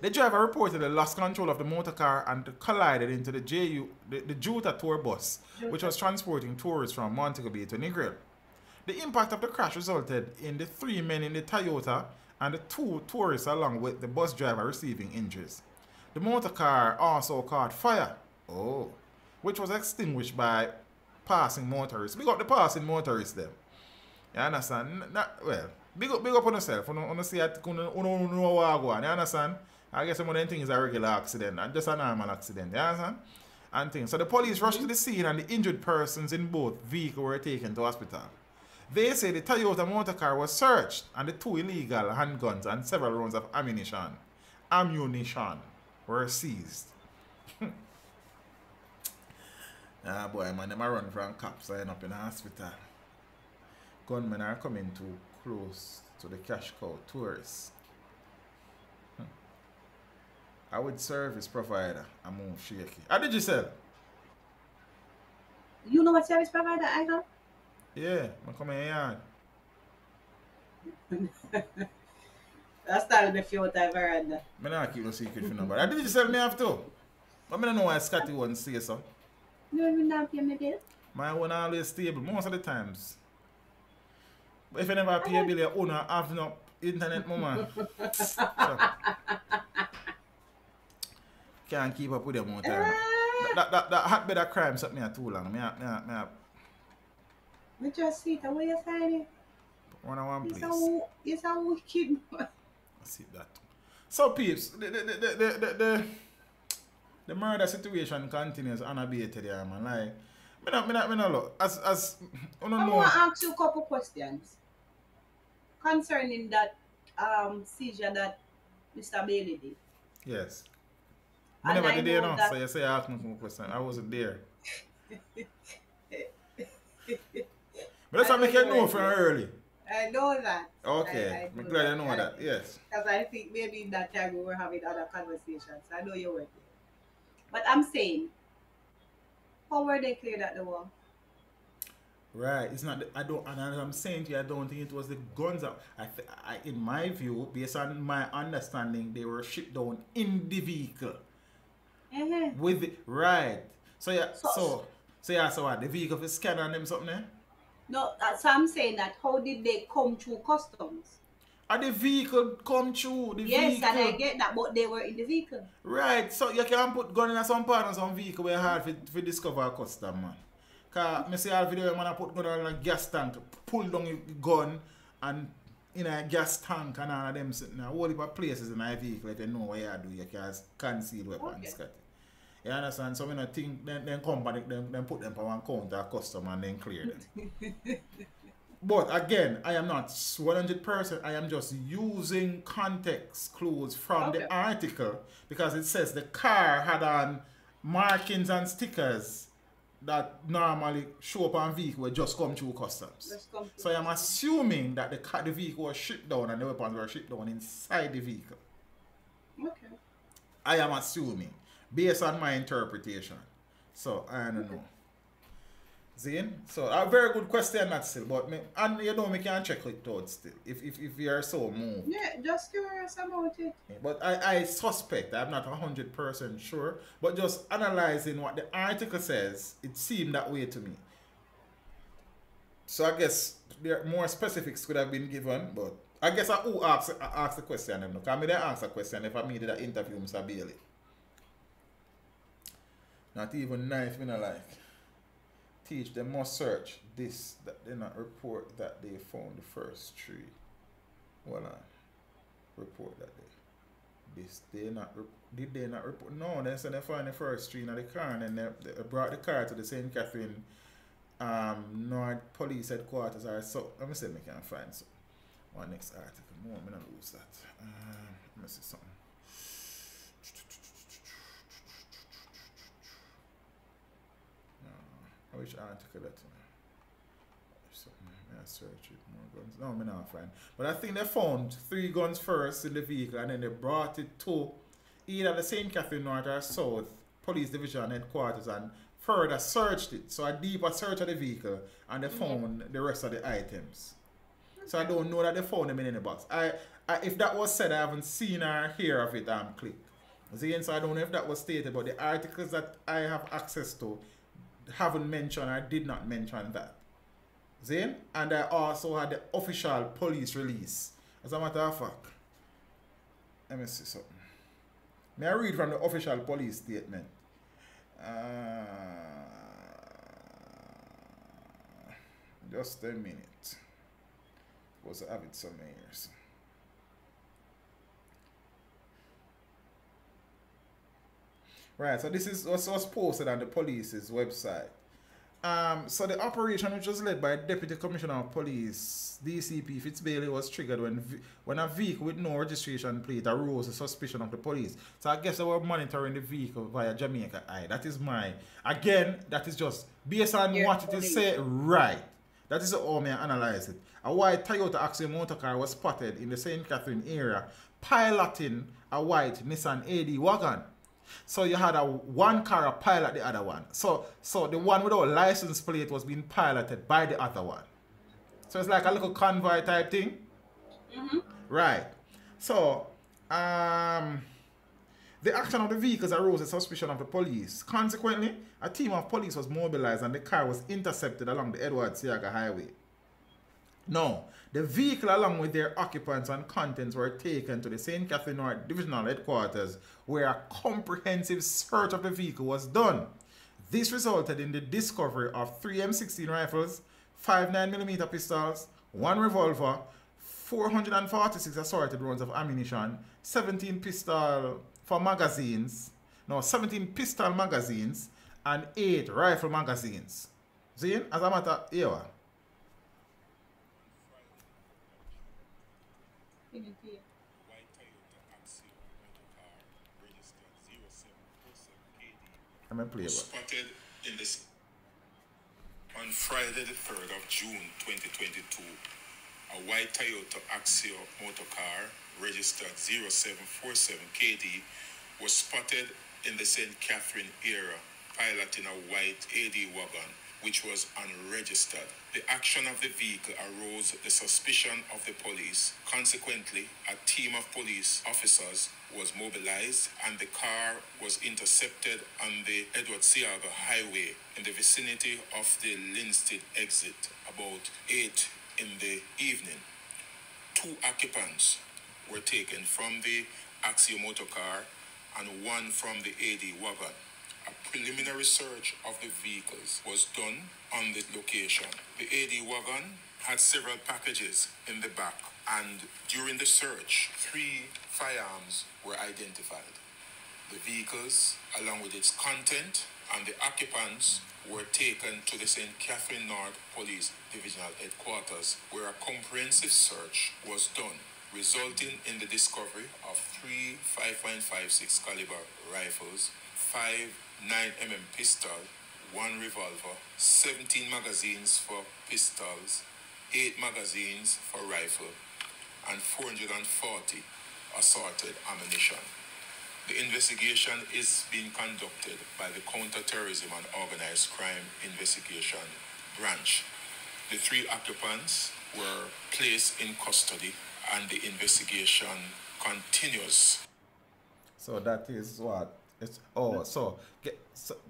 The driver reportedly lost control of the motor car and collided into the Juta tour bus, which was transporting tourists from Montego Bay to Negril. The impact of the crash resulted in the 3 men in the Toyota and the 2 tourists along with the bus driver receiving injuries. The motor car also caught fire, which was extinguished by passing motorists. Big up the passing motorists them. You understand? Well, big up on yourself. You see that you know what go on. You understand? I guess some of them things are a regular accident and just a normal accident. You understand? And things. So the police rushed to the scene and the injured persons in both vehicles were taken to hospital. They say the Toyota motor car was searched and the 2 illegal handguns and several rounds of ammunition were seized. Ah boy, man, them are run from cops and end up in the hospital. Gunmen are coming too close to the cash cow tourists. I would service provider. I'm more shaky. How did you sell? You know what service provider I got? Yeah, I'm coming here. That's started a few times veranda. I'm not keep no secret for nobody. How did you sell me have to? But I don't know why Scotty won't say so. You even not pay me bill? My one always stable most of the times. But if you never pay a bill, your owner have no internet, mama. So, can't keep up with them more time. That hot bed of crime something me too long. Me just see it. What you saying? One place. It's a wicked boy. I see that. So peeps, the murder situation continues unabated here, man. Like, me not look. As I want to ask you a couple questions concerning that seizure that Mr. Bailey did. Yes. I never did there, no. So you say you asked me some question. I wasn't there. But that's what I make you know from early. I know that. Okay. I'm glad you know that. Yes. Because I think maybe in that time we were having other conversations. I know you were there. But I'm saying, how were they cleared at the wall? Right. It's not. And as I'm saying to you, I don't think it was the guns. In my view, based on my understanding, they were shipped down in the vehicle. With the, right. So yeah. So what? The vehicle is scanned on them something there? No. So I'm saying that how did they come through customs? The vehicle come through the yes, vehicle. And I get that, but they were in the vehicle. Right, so you can put gun in some part of some vehicle where hard to discover a custom, man. Cause I see all video man I put gun on a gas tank, pull down your gun and in a gas tank and all of them sitting in a whole heap of places in a vehicle if you know what you do, you can conceal weapons. Okay. You understand? So when I think then company then put them for one counter a custom and then clear them. But again, I am not 100%. I am just using context clues from the article because it says the car had on markings and stickers that normally show up on vehicle just come through customs. So I am assuming that the vehicle was shipped down and the weapons were shipped down inside the vehicle. Okay. I am assuming based on my interpretation. So I don't know. Zane? So a very good question that still, but and you know me can check it out still if you are so moved. Yeah, just curious about it. But I suspect, I'm not 100% sure, but just analyzing what the article says, it seemed that way to me. So I guess there more specifics could have been given, but I guess who asked the question them. Because I didn't ask a question if I needed an interview Mr. Bailey. Not even knife me not like. Teach them must search this that they not report that they found the first tree. Hold on. Report that did they not report? No, they said they found the first tree in the car and then they brought the car to the St. Catherine North Police Headquarters or so. Let me see if I can find some. One next article. No, I'm gonna lose that. Let me see something. Which article that? I search it. More guns. No, I'm not find. But I think they found 3 guns first in the vehicle and then they brought it to either the St. Catherine North or South Police Division headquarters and further searched it. So a deeper search of the vehicle and they found the rest of the items. So I don't know that they found them in any box. If that was said, I haven't seen or hear of it click. See, so I don't know if that was stated, but the articles that I have access to haven't mentioned or did not mention that. See? And I also had the official police release. As a matter of fact, let me see something. May I read from the official police statement? Just a minute. Was I have it somewhere here? Right, so this is what was posted on the police's website. So the operation, which was led by Deputy Commissioner of Police, DCP Fitzbailey, was triggered when a vehicle with no registration plate arose a suspicion of the police. So I guess they were monitoring the vehicle via Jamaica Eye. That is that is just based on what it is said. Right. That is how I analyze it. A white Toyota Axio motor car was spotted in the St. Catherine area piloting a white Nissan AD wagon. So you had one car pilot the other one. So the one without license plate was being piloted by the other one. So it's like a little convoy type thing. Right. So the action of the vehicles arose a suspicion of the police. Consequently, a team of police was mobilized and the car was intercepted along the Edward Seaga Highway. Now, the vehicle along with their occupants and contents were taken to the St. Catherine North Divisional Headquarters where a comprehensive search of the vehicle was done. This resulted in the discovery of 3 M16 rifles, 5 9mm pistols, 1 revolver, 446 assorted rounds of ammunition, 17 pistol magazines, and 8 rifle magazines. See, as a matter, yeah. I'm a player. Spotted in this on Friday the 3rd of June 2022, a white Toyota Axio motor car registered 0747 KD was spotted in the St. Catherine area piloting a white AD wagon which was unregistered. The action of the vehicle arose the suspicion of the police. Consequently, a team of police officers was mobilized and the car was intercepted on the Edward Seaga Highway in the vicinity of the Linstead exit about 8 in the evening. 2 occupants were taken from the Axio motor car and 1 from the AD wagon. A preliminary search of the vehicles was done on the location. The AD wagon had several packages in the back, and during the search, 3 firearms were identified. The vehicles, along with its content, and the occupants were taken to the St. Catherine North Police Divisional Headquarters, where a comprehensive search was done, resulting in the discovery of 3 5.56 caliber rifles, 5 9mm pistol, 1 revolver, 17 magazines for pistols, 8 magazines for rifle, and 440 assorted ammunition. The investigation is being conducted by the Counter-Terrorism and Organized Crime Investigation Branch. The 3 occupants were placed in custody and the investigation continues. So that is what it's. So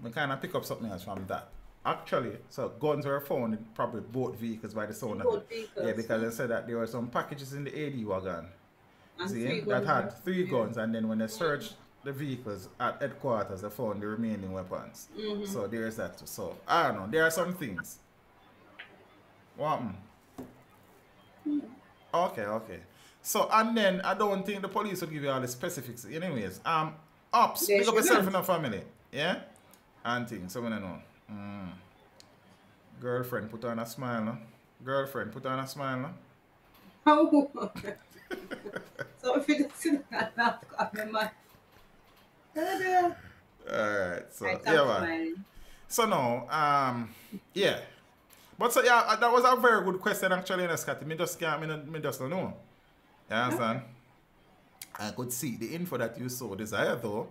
we kind of pick up something else from that. Actually, so guns were found in probably both vehicles by the sound of Both it. vehicles, Yeah, because they said that there were some packages in the AD wagon. And See, three that guns had were- 3 yeah. guns, and then when they searched the vehicles at headquarters, they found the remaining weapons. So there's that too. So I don't know. There are some things. What happened? Okay. So and then I don't think the police will give you all the specifics. Anyways, ops, They pick up shouldn't. yourself in a family, yeah, and things. So I don't know. Girlfriend, put on a smile, no. Girlfriend, put on a smile, no. Oh. So if you just sit down and laugh at me, man. Alright, so I can't yeah, man. smile. So now, yeah. But so yeah, that was a very good question actually, Scotty. Me just don't know. You understand? I could see the info that you so desire though.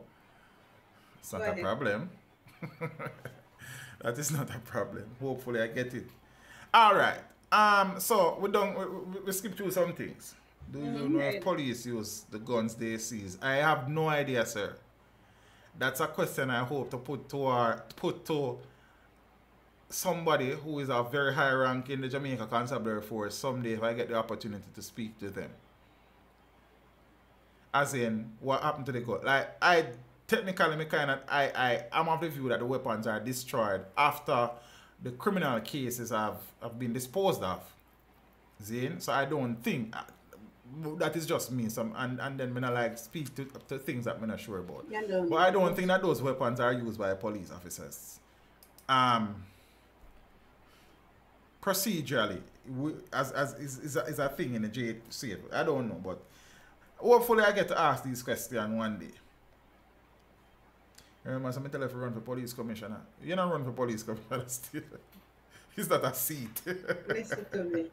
It's not Go a ahead. problem. That is not a problem. Hopefully I get it. Alright. So we skip through some things. Do you know if police use the guns they seize? I have no idea, sir. That's a question I hope to put to somebody who is a very high rank in the Jamaica Constabulary Force someday if I get the opportunity to speak to them. As in, what happened to the gun? Like, I'm of the view that the weapons are destroyed after the criminal cases have been disposed of. Zane? So I don't think that is just me. And then when I like speak to things that I'm not sure about. Yeah, but I don't think that those weapons are used by police officers. Procedurally, is a thing in the JC. I don't know, but hopefully I get to ask these questions one day. Remember, somebody tell if you run for police commissioner. You don't run for police commissioner still. It's not a seat. Listen to me.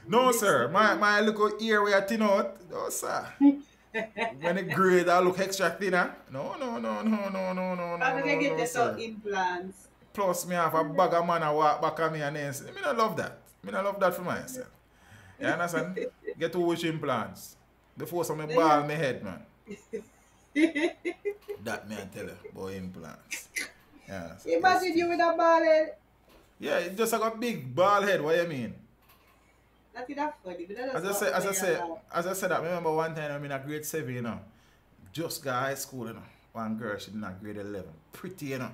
No, sir. My little ear where I thin out. No, sir. When it grade, I look extra thinner. No. How do they get this out implants? Plus, me have a bag of man and walk back at me and then say, me not love that. Me not love that for myself. You understand? Get to wish implants. Before some ball my head, man. That me I tell you, boy implants. Yeah, Imagine you with a bald head. Yeah, it just like a big bald head, what you mean? That's that funny. As I said that, remember one time I'm in a grade 7, you know. Just got high school, you know. One girl, she in a grade 11. Pretty, you know.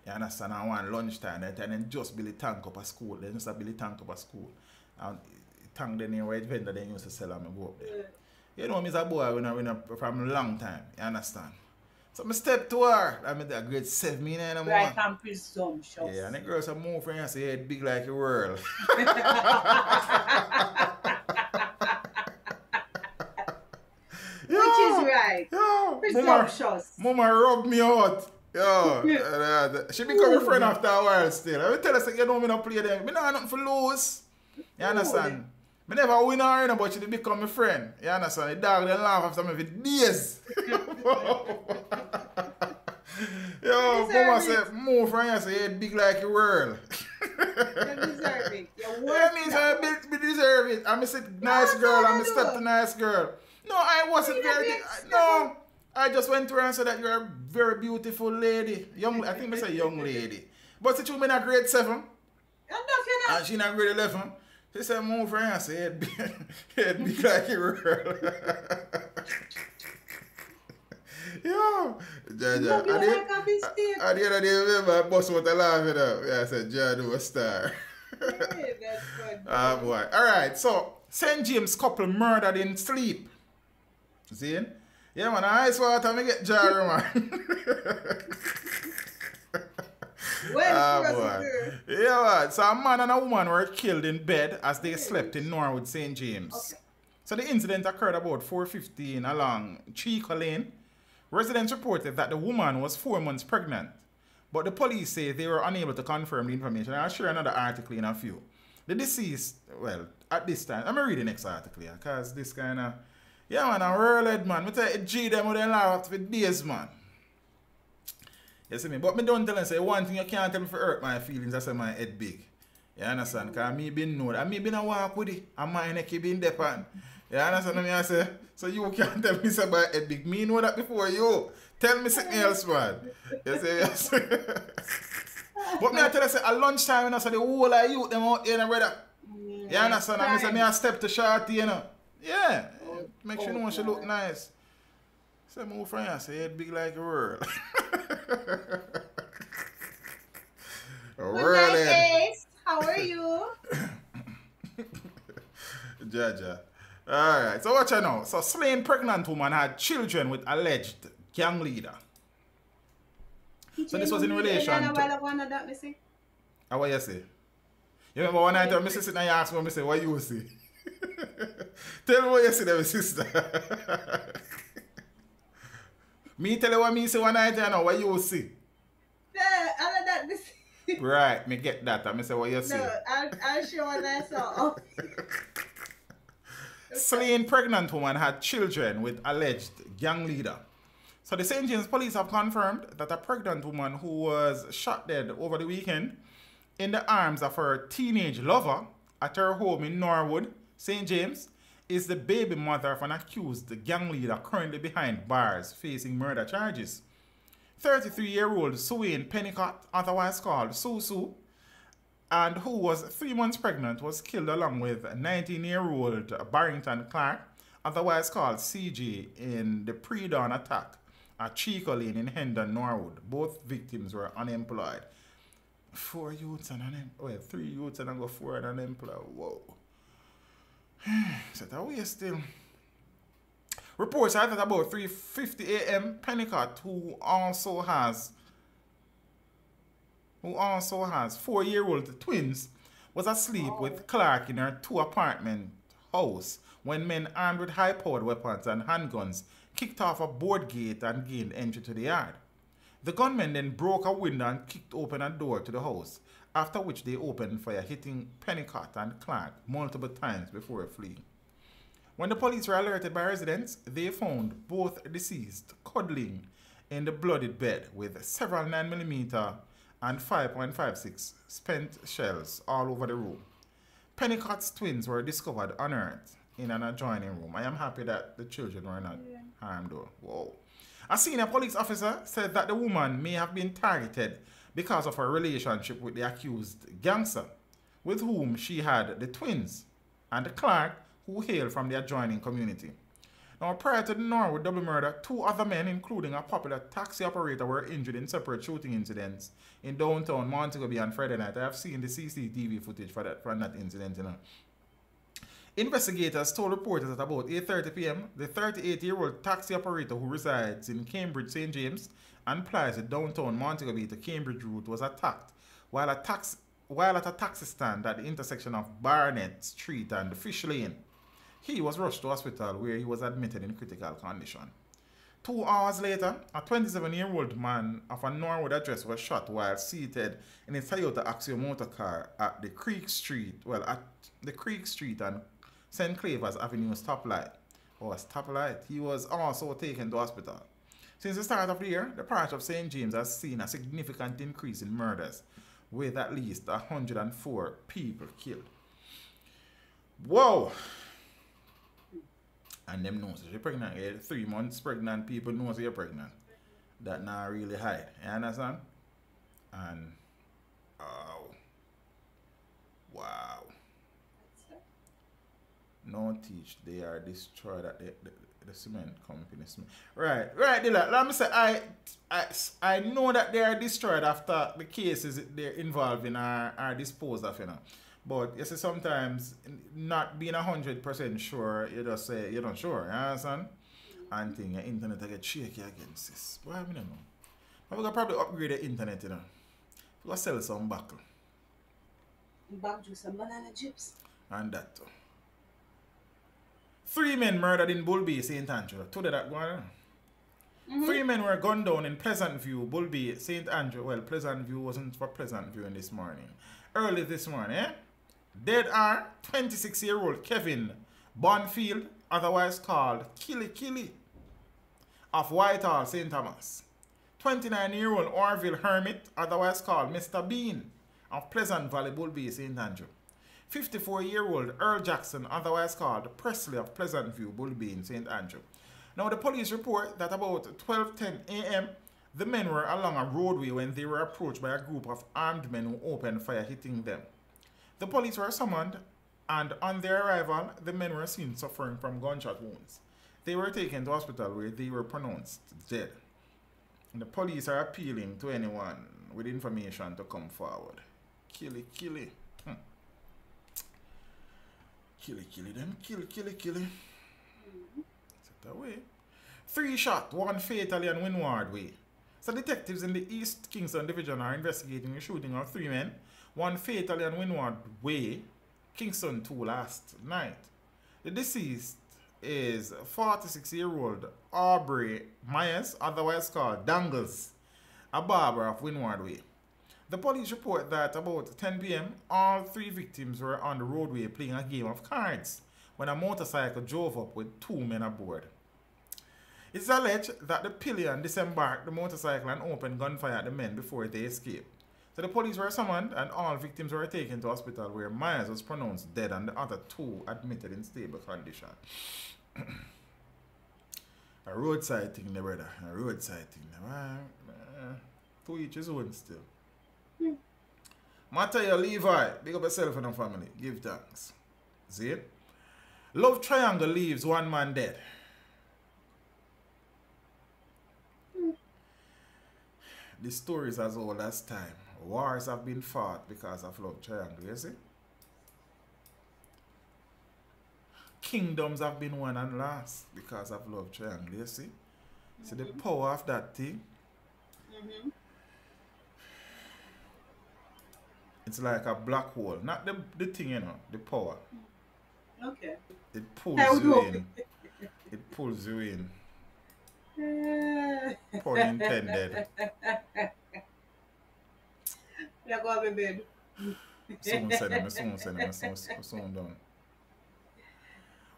You understand? And one lunchtime, and then just Billy tank up at school. Then just a Billy tank up at school. And tank the name white vendor they used to sell and I go up there. Yeah. You know, I'm a boy from a long time. You understand? So I step to her. I'm in that grade 7, you know. Right and presumptuous. Yeah, and the girls are more friends and say head big like a world. Which is right. Yo, Presumptuous. Mama rub me out. Yo, she become a friend after a while still. I will tell her, say, you know, me not play them. Me not nothing for lose. You understand? Me never win her, you know, but she become a friend. You understand? The dog then laugh after me for days. Yo, Mama said, move from here, say, head big like a world. You deserve it. You're Yeah, worth me it. say, me deserve it. I'm a nice girl, I'm a step to nice girl. No, I wasn't very. No, I just went to her and said that you're a very beautiful lady. I think I say young lady. But since you're in a grade 7, and she in a grade 11, she said, move for her and say, head big like a world. Yo, Jaja. At the end of the day, remember, I bust what I laughing at. Yeah, I said, Jadu a star. Hey, that's good. Ah, boy. Alright, so, St. James couple murdered in sleep. See? Yeah, man, ice water, me get jar, man. Boy. Yeah, man. So, a man and a woman were killed in bed as they slept in Norwood, St. James. Okay. So, the incident occurred about 4:15 along Chico Lane. Residents reported that the woman was 4 months pregnant, but the police say they were unable to confirm the information. I'll share another article in a few. The deceased, well, at this time, I'm going to read the next article here, because this kind of, yeah, man, I'm world, man. I tell you, G them with them laugh for days, man. You see me? But me don't tell them, say, one thing you can't tell me for hurt my feelings, I say my head big. You understand? Because me been know that. Me been a walk with it, and my neck been depend. You understand what I say? So you can't tell me say my head big. Me know that before you. Tell me something else, man. You see? But me I tell you, say, at lunchtime, you know, so the whole of youth them out here, you know, brother. You understand? And I say, me I step to Shorty, you know. Yeah. Make sure no one should look nice. Say, move from here, say, head big like a world. Good night, Ace. How are you? Jaja. Alright, so what you know? So slain pregnant woman had children with alleged gang leader. So this was in relation to... What you say? You remember one night I sit and you ask me, I say, what you see? Tell me what you see there, my sister. Me tell you what me say one night, you know, what you see? All of that, this... Right, me get that. I say what you see. No, I'll show what I saw. Slain pregnant woman had children with alleged gang leader. So the St. James police have confirmed that a pregnant woman who was shot dead over the weekend in the arms of her teenage lover at her home in Norwood, St. James, is the baby mother of an accused gang leader currently behind bars facing murder charges. 33-year-old Suwayne Pennicott, otherwise called Susu, and who was 3 months pregnant, was killed along with 19-year-old Barrington Clark, otherwise called CJ, in the pre-dawn attack at Chico Lane in Hendon, Norwood. Both victims were unemployed. 4 youths and unemployed. 3 youths and I go 4 and unemployed. Whoa. So that way still. Reports are that about 3:50 a.m. Pennicott, who also has 4-year-old twins, was asleep with Clark in her 2-apartment house when men armed with high-powered weapons and handguns kicked off a board gate and gained entry to the yard. The gunmen then broke a window and kicked open a door to the house, after which they opened fire, hitting Pennicott and Clark multiple times before fleeing. When the police were alerted by residents, they found both deceased cuddling in the bloodied bed with several 9mm and 5.56 spent shells all over the room. Pennicott's twins were discovered unearthed in an adjoining room. I am happy that the children were not harmed though. Whoa. A senior police officer said that the woman may have been targeted because of her relationship with the accused gangster, with whom she had the twins, and Clark, who hailed from the adjoining community. Now, prior to the Norwood double murder, 2 other men, including a popular taxi operator, were injured in separate shooting incidents in downtown Montego Bay on Friday night. I have seen the CCTV footage from that incident, you know. Investigators told reporters at about 8:30 p.m. the 38-year-old taxi operator who resides in Cambridge, St. James, and plies the downtown Montego Bay to Cambridge route was attacked while at a taxi stand at the intersection of Barnett Street and Fish Lane. He was rushed to hospital where he was admitted in critical condition. 2 hours later, a 27-year-old man of a Norwood address was shot while seated in his Toyota Axio motor car at the Creek Street and St. Clavers Avenue stoplight. He was also taken to hospital. Since the start of the year, the parish of St. James has seen a significant increase in murders, with at least 104 people killed. Whoa! And them knows you're pregnant. 3 months pregnant people knows you're pregnant. That not really hide. You understand? And wow. No teach, they are destroyed at the cement company. Right, Dilla. Let me say I know that they are destroyed after the cases they're involved in are disposed of, you know. But you see, sometimes not being 100% sure, you just say you're not sure, you understand? And thing, your internet will get shaky against this. Why I don't know. But we can probably upgrade the internet, you know. We can sell some buckle. Back to some banana chips. And that too. 3 men murdered in Bull Bay, St. Andrew. Today that going on. 3 men were gunned down in Pleasant View, Bull Bay, St. Andrew. Well, Pleasant View wasn't for Pleasant View this morning. Early this morning, eh? Dead are 26-year-old Kevin Bonfield, otherwise called Killy, of Whitehall, St. Thomas. 29-year-old Orville Hermit, otherwise called Mr. Bean, of Pleasant Valley, Bull Bay, St. Andrew. 54-year-old Earl Jackson, otherwise called Presley, of Pleasant View, Bull Bay, St. Andrew. Now, the police report that about 12:10 a.m., The men were along a roadway when they were approached by a group of armed men who opened fire, hitting them. The police were summoned, and on their arrival, the men were seen suffering from gunshot wounds. They were taken to hospital where they were pronounced dead. And the police are appealing to anyone with information to come forward. Kill it. Kill it them. Kill it. Set away. 3 shot, 1 fatally on Windward Way. So detectives in the East Kingston Division are investigating the shooting of 3 men, 1 fatally on Windward Way, Kingston 2 last night. The deceased is 46-year-old Aubrey Myers, otherwise called Dangles, a barber of Windward Way. The police report that about 10 p.m., all 3 victims were on the roadway playing a game of cards when a motorcycle drove up with 2 men aboard. It's alleged that the pillion disembarked the motorcycle and opened gunfire at the men before they escaped. So the police were summoned and all victims were taken to hospital where Myers was pronounced dead and the other 2 admitted in stable condition. A roadside thing, brother. A roadside thing. 2 each his own still. Mateo Levi, big up yourself and your family. Give thanks. See it? Love triangle leaves 1 man dead. The story is as old as time. Wars have been fought because of love triangle, you see? Kingdoms have been won and lost because of love triangle, you see? See the power of that thing? It's like a black hole. Not the thing, you know, the power. Okay. It pulls you in. It pulls you in. Pun intended. I go to bed. Soon done.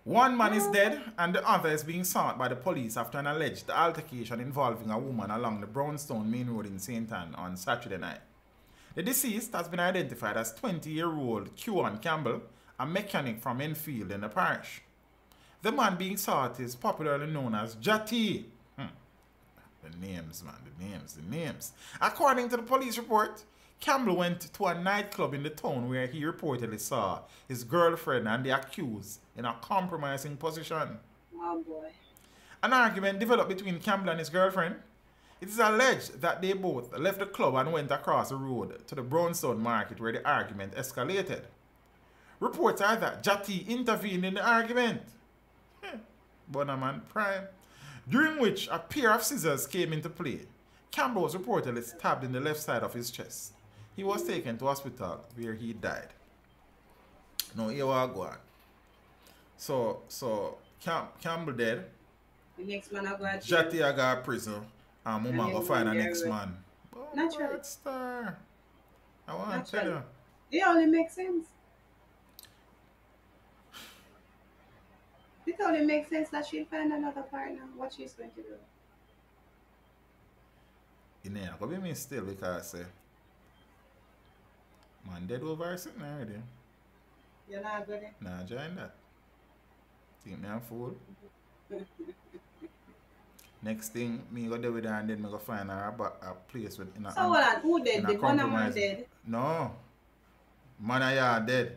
1 man is dead and the other is being sought by the police after an alleged altercation involving a woman along the Brownstone Main Road in St. Ann on Saturday night. The deceased has been identified as 20-year-old Q1 Campbell, a mechanic from Enfield in the parish. The man being sought is popularly known as Jati. The names, man, the names. According to the police report, Campbell went to a nightclub in the town where he reportedly saw his girlfriend and the accused in a compromising position. Oh boy. An argument developed between Campbell and his girlfriend. It is alleged that they both left the club and went across the road to the Brownstone market where the argument escalated. Reports are that Jati intervened in the argument. Bonaman Prime. During which a pair of scissors came into play. Campbell was reportedly stabbed in the left side of his chest. He was taken to hospital where he died. Now here we go on. So Campbell dead. The next man I go to Jati I got prison. And Mama go find the next man. Naturally. Star. I want to tell you. It only makes sense. It only makes sense that she'll find another partner. What she's going to do. You know, go be me still because man dead over or something already. You're not good. Nah, join that. Think me a fool. Next thing, me go there with her and then me go find her a place with in a. So hold on, who dead? The one man dead? No. Man dead.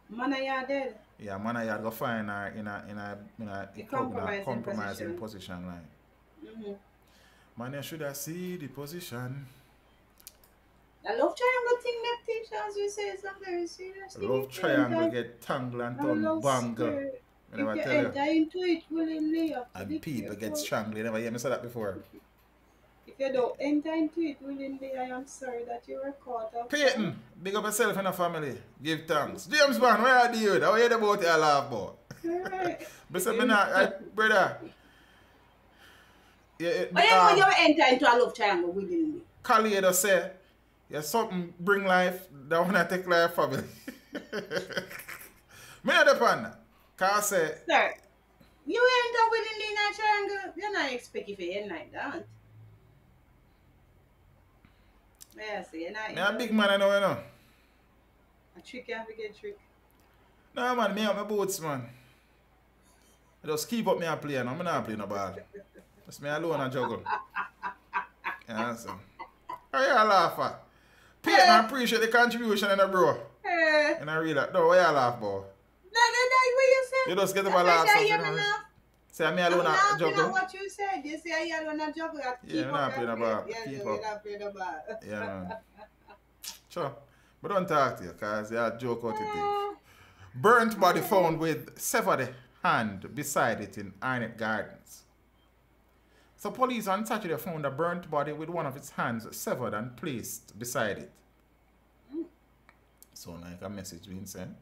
Man dead. Yeah, man go find her in a compromising position like. Man should have see the position. The love triangle thing that teach us you say is not very serious. Love triangle get tangled and turn bangle. If you enter into it willingly, and people get strangled. You never hear me say that before. If you don't enter into it willingly, I am sorry that you were caught up. Peyton, big up yourself and your family. Give thanks. James Bond, where are you? How hear about your laugh about? Alright. But say me not, brother. Yeah, but you know you enter into a love triangle willingly. Khalid just say, yeah, something bring life, that wanna take life family. Me not depend that. Cause say, sir, you enter willingly in a triangle, you're not expect if you end like that. Yeah, see, you're not. Me a big man, I know, you know. A trick, you have to get trick. No man, me have my boots, man. I just keep up me a play, no, I'm not playing no ball. Just me alone and juggle. Yeah, so. How you laugh at? Peyton, I appreciate the contribution in the bro. And I read that. No, why you laugh, boy? No, what you said. You just get about laugh. Say me alone I'm joke. laughing at what you said. You say you alone a joke. Yeah, I'm not playing about. Keep up. Yeah, man. Sure. But don't talk to you, because you joke out the thing. Burnt body found with severed hand beside it in Arnett Gardens. So police on Saturday found a burnt body with one of its hands severed and placed beside it. So like a message being sent.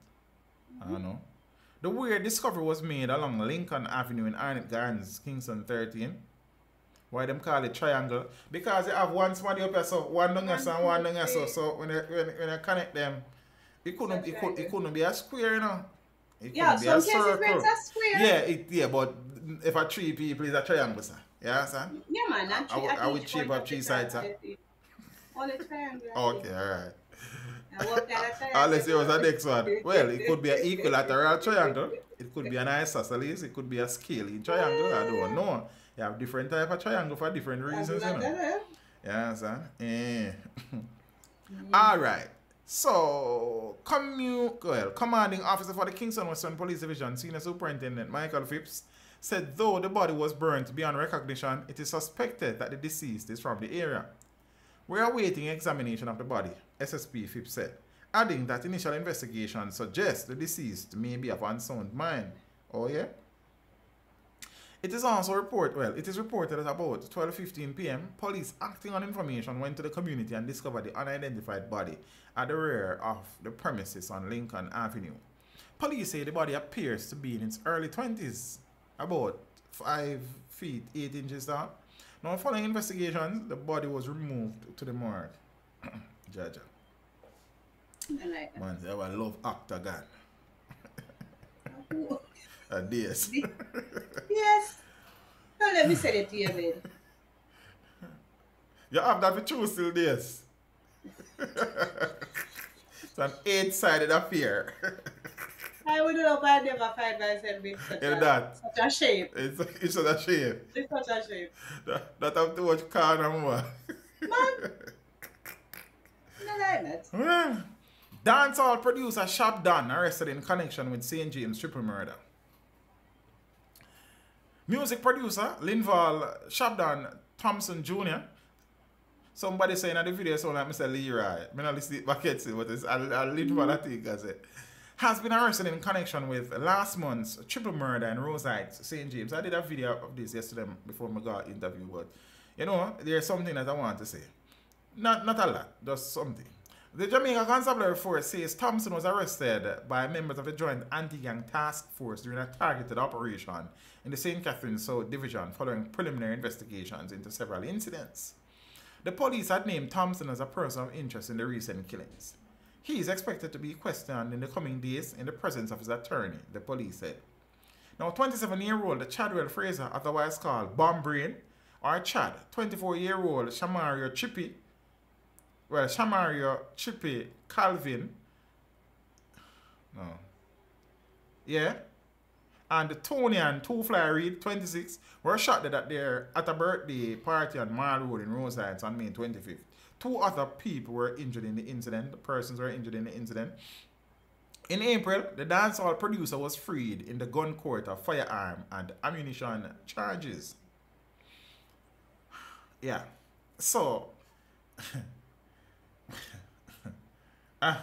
I don't know. The weird discovery was made along Lincoln Avenue in Arnett Gardens, Kingston 13. Why them call it triangle? Because you have one somebody up here, so one down here, and one down here, so when you connect them, it couldn't be a square, you know. It couldn't be a circle. It's a square. Yeah, but if a three people is a triangle, sir. Yeah, sir? Yeah, man. I would shape up three sides, sir. Only triangle. Okay, alright. Unless it was the next one. Well, it could be an equilateral triangle. It could be an isosceles. It could be a scaling triangle. I don't know. You have different type of triangle for different reasons, you know. Yeah, sir. Alright. So, commanding officer for the Kingston Western Police Division, Senior Superintendent Michael Phipps, said though the body was burnt beyond recognition, it is suspected that the deceased is from the area. We are awaiting examination of the body, SSP Phipps said, adding that initial investigation suggests the deceased may be of unsound mind. Oh yeah? It is reported that about 12:15 p.m., police acting on information went to the community and discovered the unidentified body at the rear of the premises on Lincoln Avenue. Police say the body appears to be in its early 20s, about 5 feet 8 inches down. Now, following investigations, the body was removed to the morgue. Jaja. I like that. Man, I love octagon. Yes. Yes. Don't let me say it to you, man. You have that with you still, yes. It's an 8-sided affair. I would know if I never find myself in such a shape. It's such a shape. It's such a shape. That have too much car no more. Man. No, like that. Well, dancehall producer Shab arrested in connection with St. James triple murder. Music producer Linval Shabdan Thompson Jr. Somebody saying in the video sound like Mr. Leroy. I don't listen to it back yet, but it's Linval, I think, as it has been arrested in connection with last month's triple murder in Rose Heights, St. James. I did a video of this yesterday before my got interview, but you know, there's something that I want to say. Not a lot, just something. The Jamaica Constabulary Force says Thompson was arrested by members of the Joint Anti-Gang Task Force during a targeted operation in the St. Catharines South Division following preliminary investigations into several incidents. The police had named Thompson as a person of interest in the recent killings. He is expected to be questioned in the coming days in the presence of his attorney, the police said. Now, 27-year-old Chadwell Fraser, otherwise called Bomb Brain, or Chad, 24-year-old Shamario Chippy Calvin, and Tony and Two Fly Reed, 26, were shot dead at a birthday party on Mile Road in Rose Heights on May 25th. 2 other people were injured in the incident. The persons were injured in the incident. In April, the dancehall producer was freed in the gun court of firearm and ammunition charges. Yeah. So, I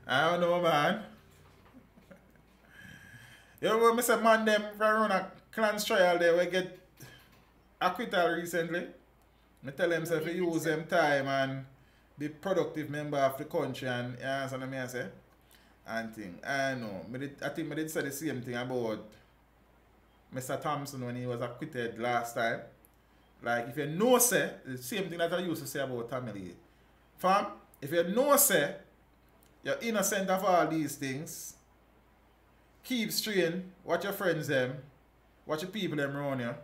don't know, man. You know, Mr. Man, them run a Clans trial there, we get Acquittals recently. I tell them to use them time and be productive member of the country, and you understand what I say? And thing. I know. I think I did say the same thing about Mr. Thompson when he was acquitted last time. Like, if you know, say, the same thing that I used to say about Tommy Lee. Fam, if you know, say, you're innocent of all these things, keep straight, watch your friends them, watch your people them around you.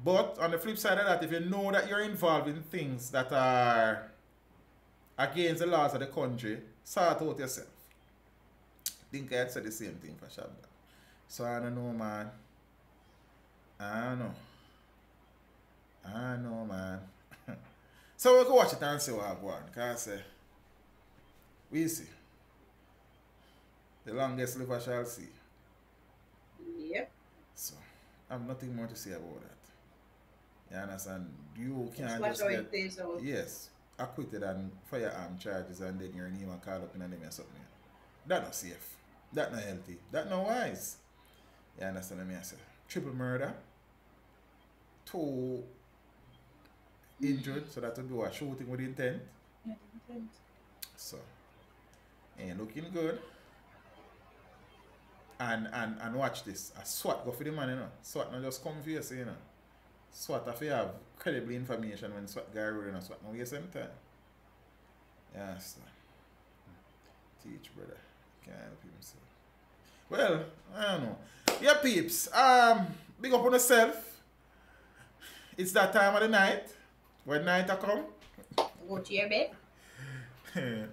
But on the flip side of that, if you know that you're involved in things that are against the laws of the country, sort out yourself. I think I'd say the same thing for Shab. So I don't know, man. I don't know. I know, man. So we can watch it and see what I want. Because we see. The longest liver shall see. Yep. So, I have nothing more to say about that. You understand? You can't Watch just how get... it plays out. Yes. Acquitted and firearm charges and then your name and call up in a name or something. That not safe. That not healthy. That not wise. You understand what I say? Triple murder. 2 injured, so that would be a shooting with intent. Yeah, intent. So, ain't looking good. And watch this. A SWAT go for the man, you know. SWAT not just come for you, you know. SWAT if you have credible information when SWAT guy rolling a SWAT. Now waste some time. Yeah, so. Teach, brother. Can't help himself. Well, I don't know. Yeah, peeps. Big up on yourself. It's that time of the night. When night a come. Go to your bed.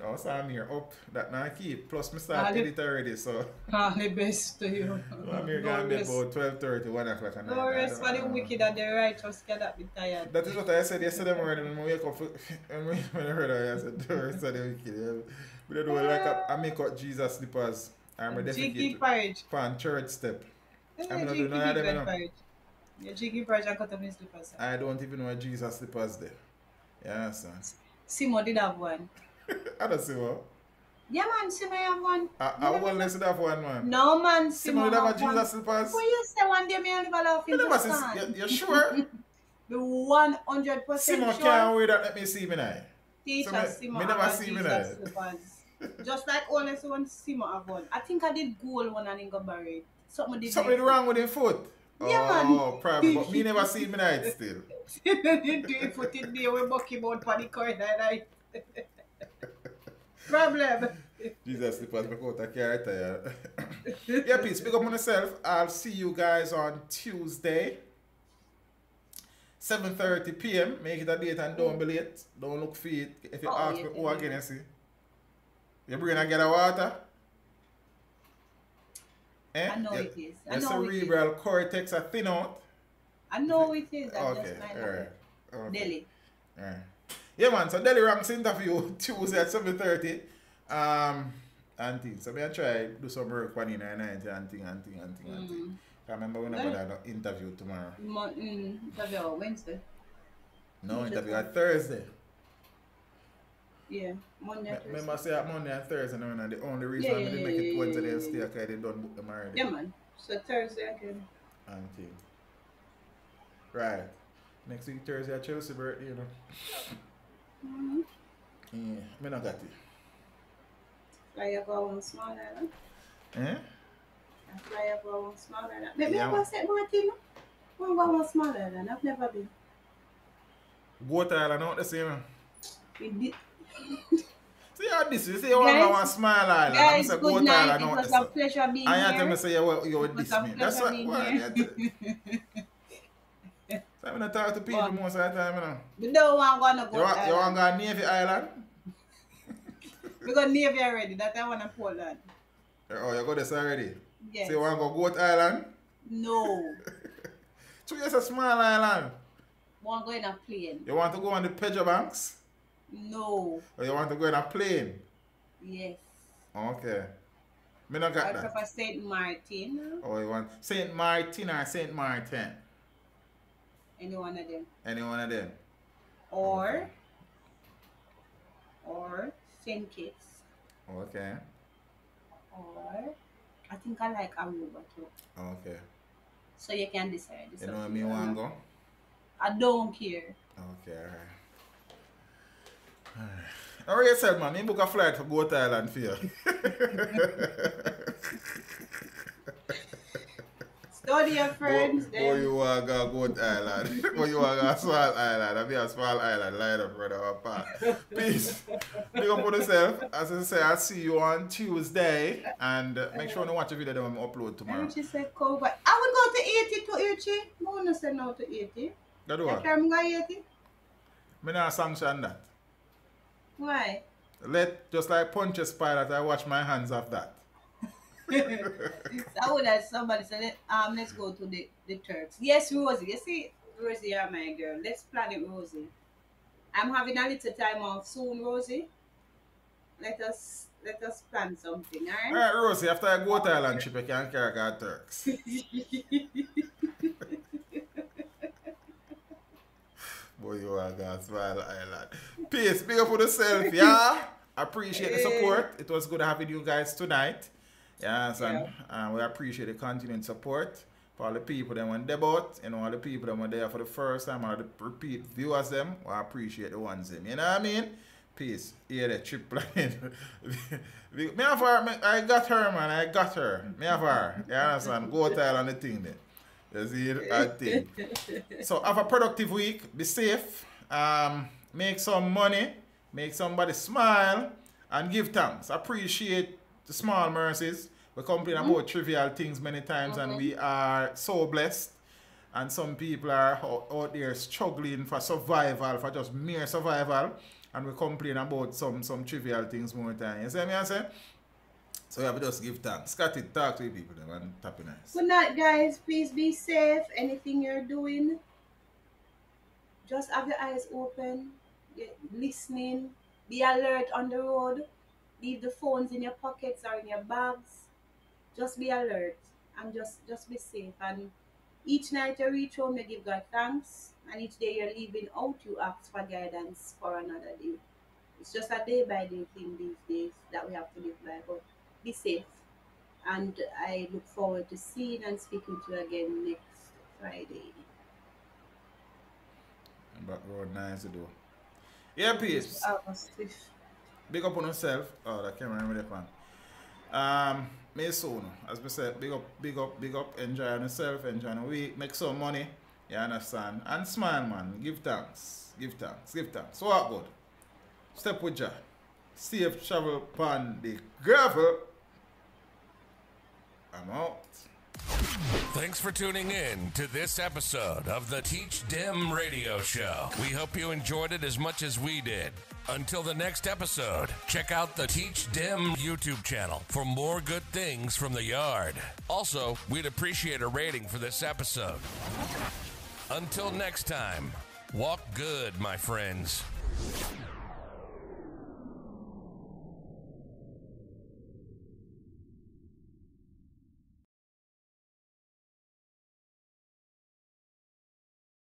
Also, I'm here up. That now keep. Plus, I start edit already, so. All the best to you. I'm here going to bed about 12:30, 1 o'clock at night. No rest for the wicked and the righteous cannot be tired. That is what I said yesterday morning when I wake up. When I heard that, I said, the rest of the wicked. But I do like I make up Jesus slippers. I'm a Jiggy porridge. Pan church step. I'm not Jiggy doing none of them. porridge. Your jiggy porridge and cut up his slippers. I don't even know where Jesus slippers there. You understand? Simo did have one. I don't see what. Yeah, man, Simo have one. I won't listen to that one, man. No, man, Simo Simo have a have one. Jesus slippers? Well, you say one day me and never laugh in the stand. You sure? The 100% Simo sure. can't wait that let me see me now. Teacher So Simo me never have see a me Jesus now. slippers. Just like only one Simo have one. I think I did gold one and then got buried. Something Wrong with his foot? Yeah, oh, probably. But me never see me night still. You do it put it there with Bucky about for the corner night. Problem. Jesus slippers because I can't retire. Yeah, peace. Pick up on yourself. I'll see you guys on Tuesday. 7:30 p.m. Make it a date and don't be late. Don't look for it. If you ask me, who again you see? You bring a get a water? Eh? I know it is. The cerebral cortex are thin out. I know it is. I Okay, just alright. Okay. Delhi. Alright. Yeah, man. So Delhi Ranks interview Tuesday at 7:30. And things. So I try do some work for 90 and thing. I remember when I had an interview tomorrow. Interview on Wednesday. No, interview at Thursday. Yeah, Monday and Thursday. Remember I say at Monday and Thursday, no, and the only reason I didn't make it Wednesday and stay because they don't book them already. Yeah, man. So Thursday again. And thing. Right. Next week Thursday at Chelsea birthday, you know. Yeah, I not got it. Fly up on small island. Eh? I fly up on small island. Maybe I was at Martin. I go on small island. I've never been. Goat Island not the same. We did. See how this is. See you want to go on small island. Guys, I'm good Goat night. Island It not was the a same. pleasure being I here. have to say you would diss me. That's what. So I'm not talk to people most of the time, you know. We don't want to go You to want to go to Navy Island? We got Navy already. That I want to Poland. Oh, you got this already? Yes. So you want to go Goat Island? No. So it's a small island. Want to go in a plane? You want to go on the Pedro Banks? No. Or you want to go in a plane? Yes. Okay. Me not got I that. prefer Saint Martin. Oh, you want Saint Martin or Saint Martin? Any one of them. Any one of them? Or Saint Kitts. Okay. Or I think I like Aruba too. Okay. So you can decide. You know where me want to go? I don't care. Okay, alright. Alright, you said, man, you book a flight for Goat Island for you. Study your friends. Boy, you want to go Goat Island. Boy, you want to go Small Island. I'll be a Small Island. Line up, brother. Peace. Big up on yourself. As I say, I'll see you on Tuesday. And make sure you watch the video that I'm upload tomorrow. She said, "Go back." I would go to 80 to 80. I want to say no to 80. That do what? I'm going to 80. I not sanction that. Why? Just like Punches Pilot, I wash my hands off that. I would have somebody said, let's go to the Turks. Yes, Rosie. You see, Rosie, you're my girl. Let's plan it, Rosie. I'm having a little time off soon, Rosie. Let us plan something, alright? Alright, Rosie, after I go to Thailand trip, you can carry our Turks. Boy, you are God's wild island. Peace, big up for yourself, yeah? Appreciate the support. It was good having you guys tonight. Yeah, son. We appreciate the continuing support. For all the people that went debut, you know, all the people that were there for the first time, all the repeat viewers them, we appreciate the ones them. You know what I mean? Peace. Here the trip planning. Me have her, I got her, man. I got her. Me have her. You understand? Go tell on the thing then. You see it? I think. So have a productive week. Be safe. Make some money. Make somebody smile. And give thanks. Appreciate the small mercies. We complain about trivial things many times, and we are so blessed. And some people are out there struggling for survival, for just mere survival. And we complain about some trivial things more time. You see what I say? So we have to just give thanks. Scotty, talk to people and tapping nice. Good night, guys. Please be safe. Anything you're doing, just have your eyes open, listening, be alert on the road. Leave the phones in your pockets or in your bags. Just be alert and just be safe. And each night you reach home, you give God thanks. And each day you're leaving out, you ask for guidance for another day. It's just a day-by-day thing these days that we have to live by. But be safe. And I look forward to seeing and speaking to you again next Friday. Back road nice to do. Yeah, peace. Big up on yourself. Oh, that camera remember that one. May soon. As we said, big up, enjoy yourself, enjoy the week, make some money. You understand? And smile, man. Give thanks. So what good? Step with ya. Safe travel upon the gravel. I'm out. Thanks for tuning in to this episode of the Teach Dem Radio Show. We hope you enjoyed it as much as we did. Until the next episode, check out the Teach Dem YouTube channel for more good things from the yard. Also, we'd appreciate a rating for this episode. Until next time, walk good, my friends.